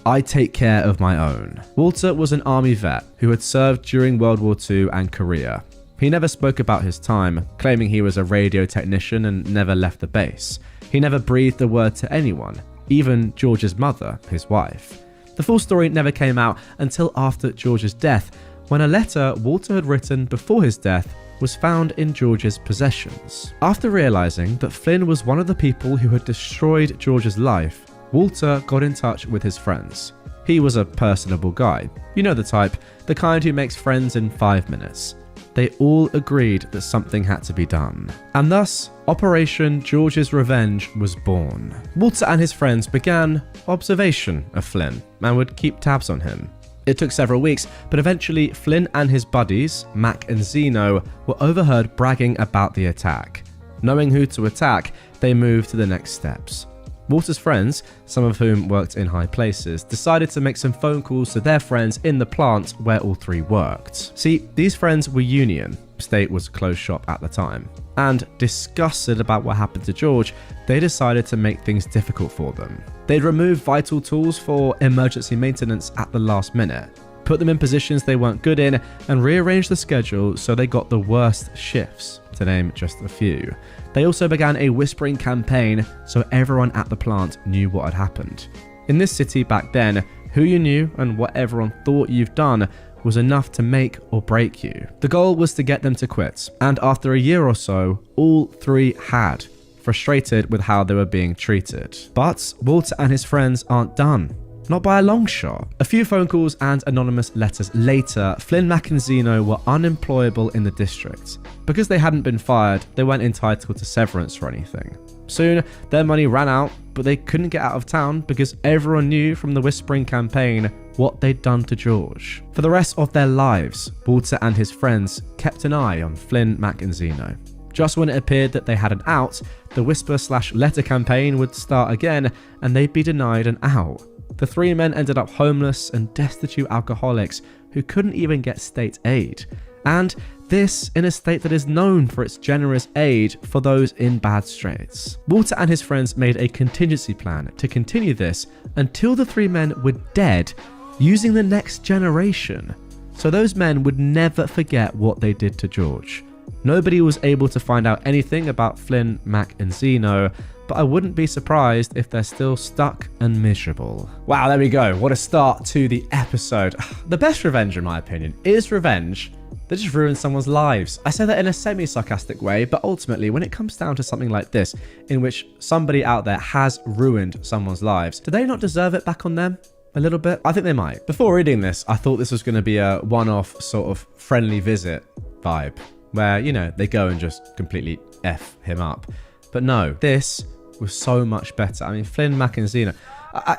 I take care of my own. Walter was an army vet who had served during World War II and Korea. He never spoke about his time, claiming he was a radio technician and never left the base. He never breathed a word to anyone, even George's mother, his wife. The full story never came out until after George's death, when a letter Walter had written before his death was found in George's possessions. After realizing that Flynn was one of the people who had destroyed George's life, Walter got in touch with his friends. He was a personable guy. You know the type, the kind who makes friends in 5 minutes. They all agreed that something had to be done. And thus, Operation George's Revenge was born. Walter and his friends began observation of Flynn and would keep tabs on him. It took several weeks, but eventually Flynn and his buddies, Mac and Zeno, were overheard bragging about the attack. Knowing who to attack, they moved to the next steps. Walter's friends, some of whom worked in high places, decided to make some phone calls to their friends in the plant where all three worked. See, these friends were union. State was a closed shop at the time. And disgusted about what happened to George, they decided to make things difficult for them. They'd remove vital tools for emergency maintenance at the last minute, put them in positions they weren't good in, and rearrange the schedule so they got the worst shifts, to name just a few. They also began a whispering campaign so everyone at the plant knew what had happened. In this city back then, who you knew and what everyone thought you've done was enough to make or break you. The goal was to get them to quit, and after a year or so, all three had, frustrated with how they were being treated. But Walter and his friends aren't done. Not by a long shot. A few phone calls and anonymous letters later, Flynn, Mac and Zeno were unemployable in the district. Because they hadn't been fired, they weren't entitled to severance or anything. Soon, their money ran out, but they couldn't get out of town because everyone knew from the whispering campaign what they'd done to George. For the rest of their lives, Walter and his friends kept an eye on Flynn, Mac and Zeno. Just when it appeared that they had an out, the whisper/letter campaign would start again and they'd be denied an out. The three men ended up homeless and destitute alcoholics who couldn't even get state aid. And this in a state that is known for its generous aid for those in bad straits. Walter and his friends made a contingency plan to continue this until the three men were dead, using the next generation. So those men would never forget what they did to George. Nobody was able to find out anything about Flynn, Mac and Zeno, but I wouldn't be surprised if they're still stuck and miserable. Wow, there we go. What a start to the episode. The best revenge, in my opinion, is revenge that just ruins someone's lives. I say that in a semi-sarcastic way, but ultimately, when it comes down to something like this, in which somebody out there has ruined someone's lives, do they not deserve it back on them? A little bit? I think they might. Before reading this, I thought this was going to be a one-off sort of friendly visit vibe, where, you know, they go and just completely F him up. But no, this was so much better. I mean, Flynn, Mac and Zeno,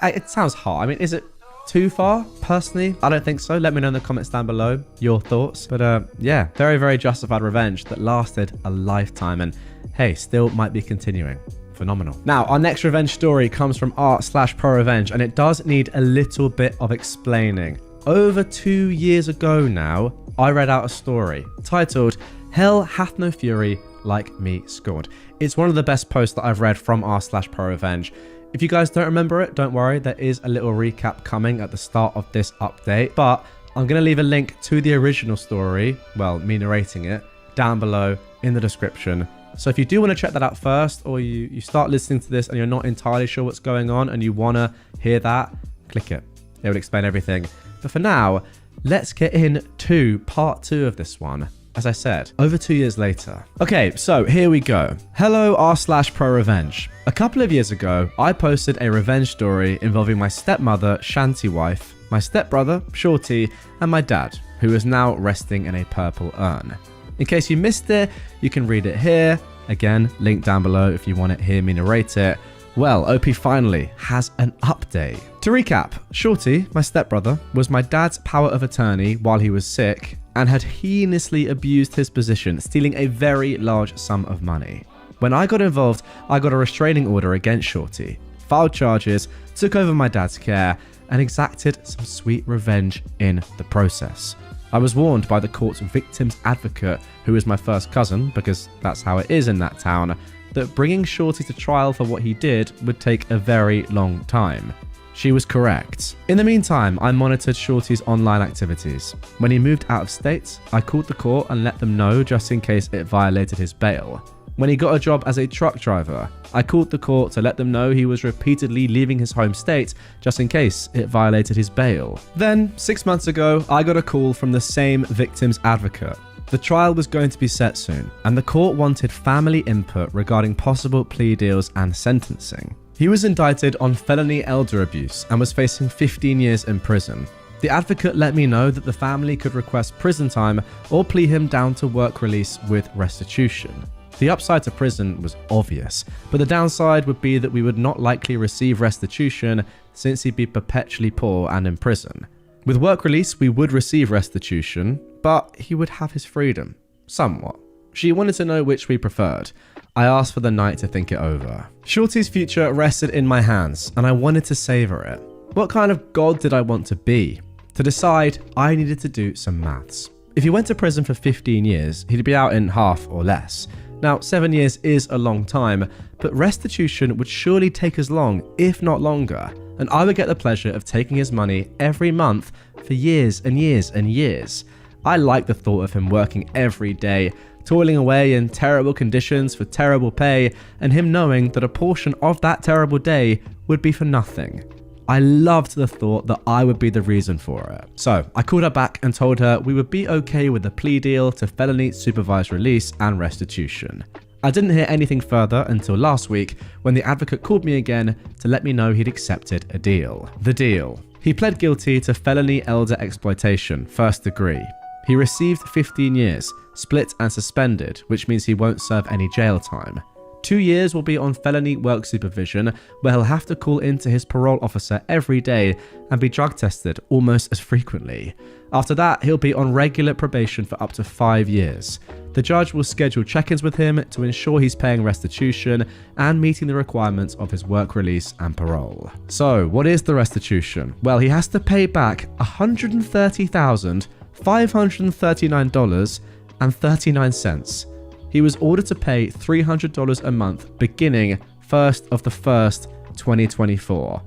it sounds hard. I mean, is it too far? Personally, I don't think so. Let me know in the comments down below your thoughts. But yeah, very, very justified revenge that lasted a lifetime and hey, still might be continuing. Phenomenal. Now, our next revenge story comes from r/ProRevenge, and it does need a little bit of explaining. Over 2 years ago now, I read out a story titled Hell Hath No Fury Like Me Scorned. It's one of the best posts that I've read from r/ProRevenge. If you guys don't remember it, don't worry, there is a little recap coming at the start of this update, but I'm going to leave a link to the original story, well, me narrating it, down below in the description. So if you do want to check that out first, or you start listening to this and you're not entirely sure what's going on and you want to hear that, click it. It will explain everything. But for now, let's get into part 2 of this one. As I said, over 2 years later. Okay, so here we go. Hello r/ProRevenge. A couple of years ago, I posted a revenge story involving my stepmother, Shanty wife, my stepbrother, Shorty, and my dad, who is now resting in a purple urn. In case you missed it, you can read it here. Again, link down below if you want to hear me narrate it. Well, OP finally has an update. To recap, Shorty, my stepbrother, was my dad's power of attorney while he was sick and had heinously abused his position, stealing a very large sum of money. When I got involved, I got a restraining order against Shorty, filed charges, took over my dad's care, and exacted some sweet revenge in the process. I was warned by the court's victim's advocate, who is my first cousin, because that's how it is in that town, that bringing Shorty to trial for what he did would take a very long time. She was correct. In the meantime, I monitored Shorty's online activities. When he moved out of state, I called the court and let them know just in case it violated his bail. When he got a job as a truck driver, I called the court to let them know he was repeatedly leaving his home state just in case it violated his bail. Then, 6 months ago, I got a call from the same victim's advocate. The trial was going to be set soon, and the court wanted family input regarding possible plea deals and sentencing. He was indicted on felony elder abuse and was facing 15 years in prison. The advocate let me know that the family could request prison time or plea him down to work release with restitution. The upside to prison was obvious, but the downside would be that we would not likely receive restitution since he'd be perpetually poor and in prison. With work release, we would receive restitution, but he would have his freedom. Somewhat. She wanted to know which we preferred. I asked for the night to think it over. Shorty's future rested in my hands, and I wanted to savor it. What kind of god did I want to be? To decide, I needed to do some maths. If he went to prison for 15 years, he'd be out in half or less. Now, 7 years is a long time, but restitution would surely take as long, if not longer, and I would get the pleasure of taking his money every month for years and years and years. I like the thought of him working every day, toiling away in terrible conditions for terrible pay, and him knowing that a portion of that terrible day would be for nothing. I loved the thought that I would be the reason for it. So I called her back and told her we would be okay with the plea deal to felony supervised release and restitution. I didn't hear anything further until last week when the advocate called me again to let me know he'd accepted a deal. The deal. He pled guilty to felony elder exploitation, first degree. He received 15 years, split and suspended, which means he won't serve any jail time. 2 years will be on felony work supervision, where he'll have to call in to his parole officer every day and be drug tested almost as frequently. After that, he'll be on regular probation for up to 5 years. The judge will schedule check-ins with him to ensure he's paying restitution and meeting the requirements of his work release and parole. So, what is the restitution? Well, he has to pay back $130,539.39. He was ordered to pay $300 a month beginning 1st of the 1st, 2024.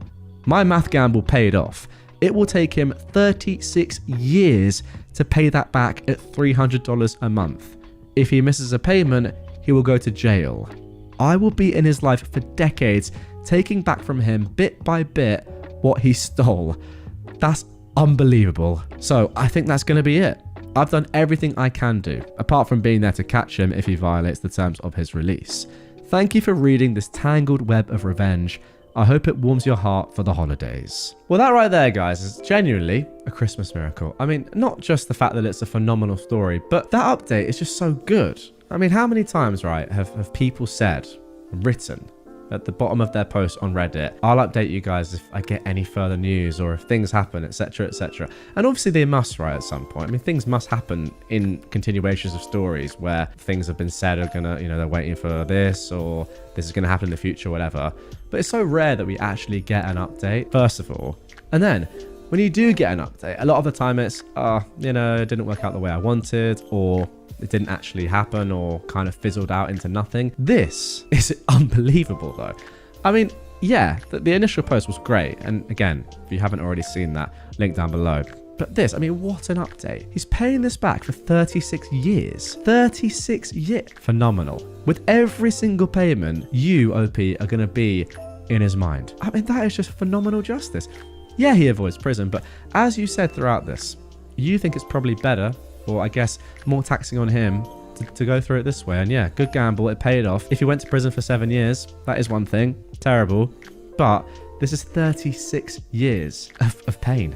My math gamble paid off. It will take him 36 years to pay that back at $300 a month. If he misses a payment, he will go to jail. I will be in his life for decades, taking back from him bit by bit what he stole. That's unbelievable. So I think that's going to be it. I've done everything I can do, apart from being there to catch him if he violates the terms of his release. Thank you for reading this tangled web of revenge. I hope it warms your heart for the holidays. Well, that right there, guys, is genuinely a Christmas miracle. I mean, not just the fact that it's a phenomenal story, but that update is just so good. I mean, how many times, right, have people said, written, at the bottom of their post on Reddit, I'll update you guys if I get any further news or if things happen, etc, etc. And obviously they must, right, at some point. I mean, things must happen in continuations of stories where things have been said are gonna, they're waiting for this or this is gonna happen in the future, whatever. But it's so rare that we actually get an update, first of all. And then when you do get an update, a lot of the time it's, it didn't work out the way I wanted, or it didn't actually happen, or kind of fizzled out into nothing. This is unbelievable though. I mean, yeah, the initial post was great. And again, if you haven't already seen that, link down below. But this, I mean, what an update. He's paying this back for 36 years. 36 years. Phenomenal. With every single payment, you, OP, are going to be in his mind. I mean, that is just phenomenal justice. Yeah, he avoids prison, but as you said throughout this, you think it's probably better, or I guess more taxing on him to go through it this way. And yeah, good gamble. It paid off. If you went to prison for 7 years, that is one thing. Terrible. But this is 36 years of pain.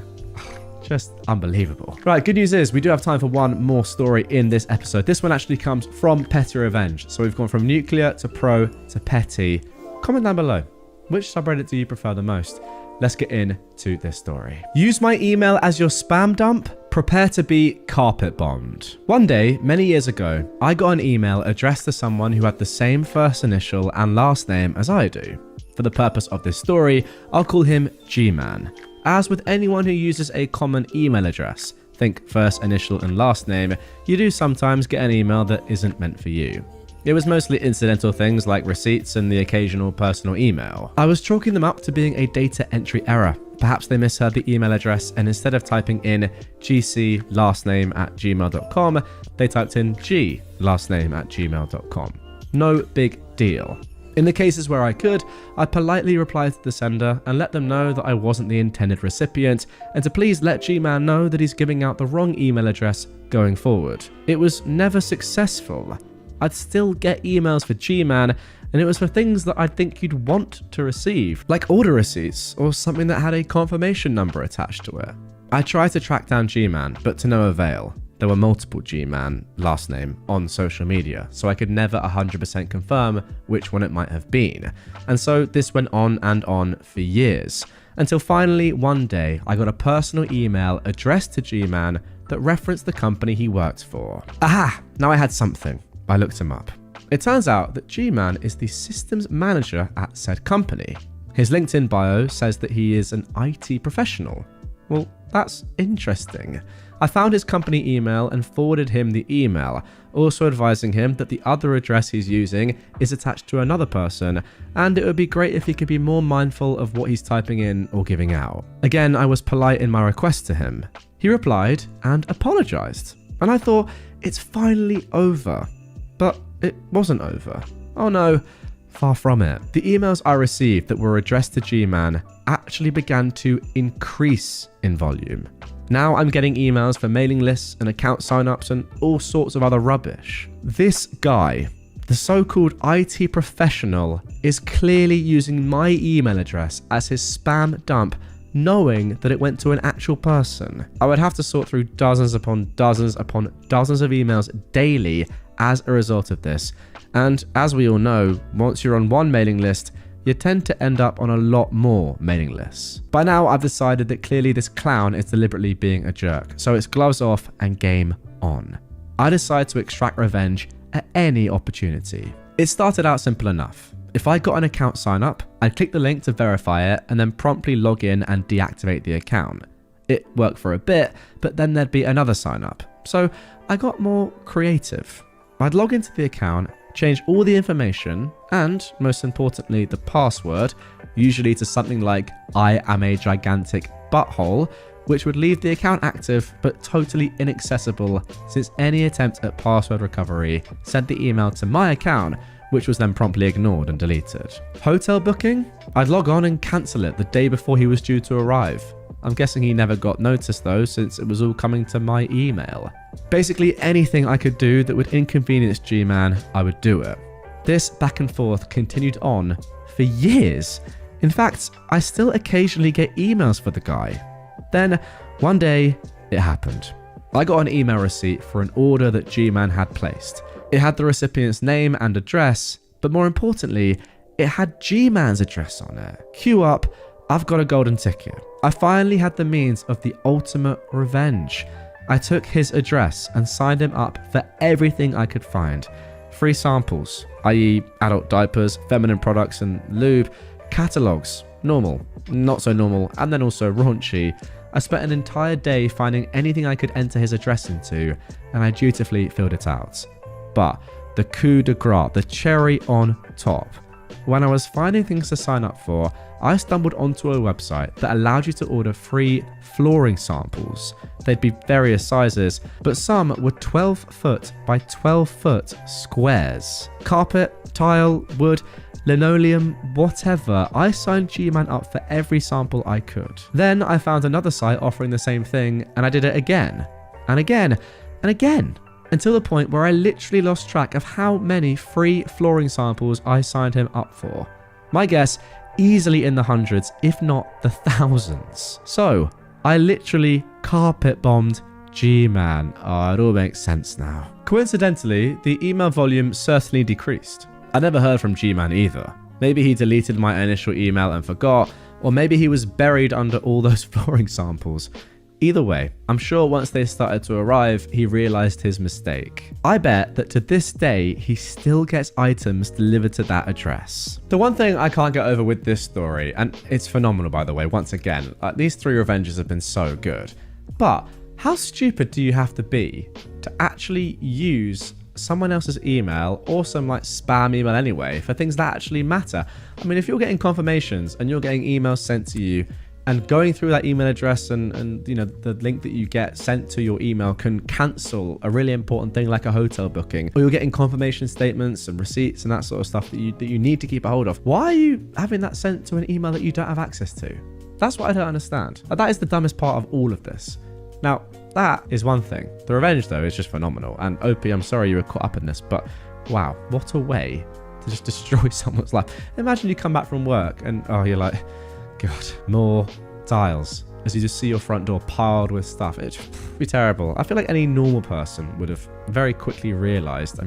Just unbelievable. Right, good news is we do have time for one more story in this episode. This one actually comes from Petty Revenge. So we've gone from nuclear to pro to petty. Comment down below. Which subreddit do you prefer the most? Let's get into this story. Use my email as your spam dump? Prepare to be carpet bombed. One day, many years ago, I got an email addressed to someone who had the same first initial and last name as I do. For the purpose of this story, I'll call him G-Man. As with anyone who uses a common email address, think first initial and last name, you do sometimes get an email that isn't meant for you. It was mostly incidental things like receipts and the occasional personal email. I was chalking them up to being a data entry error, Perhaps they misheard the email address and instead of typing in gclastname@gmail.com, they typed in glastname@gmail.com. No big deal. In the cases where I could, I politely replied to the sender and let them know that I wasn't the intended recipient and to please let Gman know that he's giving out the wrong email address going forward. It was never successful. I'd still get emails for Gman, and it was for things that I'd think you'd want to receive, like order receipts or something that had a confirmation number attached to it. I tried to track down Gman, but to no avail. There were multiple Gman last name on social media, so I could never 100% confirm which one it might have been. And so this went on and on for years, until finally one day I got a personal email addressed to Gman that referenced the company he worked for. Aha! Now I had something. I looked him up. It turns out that Gman is the systems manager at said company. His LinkedIn bio says that he is an IT professional. Well, that's interesting. I found his company email and forwarded him the email, also advising him that the other address he's using is attached to another person, and it would be great if he could be more mindful of what he's typing in or giving out. Again, I was polite in my request to him. He replied and apologized, and I thought, it's finally over. But it wasn't over. Oh no, far from it. The emails I received that were addressed to Gman actually began to increase in volume. Now I'm getting emails for mailing lists and account signups and all sorts of other rubbish. This guy, the so-called IT professional, is clearly using my email address as his spam dump, knowing that it went to an actual person. I would have to sort through dozens upon dozens upon dozens of emails daily as a result of this. And as we all know, once you're on one mailing list, you tend to end up on a lot more mailing lists. By now, I've decided that clearly this clown is deliberately being a jerk, so it's gloves off and game on. I decide to extract revenge at any opportunity. It started out simple enough. If I got an account sign up, I'd click the link to verify it and then promptly log in and deactivate the account. It worked for a bit, but then there'd be another sign up. So I got more creative. I'd log into the account, change all the information, and most importantly, the password, usually to something like "I am a gigantic butthole," which would leave the account active but totally inaccessible since any attempt at password recovery sent the email to my account, which was then promptly ignored and deleted. Hotel booking? I'd log on and cancel it the day before he was due to arrive. I'm guessing he never got noticed though, since it was all coming to my email. Basically anything I could do that would inconvenience Gman, I would do it. This back and forth continued on for years. In fact, I still occasionally get emails for the guy. Then, one day, it happened. I got an email receipt for an order that Gman had placed. It had the recipient's name and address, but more importantly, it had Gman's address on it. Cue up, I've got a golden ticket. I finally had the means of the ultimate revenge. I took his address and signed him up for everything I could find. Free samples, i.e. adult diapers, feminine products and lube, catalogs, normal, not so normal, and then also raunchy. I spent an entire day finding anything I could enter his address into, and I dutifully filled it out. But the coup de grace, the cherry on top. When I was finding things to sign up for, I stumbled onto a website that allowed you to order free flooring samples. They'd be various sizes, but some were 12 foot by 12 foot squares. Carpet, tile, wood, linoleum, whatever. I signed Gman up for every sample I could. Then I found another site offering the same thing, and I did it again, and again, and again, until the point where I literally lost track of how many free flooring samples I signed him up for. My guess, easily in the hundreds, if not the thousands. So, I literally carpet bombed Gman. Oh, it all makes sense now. Coincidentally, the email volume certainly decreased. I never heard from Gman either. Maybe he deleted my initial email and forgot, or maybe he was buried under all those flooring samples. Either way, I'm sure once they started to arrive, he realized his mistake. I bet that to this day, he still gets items delivered to that address. The one thing I can't get over with this story, and it's phenomenal by the way, once again, these 3 revenges have been so good, but how stupid do you have to be to actually use someone else's email or some like spam email anyway for things that actually matter? I mean, if you're getting confirmations and you're getting emails sent to you, And going through that email address and the link that you get sent to your email can cancel a really important thing like a hotel booking, or you're getting confirmation statements and receipts and that sort of stuff that you need to keep a hold of. Why are you having that sent to an email that you don't have access to? That's what I don't understand. That is the dumbest part of all of this. Now, that is one thing. The revenge, though, is just phenomenal. And OP, I'm sorry you were caught up in this, but wow, what a way to just destroy someone's life. Imagine you come back from work and, you're like, God, more tiles. As you just see your front door piled with stuff. It'd be terrible. I feel like any normal person would have very quickly realized,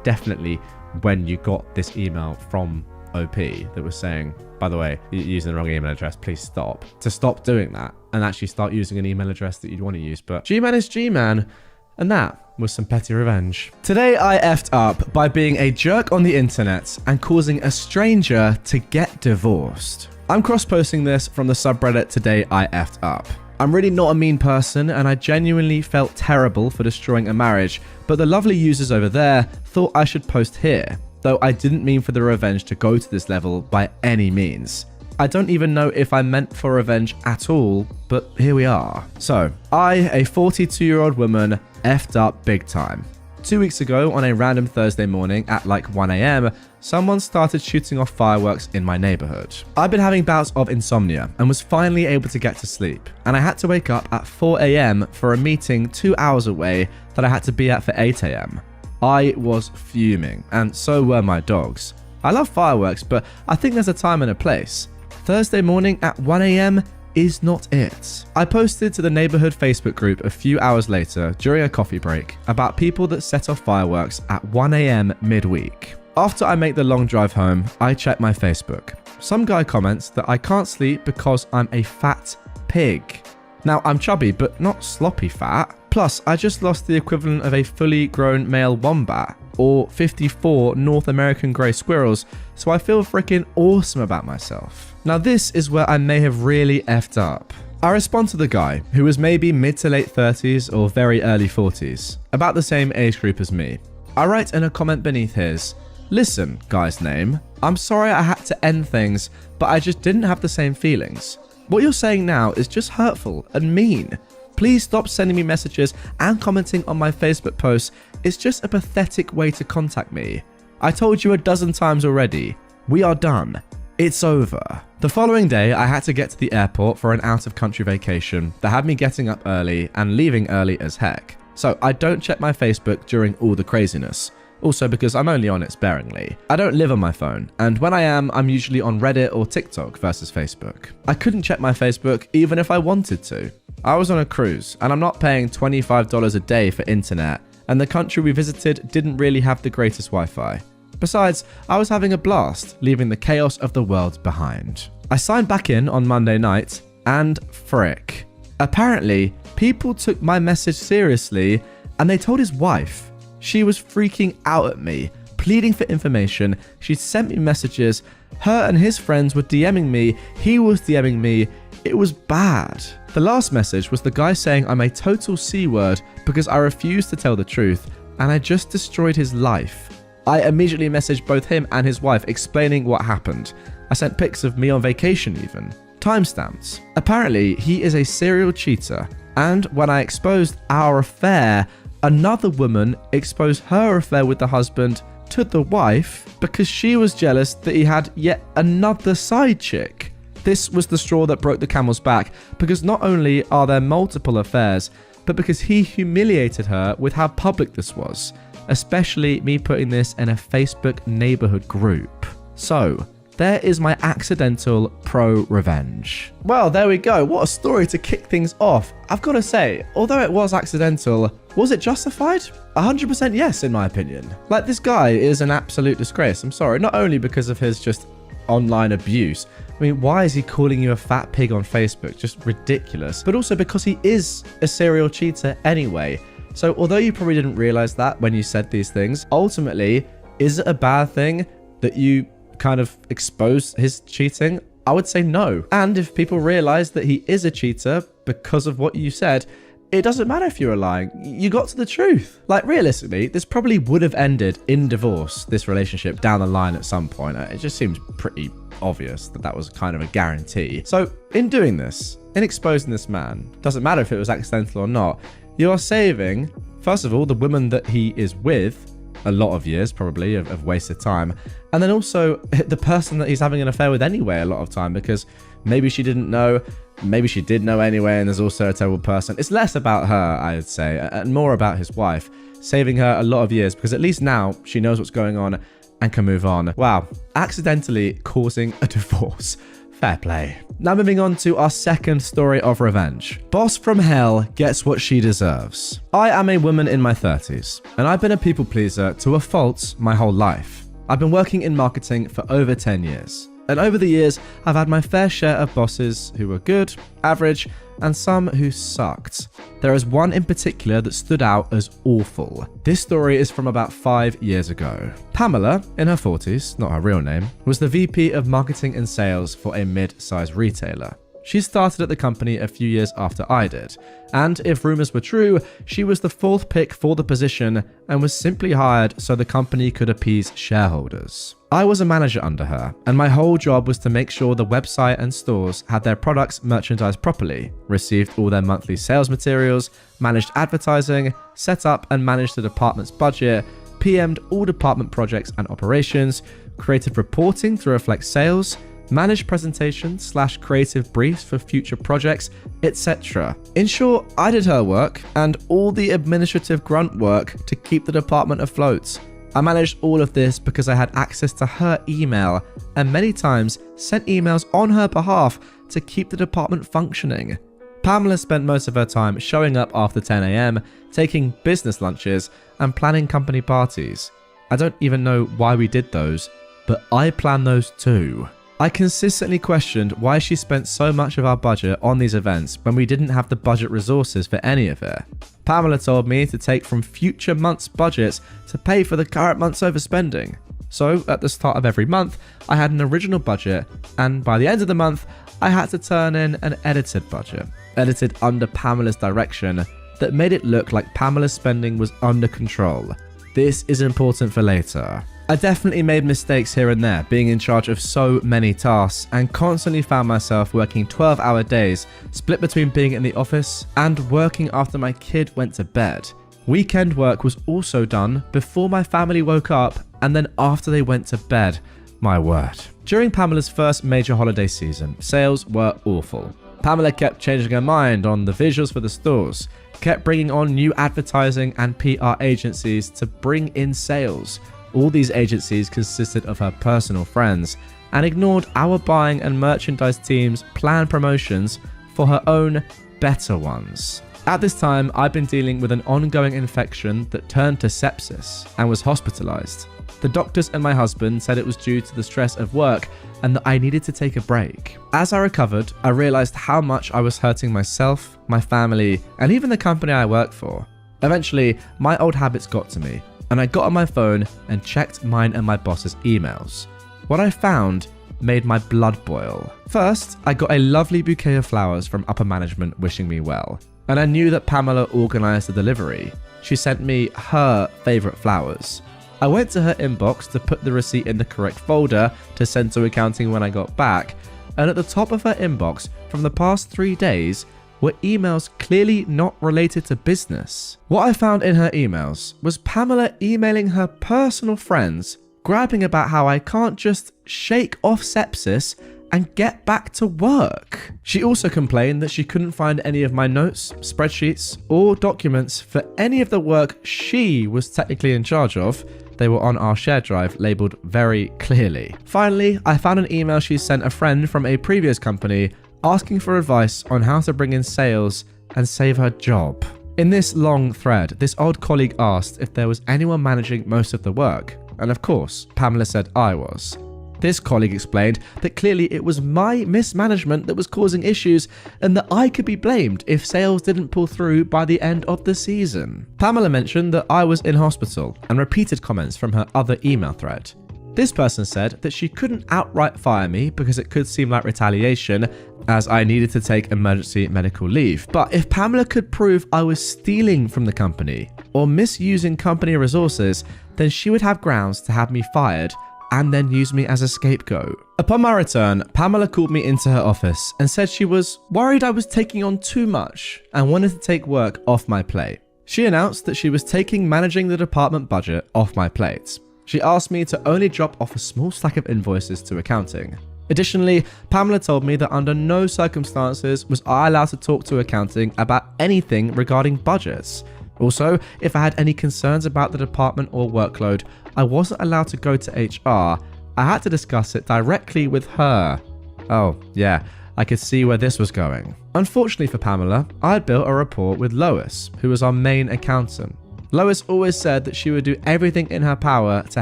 definitely when you got this email from OP that was saying, by the way, you're using the wrong email address, please stop. To stop doing that and actually start using an email address that you'd want to use. But G-Man is G-Man. And that was some petty revenge. Today I effed up by being a jerk on the internet and causing a stranger to get divorced. I'm cross-posting this from the subreddit Today I effed up. I'm really not a mean person and I genuinely felt terrible for destroying a marriage, but the lovely users over there thought I should post here, though I didn't mean for the revenge to go to this level by any means. I don't even know if I meant for revenge at all, but here we are. So, I, a 42-year-old woman, effed up big time. 2 weeks ago, on a random Thursday morning at like 1 a.m, someone started shooting off fireworks in my neighborhood. I've been having bouts of insomnia and was finally able to get to sleep, and I had to wake up at 4 a.m. for a meeting 2 hours away that I had to be at for 8 a.m. I was fuming, and so were my dogs. I love fireworks, but I think there's a time and a place. Thursday morning at 1 a.m. is not it. I posted to the neighborhood Facebook group a few hours later during a coffee break about people that set off fireworks at 1 a.m. midweek. After I make the long drive home, I check my Facebook. Some guy comments that I can't sleep because I'm a fat pig. Now, I'm chubby, but not sloppy fat. Plus, I just lost the equivalent of a fully grown male wombat, or 54 North American grey squirrels, so I feel freaking awesome about myself. Now this is where I may have really effed up. I respond to the guy, who was maybe mid to late 30s or very early 40s, about the same age group as me. I write in a comment beneath his, "Listen, guy's name, I'm sorry I had to end things, but I just didn't have the same feelings. What you're saying now is just hurtful and mean. Please stop sending me messages and commenting on my Facebook posts. It's just a pathetic way to contact me. I told you a dozen times already. We are done. It's over." The following day, I had to get to the airport for an out-of-country vacation that had me getting up early and leaving early as heck. So I don't check my Facebook during all the craziness. Also because I'm only on it sparingly. I don't live on my phone, and when I am, I'm usually on Reddit or TikTok versus Facebook. I couldn't check my Facebook even if I wanted to. I was on a cruise, and I'm not paying $25 a day for internet, and the country we visited didn't really have the greatest Wi-Fi. Besides, I was having a blast, leaving the chaos of the world behind. I signed back in on Monday night, and frick. Apparently, people took my message seriously, and they told his wife. She was freaking out at me, pleading for information. She sent me messages. Her and his friends were DMing me. He was DMing me. It was bad. The last message was the guy saying I'm a total C-word because I refused to tell the truth, and I just destroyed his life. I immediately messaged both him and his wife explaining what happened. I sent pics of me on vacation even. Timestamps. Apparently, he is a serial cheater, and when I exposed our affair, another woman exposed her affair with the husband to the wife because she was jealous that he had yet another side chick. This was the straw that broke the camel's back, because not only are there multiple affairs, but because he humiliated her with how public this was, especially me putting this in a Facebook neighborhood group. So, there is my accidental pro-revenge. Well, there we go. What a story to kick things off. I've got to say, although it was accidental, was it justified? 100% yes, in my opinion. Like, this guy is an absolute disgrace. I'm sorry, not only because of his just online abuse. I mean, why is he calling you a fat pig on Facebook? Just ridiculous. But also because he is a serial cheater anyway. So although you probably didn't realize that when you said these things, ultimately, is it a bad thing that you kind of expose his cheating? I would say no. And if people realize that he is a cheater because of what you said, it doesn't matter if you were lying. You got to the truth. Like, realistically, this probably would have ended in divorce, this relationship, down the line at some point. It just seems pretty obvious that that was kind of a guarantee. So in doing this, in exposing this man, doesn't matter if it was accidental or not, you are saving, first of all, the woman that he is with a lot of years, probably, of wasted time. And then also the person that he's having an affair with anyway a lot of time, because maybe she didn't know, maybe she did know anyway, and there's also a terrible person. It's less about her, I would say, and more about his wife, saving her a lot of years, because at least now she knows what's going on and can move on. Wow, accidentally causing a divorce. Fair play. Now moving on to our second story of revenge. Boss from hell gets what she deserves. I am a woman in my 30s, and I've been a people pleaser to a fault my whole life. I've been working in marketing for over 10 years. And over the years, I've had my fair share of bosses who were good, average, and some who sucked. There is one in particular that stood out as awful. This story is from about 5 years ago. Pamela, in her 40s, not her real name, was the VP of marketing and sales for a mid-sized retailer. She started at the company a few years after I did, and if rumors were true, she was the fourth pick for the position and was simply hired so the company could appease shareholders. I was a manager under her, and my whole job was to make sure the website and stores had their products merchandised properly, received all their monthly sales materials, managed advertising, set up and managed the department's budget, PM'd all department projects and operations, created reporting to reflect sales, managed presentations / creative briefs for future projects, etc. In short, I did her work and all the administrative grunt work to keep the department afloat. I managed all of this because I had access to her email and many times sent emails on her behalf to keep the department functioning. Pamela spent most of her time showing up after 10 AM, taking business lunches and planning company parties. I don't even know why we did those, but I planned those too. I consistently questioned why she spent so much of our budget on these events when we didn't have the budget resources for any of it. Pamela told me to take from future months' budgets to pay for the current month's overspending. So at the start of every month, I had an original budget, and by the end of the month, I had to turn in an edited budget, edited under Pamela's direction, that made it look like Pamela's spending was under control. This is important for later. I definitely made mistakes here and there, being in charge of so many tasks, and constantly found myself working 12-hour days, split between being in the office and working after my kid went to bed. Weekend work was also done before my family woke up and then after they went to bed. My word. During Pamela's first major holiday season, sales were awful. Pamela kept changing her mind on the visuals for the stores, kept bringing on new advertising and PR agencies to bring in sales. All these agencies consisted of her personal friends and ignored our buying and merchandise team's planned promotions for her own better ones. At this time, I'd been dealing with an ongoing infection that turned to sepsis and was hospitalized. The doctors and my husband said it was due to the stress of work and that I needed to take a break. As I recovered, I realized how much I was hurting myself, my family, and even the company I work for. Eventually, my old habits got to me, and I got on my phone and checked mine and my boss's emails. What I found made my blood boil. First, I got a lovely bouquet of flowers from upper management wishing me well, and I knew that Pamela organized the delivery. She sent me her favorite flowers. I went to her inbox to put the receipt in the correct folder to send to accounting when I got back, and at the top of her inbox from the past 3 days were emails clearly not related to business. What I found in her emails was Pamela emailing her personal friends, grabbing about how I can't just shake off sepsis and get back to work. She also complained that she couldn't find any of my notes, spreadsheets, or documents for any of the work she was technically in charge of. They were on our shared drive labeled very clearly. Finally, I found an email she sent a friend from a previous company asking for advice on how to bring in sales and save her job. In this long thread, this old colleague asked if there was anyone managing most of the work, and of course, Pamela said I was. This colleague explained that clearly it was my mismanagement that was causing issues and that I could be blamed if sales didn't pull through by the end of the season. Pamela mentioned that I was in hospital and repeated comments from her other email thread. This person said that she couldn't outright fire me because it could seem like retaliation, as I needed to take emergency medical leave. But if Pamela could prove I was stealing from the company or misusing company resources, then she would have grounds to have me fired and then use me as a scapegoat. Upon my return, Pamela called me into her office and said she was worried I was taking on too much and wanted to take work off my plate. She announced that she was taking managing the department budget off my plate. She asked me to only drop off a small stack of invoices to accounting. Additionally, Pamela told me that under no circumstances was I allowed to talk to accounting about anything regarding budgets. Also, if I had any concerns about the department or workload, I wasn't allowed to go to HR. I had to discuss it directly with her. Oh, yeah, I could see where this was going. Unfortunately for Pamela, I had built a rapport with Lois, who was our main accountant. Lois always said that she would do everything in her power to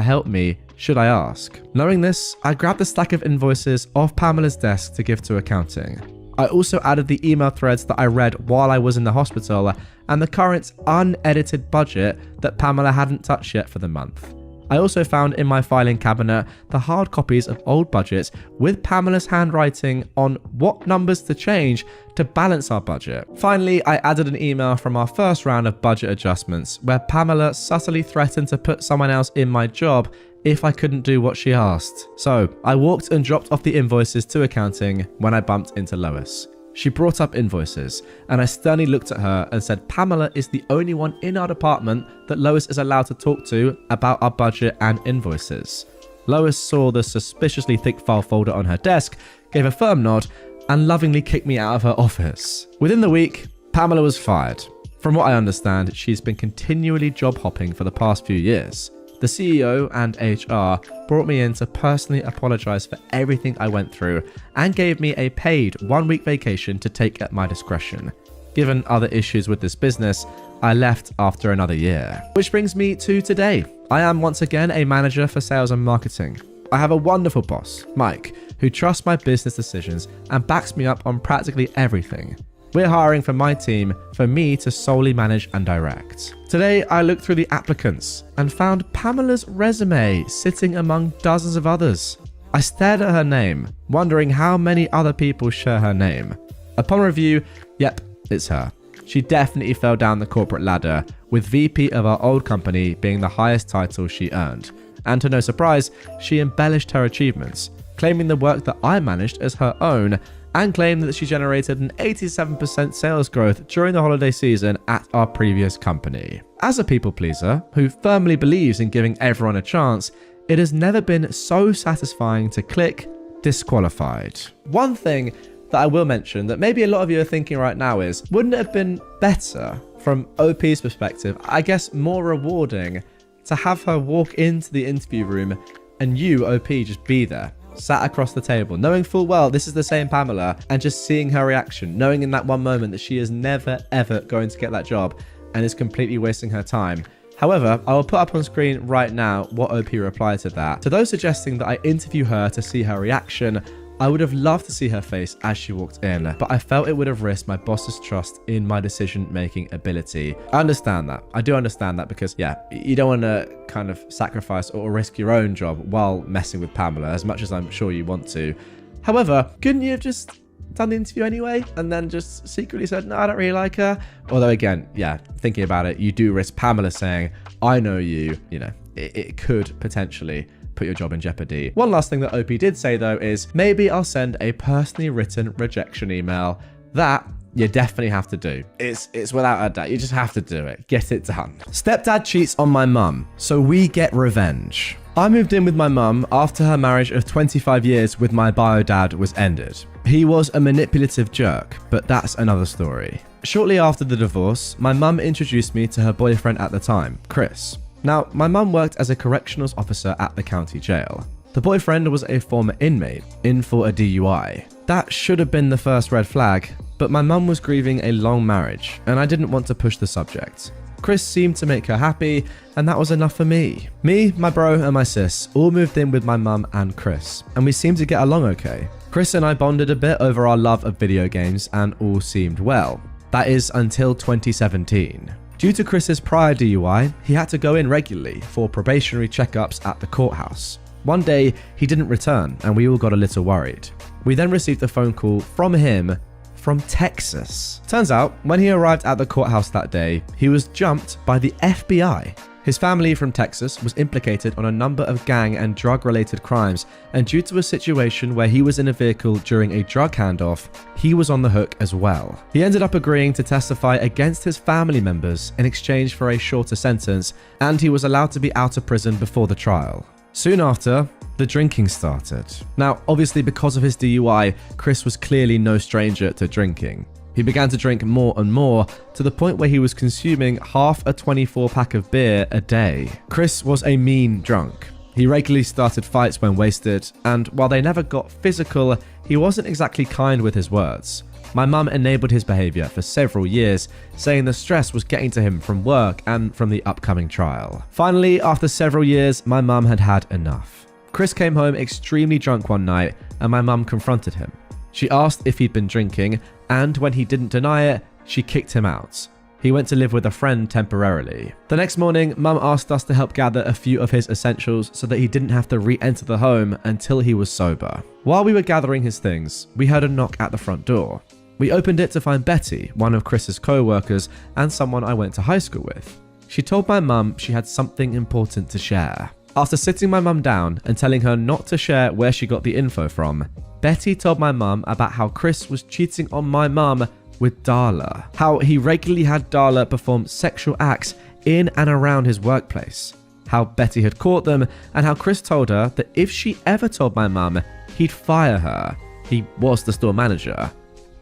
help me, should I ask. Knowing this, I grabbed a stack of invoices off Pamela's desk to give to accounting. I also added the email threads that I read while I was in the hospital and the current unedited budget that Pamela hadn't touched yet for the month. I also found in my filing cabinet the hard copies of old budgets with Pamela's handwriting on what numbers to change to balance our budget. Finally, I added an email from our first round of budget adjustments where Pamela subtly threatened to put someone else in my job if I couldn't do what she asked. So I walked and dropped off the invoices to accounting when I bumped into Lois. She brought up invoices, and I sternly looked at her and said Pamela is the only one in our department that Lois is allowed to talk to about our budget and invoices. Lois saw the suspiciously thick file folder on her desk, gave a firm nod, and lovingly kicked me out of her office. Within the week, Pamela was fired. From what I understand, she's been continually job hopping for the past few years. The CEO and HR brought me in to personally apologize for everything I went through and gave me a paid 1-week vacation to take at my discretion. Given other issues with this business, I left after another year. Which brings me to today. I am once again a manager for sales and marketing. I have a wonderful boss, Mike, who trusts my business decisions and backs me up on practically everything. We're hiring for my team for me to solely manage and direct. Today, I looked through the applicants and found Pamela's resume sitting among dozens of others. I stared at her name, wondering how many other people share her name. Upon review, yep, it's her. She definitely fell down the corporate ladder, with VP of our old company being the highest title she earned. And to no surprise, she embellished her achievements, claiming the work that I managed as her own, and claimed that she generated an 87% sales growth during the holiday season at our previous company. As a people pleaser who firmly believes in giving everyone a chance, it has never been so satisfying to click disqualified. One thing that I will mention that maybe a lot of you are thinking right now is, wouldn't it have been better from OP's perspective, I guess more rewarding, to have her walk into the interview room and you, OP, just be there, sat across the table, knowing full well this is the same Pamela, and just seeing her reaction, knowing in that one moment that she is never ever going to get that job and is completely wasting her time. However, I will put up on screen right now what OP replied to that. To those suggesting that I interview her to see her reaction, I would have loved to see her face as she walked in, but I felt it would have risked my boss's trust in my decision-making ability. I understand that. I do understand that because, yeah, you don't want to kind of sacrifice or risk your own job while messing with Pamela, as much as I'm sure you want to. However, couldn't you have just done the interview anyway and then just secretly said, no, I don't really like her? Although again, yeah, thinking about it, you do risk Pamela saying, I know you, you know, it could potentially put your job in jeopardy. One last thing that OP did say though is, maybe I'll send a personally written rejection email. That you definitely have to do. It's without a doubt. You just have to do it. Get it done. Stepdad cheats on my mum, so we get revenge. I moved in with my mum after her marriage of 25 years with my bio dad was ended. He was a manipulative jerk, but that's another story. Shortly after the divorce, my mum introduced me to her boyfriend at the time, Chris. Now, my mum worked as a correctionals officer at the county jail. The boyfriend was a former inmate, in for a DUI. That should have been the first red flag, but my mum was grieving a long marriage, and I didn't want to push the subject. Chris seemed to make her happy, and that was enough for me. Me, my bro, and my sis all moved in with my mum and Chris, and we seemed to get along okay. Chris and I bonded a bit over our love of video games, and all seemed well. That is until 2017. Due to Chris's prior DUI, he had to go in regularly for probationary checkups at the courthouse. One day, he didn't return, and we all got a little worried. We then received a phone call from him from Texas. Turns out, when he arrived at the courthouse that day, he was jumped by the FBI. His family from Texas was implicated on a number of gang and drug-related crimes, and due to a situation where he was in a vehicle during a drug handoff, he was on the hook as well. He ended up agreeing to testify against his family members in exchange for a shorter sentence, and he was allowed to be out of prison before the trial. Soon after, the drinking started. Now, obviously because of his DUI, Chris was clearly no stranger to drinking. He began to drink more and more, to the point where he was consuming half a 24-pack of beer a day. Chris was a mean drunk. He regularly started fights when wasted, and while they never got physical, he wasn't exactly kind with his words. My mum enabled his behaviour for several years, saying the stress was getting to him from work and from the upcoming trial. Finally, after several years, my mum had had enough. Chris came home extremely drunk one night, and my mum confronted him. She asked if he'd been drinking, and when he didn't deny it, she kicked him out. He went to live with a friend temporarily. The next morning, Mum asked us to help gather a few of his essentials so that he didn't have to re-enter the home until he was sober. While we were gathering his things, we heard a knock at the front door. We opened it to find Betty, one of Chris's co-workers and someone I went to high school with. She told my mum she had something important to share. After sitting my mum down and telling her not to share where she got the info from, Betty told my mum about how Chris was cheating on my mum with Darla, how he regularly had Darla perform sexual acts in and around his workplace, how Betty had caught them, and how Chris told her that if she ever told my mum, he'd fire her. He was the store manager.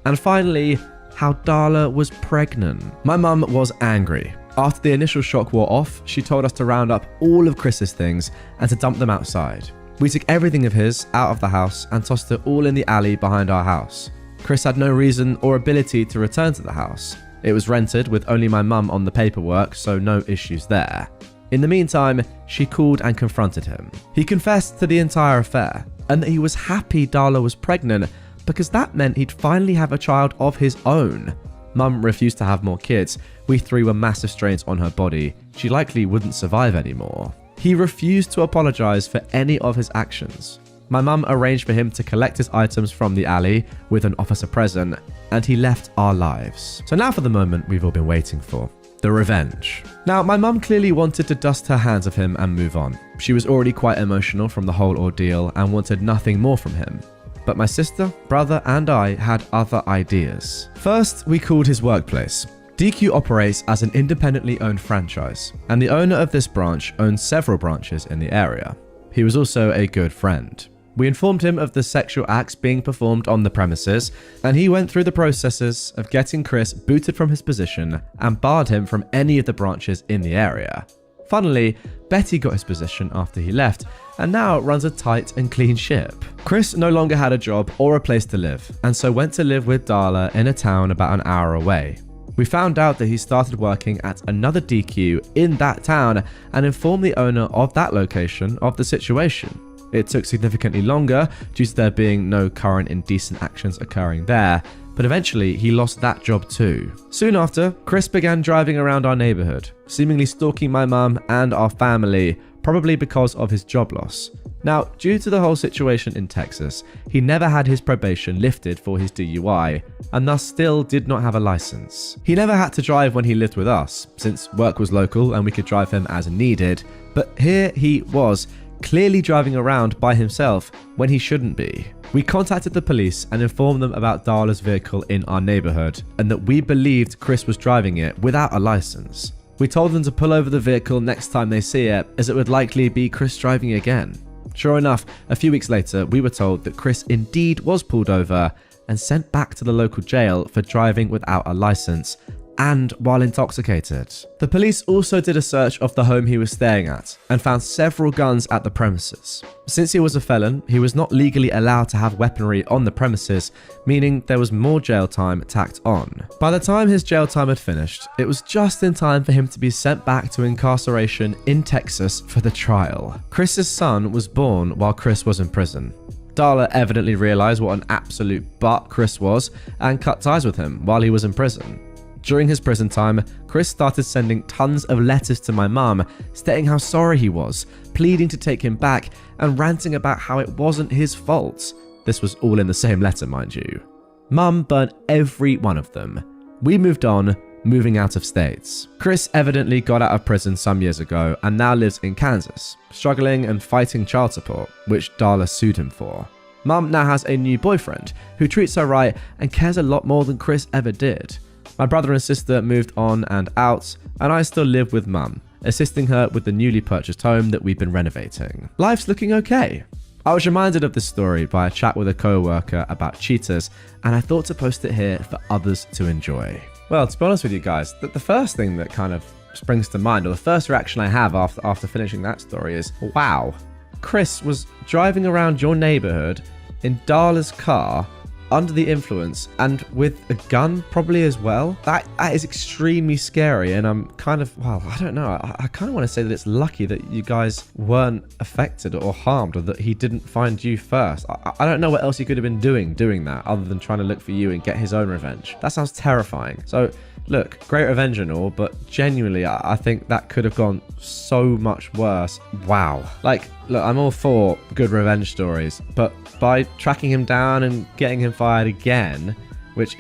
And finally, how Darla was pregnant. My mum was angry. After the initial shock wore off, she told us to round up all of Chris's things and to dump them outside. We took everything of his out of the house and tossed it all in the alley behind our house. Chris had no reason or ability to return to the house. It was rented with only my mum on the paperwork, so no issues there. In the meantime, she called and confronted him. He confessed to the entire affair and that he was happy Darla was pregnant because that meant he'd finally have a child of his own. Mum refused to have more kids. We three were massive strains on her body. She likely wouldn't survive anymore. He refused to apologize for any of his actions. My mum arranged for him to collect his items from the alley with an officer present, and he left our lives. So now for the moment we've all been waiting for. The revenge. Now, my mum clearly wanted to dust her hands of him and move on. She was already quite emotional from the whole ordeal and wanted nothing more from him. But my sister, brother, and I had other ideas. First, we called his workplace. DQ operates as an independently owned franchise, and the owner of this branch owns several branches in the area. He was also a good friend. We informed him of the sexual acts being performed on the premises, and he went through the processes of getting Chris booted from his position and barred him from any of the branches in the area. Funnily, Betty got his position after he left, and now runs a tight and clean ship. Chris no longer had a job or a place to live, and so went to live with Darla in a town about an hour away. We found out that he started working at another DQ in that town and informed the owner of that location of the situation. It took significantly longer due to there being no current indecent actions occurring there, but eventually he lost that job too. Soon after, Chris began driving around our neighborhood, seemingly stalking my mum and our family, probably because of his job loss. Now, due to the whole situation in Texas, he never had his probation lifted for his DUI, and thus still did not have a license. He never had to drive when he lived with us, since work was local and we could drive him as needed, but here he was, clearly driving around by himself when he shouldn't be. We contacted the police and informed them about Darla's vehicle in our neighborhood, and that we believed Chris was driving it without a license. We told them to pull over the vehicle next time they see it, as it would likely be Chris driving again. Sure enough, a few weeks later, we were told that Chris indeed was pulled over and sent back to the local jail for driving without a license and while intoxicated. The police also did a search of the home he was staying at and found several guns at the premises. Since he was a felon, he was not legally allowed to have weaponry on the premises, meaning there was more jail time tacked on. By the time his jail time had finished, it was just in time for him to be sent back to incarceration in Texas for the trial. Chris's son was born while Chris was in prison. Darla evidently realized what an absolute butt Chris was and cut ties with him while he was in prison. During his prison time, Chris started sending tons of letters to my mum, stating how sorry he was, pleading to take him back, and ranting about how it wasn't his fault. This was all in the same letter, mind you. Mum burnt every one of them. We moved on, moving out of states. Chris evidently got out of prison some years ago and now lives in Kansas, struggling and fighting child support, which Darla sued him for. Mum now has a new boyfriend who treats her right and cares a lot more than Chris ever did. My brother and sister moved on and out, and I still live with Mum, assisting her with the newly purchased home that we've been renovating. Life's looking okay. I was reminded of this story by a chat with a co-worker about cheaters, and I thought to post it here for others to enjoy. Well, to be honest with you guys, the first thing that kind of springs to mind, or the first reaction I have after finishing that story is, wow, Chris was driving around your neighborhood in Darla's car under the influence and with a gun probably as well. That is extremely scary, and I'm kind of, well, I don't know. I kind of want to say that it's lucky that you guys weren't affected or harmed, or that he didn't find you first. I don't know what else he could have been doing that other than trying to look for you and get his own revenge. That sounds terrifying. So look, great revenge and all, but genuinely, I think that could have gone so much worse. Wow. Like, look, I'm all for good revenge stories, but by tracking him down and getting him fired again, which,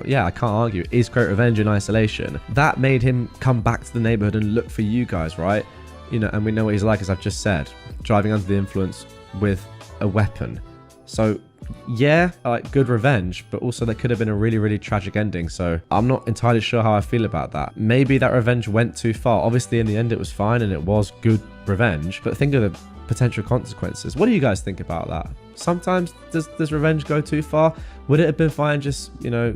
yeah, I can't argue, is great revenge in isolation, that made him come back to the neighborhood and look for you guys, right? You know, and we know what he's like, as I've just said, driving under the influence with a weapon. So yeah, like, good revenge, but also there could have been a really, really tragic ending. So I'm not entirely sure how I feel about that. Maybe that revenge went too far. Obviously, in the end, it was fine and it was good revenge, but think of the potential consequences. What do you guys think about that? Sometimes does revenge go too far? Would it have been fine just, you know,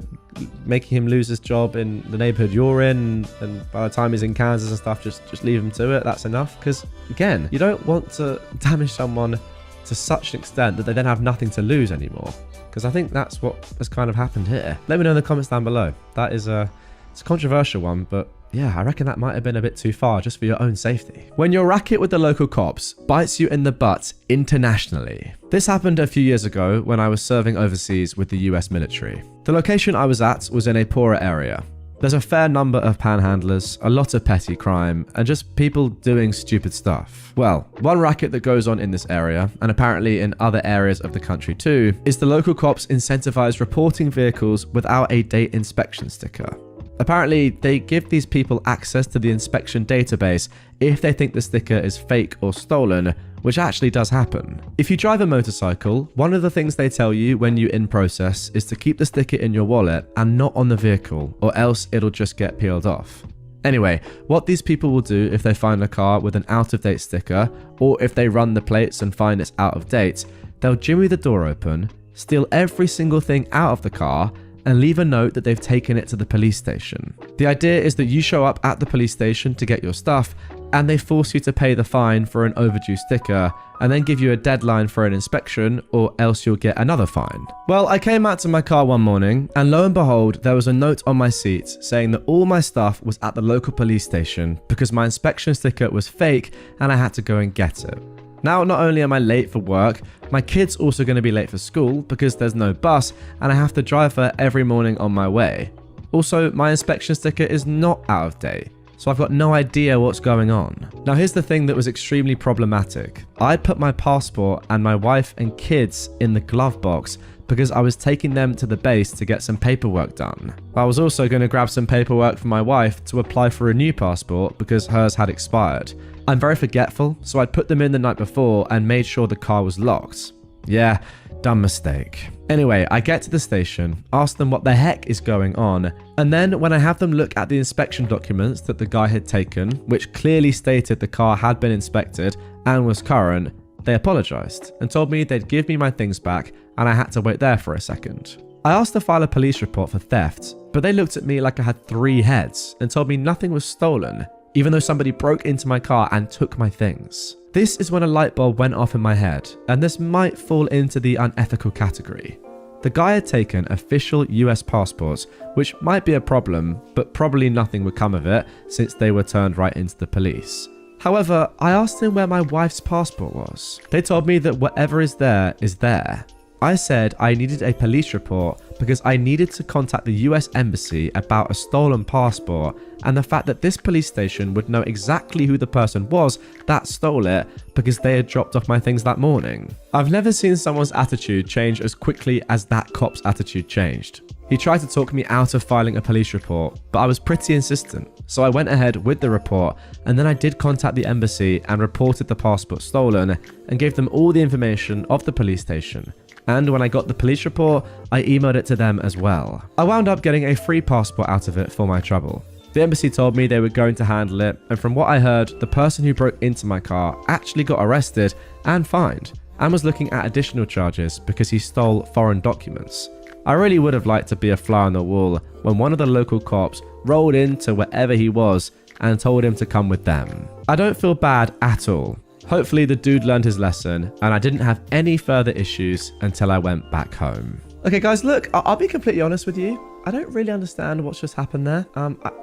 making him lose his job in the neighborhood you're in, and by the time he's in Kansas and stuff, just leave him to it? That's enough. Because again, you don't want to damage someone to such an extent that they then have nothing to lose anymore, because I think that's what has kind of happened here. Let me know in the comments down below. That is it's a controversial one, but yeah, I reckon that might have been a bit too far just for your own safety. When your racket with the local cops bites you in the butt internationally. This happened a few years ago when I was serving overseas with the US military. The location I was at was in a poorer area. There's a fair number of panhandlers, a lot of petty crime, and just people doing stupid stuff. Well, one racket that goes on in this area, and apparently in other areas of the country too, is the local cops incentivize reporting vehicles without a date inspection sticker. Apparently, they give these people access to the inspection database if they think the sticker is fake or stolen, which actually does happen. If you drive a motorcycle, one of the things they tell you when you're in process is to keep the sticker in your wallet and not on the vehicle, or else it'll just get peeled off. Anyway, what these people will do if they find a car with an out-of-date sticker, or if they run the plates and find it's out of date, they'll jimmy the door open, steal every single thing out of the car, and leave a note that they've taken it to the police station. The idea is that you show up at the police station to get your stuff, and they force you to pay the fine for an overdue sticker, and then give you a deadline for an inspection, or else you'll get another fine. Well, I came out to my car one morning, and lo and behold, there was a note on my seat saying that all my stuff was at the local police station because my inspection sticker was fake and I had to go and get it. Now, not only am I late for work, my kid's also going to be late for school because there's no bus and I have to drive her every morning on my way. Also, my inspection sticker is not out of date, so I've got no idea what's going on. Now, here's the thing that was extremely problematic. I'd put my passport and my wife and kids in the glove box because I was taking them to the base to get some paperwork done. I was also going to grab some paperwork for my wife to apply for a new passport because hers had expired. I'm very forgetful, so I'd put them in the night before and made sure the car was locked. Yeah, dumb mistake. Anyway, I get to the station, ask them what the heck is going on, and then when I have them look at the inspection documents that the guy had taken, which clearly stated the car had been inspected and was current, they apologized and told me they'd give me my things back and I had to wait there for a second. I asked to file a police report for theft, but they looked at me like I had 3 heads and told me nothing was stolen, even though somebody broke into my car and took my things. This is when a light bulb went off in my head, and this might fall into the unethical category. The guy had taken official US passports, which might be a problem, but probably nothing would come of it since they were turned right into the police. However, I asked him where my wife's passport was. They told me that whatever is there is there. I said I needed a police report because I needed to contact the US Embassy about a stolen passport and the fact that this police station would know exactly who the person was that stole it because they had dropped off my things that morning. I've never seen someone's attitude change as quickly as that cop's attitude changed. He tried to talk me out of filing a police report, but I was pretty insistent. So I went ahead with the report, and then I did contact the embassy and reported the passport stolen and gave them all the information of the police station. And when I got the police report, I emailed it to them as well. I wound up getting a free passport out of it for my trouble. The embassy told me they were going to handle it, and from what I heard, the person who broke into my car actually got arrested and fined, and was looking at additional charges because he stole foreign documents. I really would have liked to be a fly on the wall when one of the local cops rolled into wherever he was and told him to come with them. I don't feel bad at all. Hopefully the dude learned his lesson and I didn't have any further issues until I went back home. Okay guys, look, I'll be completely honest with you. I don't really understand what's just happened there.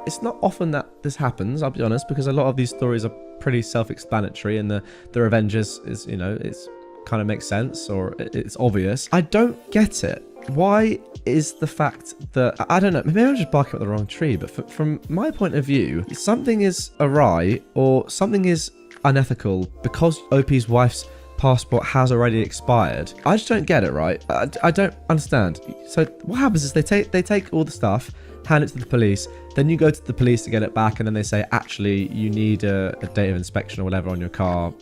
It's not often that this happens, I'll be honest, because a lot of these stories are pretty self-explanatory and the revenge is, you know, it's kind of makes sense or it's obvious. I don't get it. Why is the fact that, I don't know, maybe I'm just barking up the wrong tree, but from my point of view, something is awry or something is unethical because OP's wife's passport has already expired. I just don't get it, right? I don't understand. So what happens is they take all the stuff, hand it to the police, then you go to the police to get it back, and then they say, actually, you need a date of inspection or whatever on your car,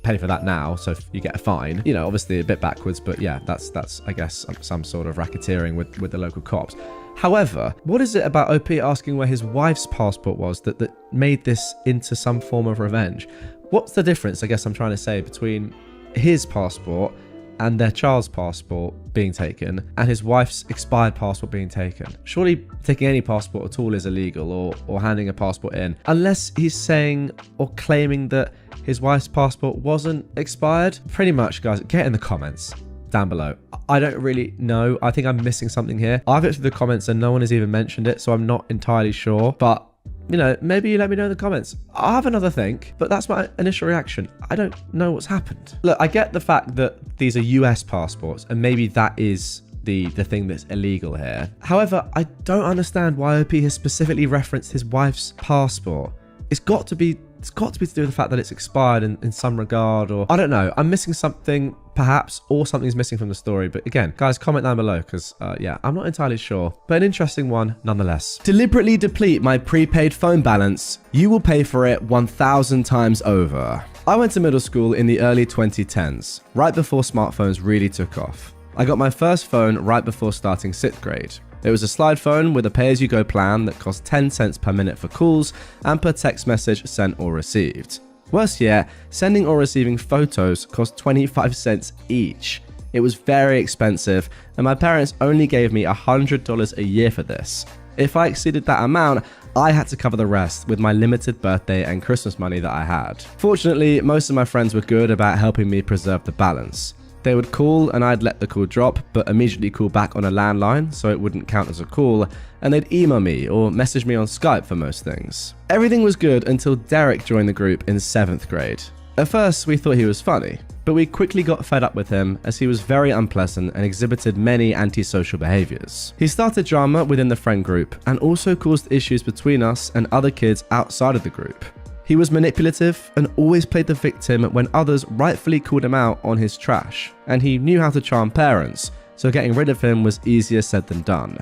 pay for that now, so you get a fine. You know, obviously a bit backwards, but yeah, that's I guess, some sort of racketeering with the local cops. However, what is it about OP asking where his wife's passport was that made this into some form of revenge? What's the difference, I guess I'm trying to say, between his passport and their child's passport being taken and his wife's expired passport being taken? Surely taking any passport at all is illegal, or handing a passport in, unless he's saying or claiming that his wife's passport wasn't expired. Pretty much, guys, get in the comments down below. I don't really know. I think I'm missing something here. I've looked through the comments and no one has even mentioned it, so I'm not entirely sure, but you know, maybe you let me know in the comments. I'll have another think, but that's my initial reaction. I don't know what's happened. Look, I get the fact that these are US passports and maybe that is the thing that's illegal here. However, I don't understand why OP has specifically referenced his wife's passport. It's got to be to do with the fact that it's expired in some regard, or I don't know. I'm missing something perhaps, or something's missing from the story. But again, guys, comment down below because yeah, I'm not entirely sure, but an interesting one nonetheless. Deliberately deplete my prepaid phone balance. You will pay for it 1,000 times over. I went to middle school in the early 2010s, right before smartphones really took off. I got my first phone right before starting 6th grade. It was a slide phone with a pay-as-you-go plan that cost 10 cents per minute for calls and per text message sent or received. Worse yet, sending or receiving photos cost 25 cents each. It was very expensive, and my parents only gave me $100 a year for this. If I exceeded that amount, I had to cover the rest with my limited birthday and Christmas money that I had. Fortunately, most of my friends were good about helping me preserve the balance. They would call and I'd let the call drop, but immediately call back on a landline so it wouldn't count as a call, and they'd email me or message me on Skype for most things. Everything was good until Derek joined the group in 7th grade. At first, we thought he was funny, but we quickly got fed up with him as he was very unpleasant and exhibited many antisocial behaviors. He started drama within the friend group and also caused issues between us and other kids outside of the group. He was manipulative and always played the victim when others rightfully called him out on his trash, and he knew how to charm parents, so getting rid of him was easier said than done.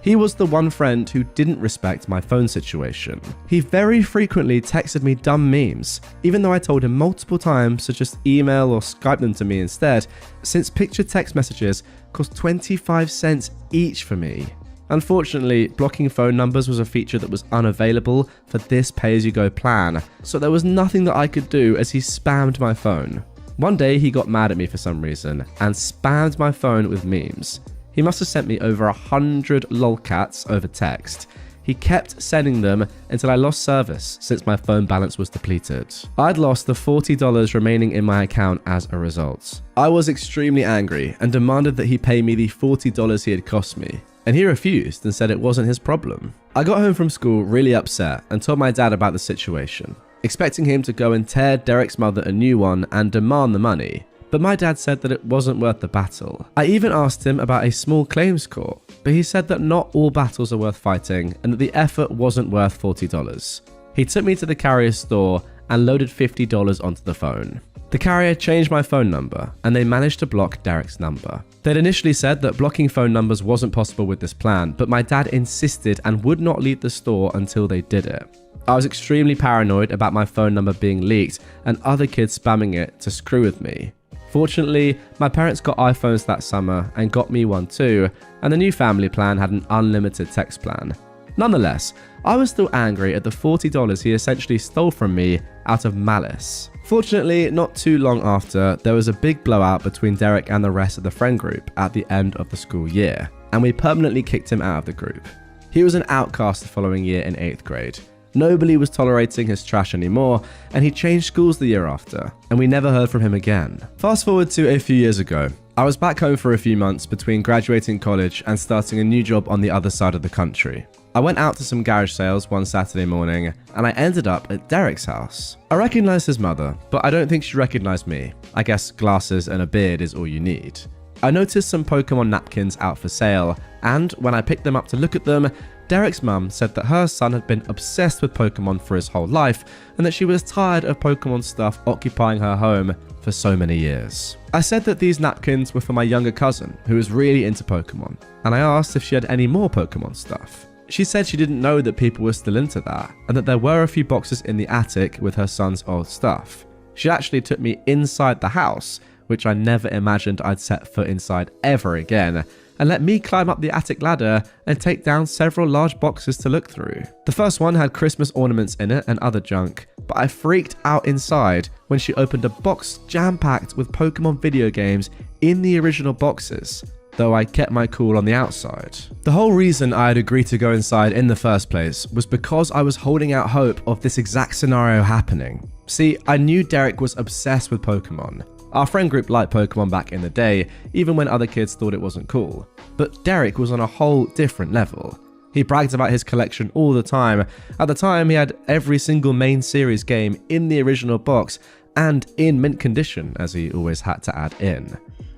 He was the one friend who didn't respect my phone situation. He very frequently texted me dumb memes, even though I told him multiple times to just email or Skype them to me instead, since picture text messages cost 25 cents each for me. Unfortunately, blocking phone numbers was a feature that was unavailable for this pay-as-you-go plan, so there was nothing that I could do as he spammed my phone. One day he got mad at me for some reason and spammed my phone with memes. He must have sent me over 100 lolcats over text. He kept sending them until I lost service since my phone balance was depleted. I'd lost the $40 remaining in my account as a result. I was extremely angry and demanded that he pay me the $40 he had cost me, and he refused and said it wasn't his problem. I got home from school really upset and told my dad about the situation, expecting him to go and tear Derek's mother a new one and demand the money. but my dad said that it wasn't worth the battle. I even asked him about a small claims court, but he said that not all battles are worth fighting and that the effort wasn't worth $40. He took me to the carrier's store and loaded $50 onto the phone. The carrier changed my phone number and they managed to block Derek's number. They'd initially said that blocking phone numbers wasn't possible with this plan, but my dad insisted and would not leave the store until they did it. I was extremely paranoid about my phone number being leaked and other kids spamming it to screw with me. Fortunately, my parents got iPhones that summer and got me one too, and the new family plan had an unlimited text plan. Nonetheless, I was still angry at the $40 he essentially stole from me out of malice. Fortunately, not too long after, there was a big blowout between Derek and the rest of the friend group at the end of the school year, and we permanently kicked him out of the group. He was an outcast the following year in 8th grade. Nobody was tolerating his trash anymore, and he changed schools the year after, and we never heard from him again. Fast forward to a few years ago. I was back home for a few months between graduating college and starting a new job on the other side of the country. I went out to some garage sales one Saturday morning, and I ended up at Derek's house. I recognized his mother, but I don't think she recognized me. I guess glasses and a beard is all you need. I noticed some Pokemon napkins out for sale, and when I picked them up to look at them, Derek's mum said that her son had been obsessed with Pokemon for his whole life, and that she was tired of Pokemon stuff occupying her home for so many years. I said that these napkins were for my younger cousin, who was really into Pokemon, and I asked if she had any more Pokemon stuff. She said she didn't know that people were still into that, and that there were a few boxes in the attic with her son's old stuff. She actually took me inside the house, which I never imagined I'd set foot inside ever again, and let me climb up the attic ladder and take down several large boxes to look through. The first one had Christmas ornaments in it and other junk, but I freaked out inside when she opened a box jam-packed with Pokemon video games in the original boxes, though I kept my cool on the outside. The whole reason I had agreed to go inside in the first place was because I was holding out hope of this exact scenario happening. See, I knew Derek was obsessed with Pokemon. Our friend group liked Pokemon back in the day, even when other kids thought it wasn't cool. But Derek was on a whole different level. He bragged about his collection all the time. At the time, he had every single main series game in the original box and in mint condition, as he always had to add in.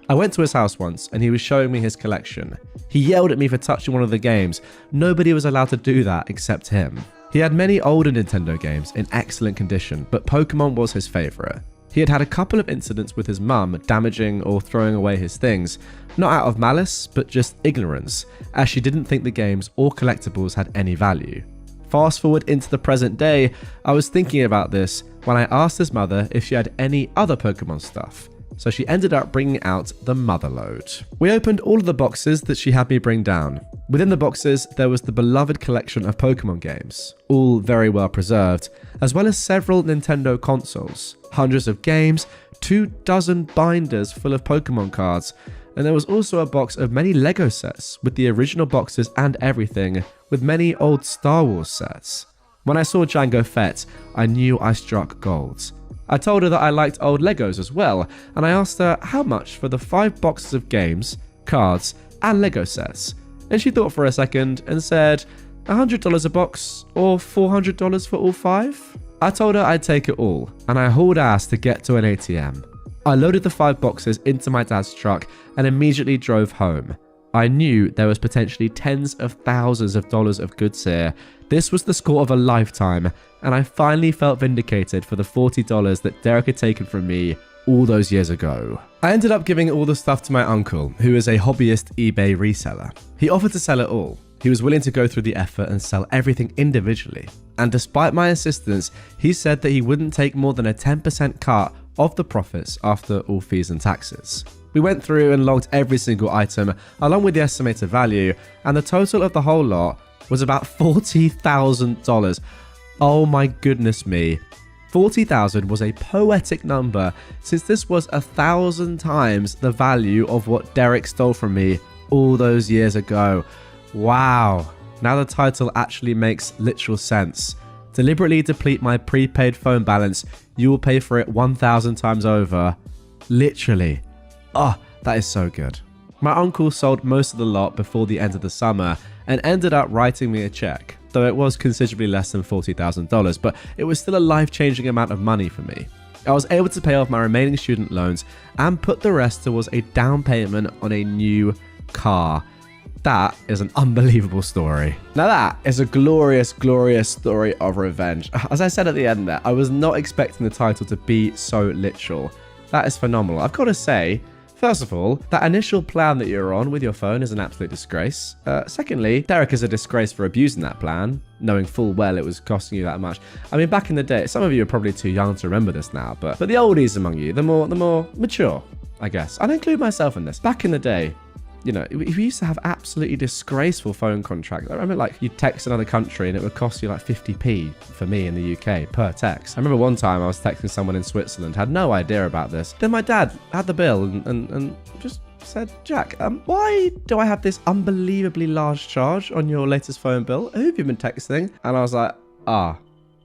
I went to his house once and he was showing me his collection. He yelled at me for touching one of the games. Nobody was allowed to do that except him. He had many older Nintendo games in excellent condition, but Pokemon was his favorite. He had had a couple of incidents with his mum damaging or throwing away his things, not out of malice, but just ignorance, as she didn't think the games or collectibles had any value. Fast forward into the present day, I was thinking about this when I asked his mother if she had any other Pokemon stuff, so she ended up bringing out the mother load. We opened all of the boxes that she had me bring down. Within the boxes, there was the beloved collection of Pokemon games, all very well preserved, as well as several Nintendo consoles, hundreds of games, 24 binders full of Pokemon cards, and there was also a box of many Lego sets with the original boxes and everything, with many old Star Wars sets. When I saw Jango Fett, I knew I struck gold. I told her that I liked old Legos as well, and I asked her how much for the 5 boxes of games, cards, and Lego sets. And she thought for a second and said, $100 a box or $400 for all 5? I told her I'd take it all, and I hauled ass to get to an ATM. I loaded the 5 boxes into my dad's truck and immediately drove home. I knew there was potentially tens of thousands of dollars of goods here. This was the score of a lifetime, and I finally felt vindicated for the $40 that Derek had taken from me all those years ago. I ended up giving all the stuff to my uncle, who is a hobbyist eBay reseller. He offered to sell it all. He was willing to go through the effort and sell everything individually. And despite my insistence, he said that he wouldn't take more than a 10% cut of the profits after all fees and taxes. We went through and logged every single item along with the estimated value, and the total of the whole lot was about $40,000. Oh my goodness me. 40,000 was a poetic number, since this was 1,000 times the value of what Derek stole from me all those years ago. Wow. Now the title actually makes literal sense. Deliberately deplete my prepaid phone balance, you will pay for it 1,000 times over. Literally. Oh, that is so good. My uncle sold most of the lot before the end of the summer and ended up writing me a check, though it was considerably less than $40,000, but it was still a life-changing amount of money for me. I was able to pay off my remaining student loans and put the rest towards a down payment on a new car. That is an unbelievable story. Now that is a glorious, glorious story of revenge. As I said at the end there, I was not expecting the title to be so literal. That is phenomenal. I've got to say, first of all, that initial plan that you're on with your phone is an absolute disgrace. Secondly, Derek is a disgrace for abusing that plan, knowing full well it was costing you that much. I mean, back in the day, some of you are probably too young to remember this now, but the oldies among you, the more mature, I guess. I'd include myself in this. Back in the day, you know, we used to have absolutely disgraceful phone contracts. I remember, like, you'd text another country and it would cost you like 50p for me in the UK per text. I remember one time I was texting someone in Switzerland, had no idea about this. Then my dad had the bill and just said, Jack, why do I have this unbelievably large charge on your latest phone bill? Who have you been texting? And I was like,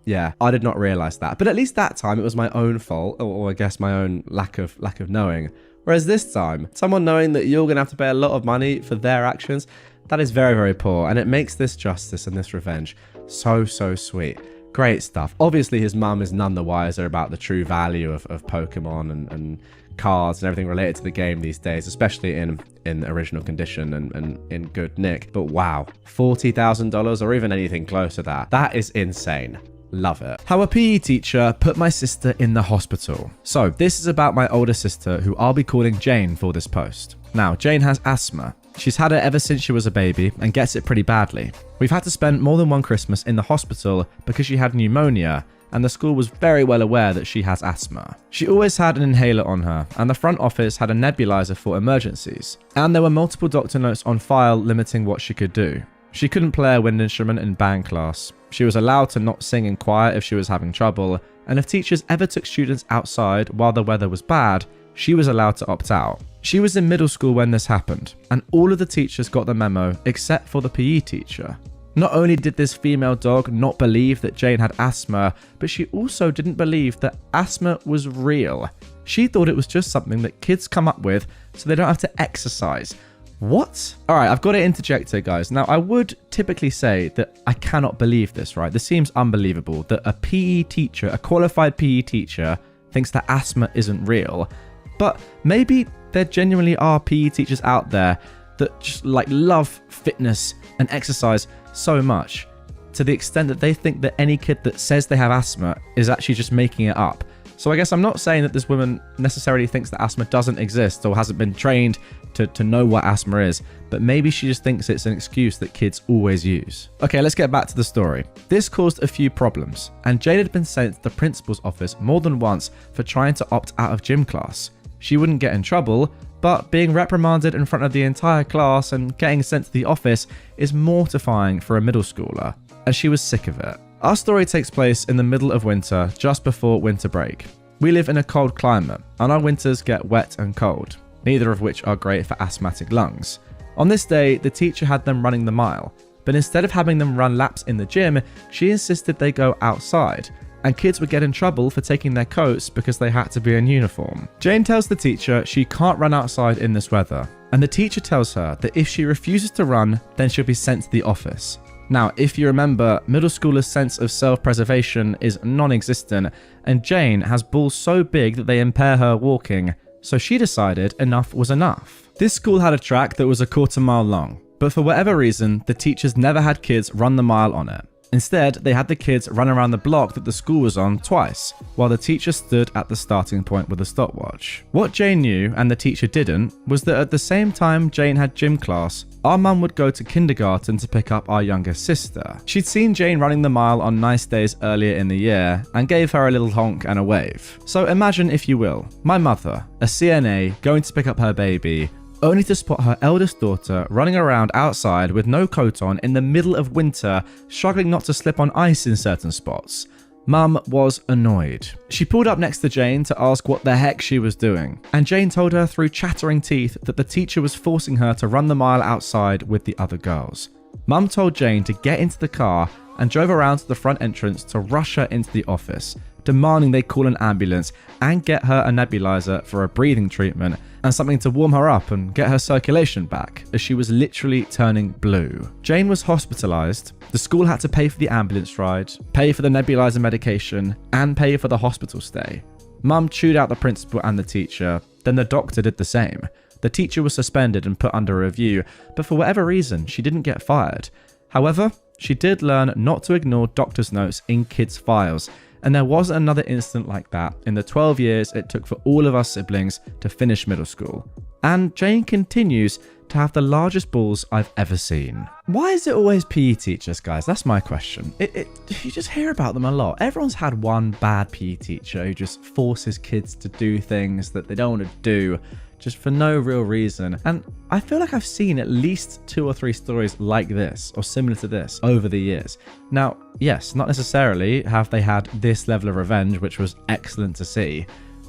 yeah, I did not realize that. But at least that time it was my own fault, or I guess my own lack of knowing. Whereas this time, someone knowing that you're going to have to pay a lot of money for their actions, that is very, very poor. And it makes this justice and this revenge so, so sweet. Great stuff. Obviously, his mum is none the wiser about the true value of Pokemon and cards and everything related to the game these days, especially in original condition and in good nick. But wow, $40,000 or even anything close to that. That is insane. Love it. How a PE teacher put my sister in the hospital. So this is about my older sister, who I'll be calling Jane for this post. Now, Jane has asthma. She's had it ever since she was a baby and gets it pretty badly. We've had to spend more than one Christmas in the hospital because she had pneumonia, and the school was very well aware that she has asthma. She always had an inhaler on her, and the front office had a nebulizer for emergencies. And there were multiple doctor notes on file limiting what she could do. She couldn't play a wind instrument in band class. She was allowed to not sing in choir if she was having trouble, and if teachers ever took students outside while the weather was bad, she was allowed to opt out. She was in middle school when this happened, and all of the teachers got the memo except for the PE teacher. Not only did this female dog not believe that Jane had asthma, but she also didn't believe that asthma was real. She thought it was just something that kids come up with so they don't have to exercise. What? All right, I've got to interject here, guys. Now, I would typically say that I cannot believe this, right? This seems unbelievable that a PE teacher, a qualified PE teacher, thinks that asthma isn't real. But maybe there genuinely are PE teachers out there that just like love fitness and exercise so much to the extent that they think that any kid that says they have asthma is actually just making it up. So I guess I'm not saying that this woman necessarily thinks that asthma doesn't exist or hasn't been trained to know what asthma is, but maybe she just thinks it's an excuse that kids always use. Okay, let's get back to the story. This caused a few problems, and Jade had been sent to the principal's office more than once for trying to opt out of gym class. She wouldn't get in trouble, but being reprimanded in front of the entire class and getting sent to the office is mortifying for a middle schooler, and she was sick of it. Our story takes place in the middle of winter, just before winter break. We live in a cold climate, and our winters get wet and cold, neither of which are great for asthmatic lungs. On this day, the teacher had them running the mile, but instead of having them run laps in the gym, she insisted they go outside, and kids would get in trouble for taking their coats because they had to be in uniform. Jane tells the teacher she can't run outside in this weather, and the teacher tells her that if she refuses to run, then she'll be sent to the office. Now, if you remember, middle schoolers' sense of self-preservation is non-existent, and Jane has balls so big that they impair her walking, so she decided enough was enough. This school had a track that was a quarter-mile long, but for whatever reason, the teachers never had kids run the mile on it. Instead, they had the kids run around the block that the school was on twice, while the teacher stood at the starting point with a stopwatch. What Jane knew, and the teacher didn't, was that at the same time Jane had gym class, our mum would go to kindergarten to pick up our younger sister. She'd seen Jane running the mile on nice days earlier in the year, and gave her a little honk and a wave. So imagine, if you will, my mother, a CNA, going to pick up her baby, only to spot her eldest daughter running around outside with no coat on in the middle of winter, struggling not to slip on ice in certain spots. Mum was annoyed. She pulled up next to Jane to ask what the heck she was doing, and Jane told her through chattering teeth that the teacher was forcing her to run the mile outside with the other girls. Mum told Jane to get into the car and drove around to the front entrance to rush her into the office, demanding they call an ambulance and get her a nebulizer for a breathing treatment and something to warm her up and get her circulation back, as she was literally turning blue. Jane was hospitalized. The school had to pay for the ambulance ride, pay for the nebulizer medication, and pay for the hospital stay. Mum chewed out the principal and the teacher, then the doctor did the same. The teacher was suspended and put under review, but for whatever reason, she didn't get fired. However, she did learn not to ignore doctor's notes in kids' files, and there wasn't another incident like that in the 12 years it took for all of our siblings to finish middle school. And Jane continues to have the largest balls I've ever seen. Why is it always PE teachers, guys? That's my question. You just hear about them a lot. Everyone's had one bad PE teacher who just forces kids to do things that they don't want to do, just for no real reason. And I feel like I've seen at least 2 or 3 stories like this or similar to this over the years. Now, yes, not necessarily have they had this level of revenge, which was excellent to see.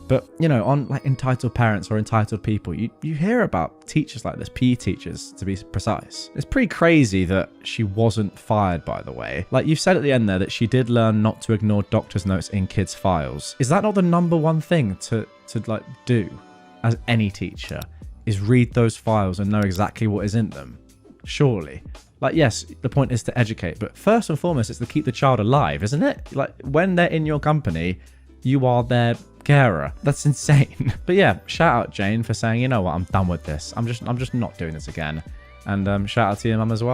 But, you know, on like Entitled Parents or Entitled People, you hear about teachers like this, PE teachers to be precise. It's pretty crazy that she wasn't fired, by the way. Like you've said at the end there that she did learn not to ignore doctor's notes in kids' files. Is that not the number one thing to like do as any teacher, is read those files and know exactly what is in them? Surely. Like, yes, the point is to educate, but first and foremost, it's to keep the child alive, isn't it? Like, when they're in your company, you are their carer. That's insane. But yeah, shout out Jane for saying, you know what, I'm done with this. I'm just not doing this again. And shout out to your mum as well.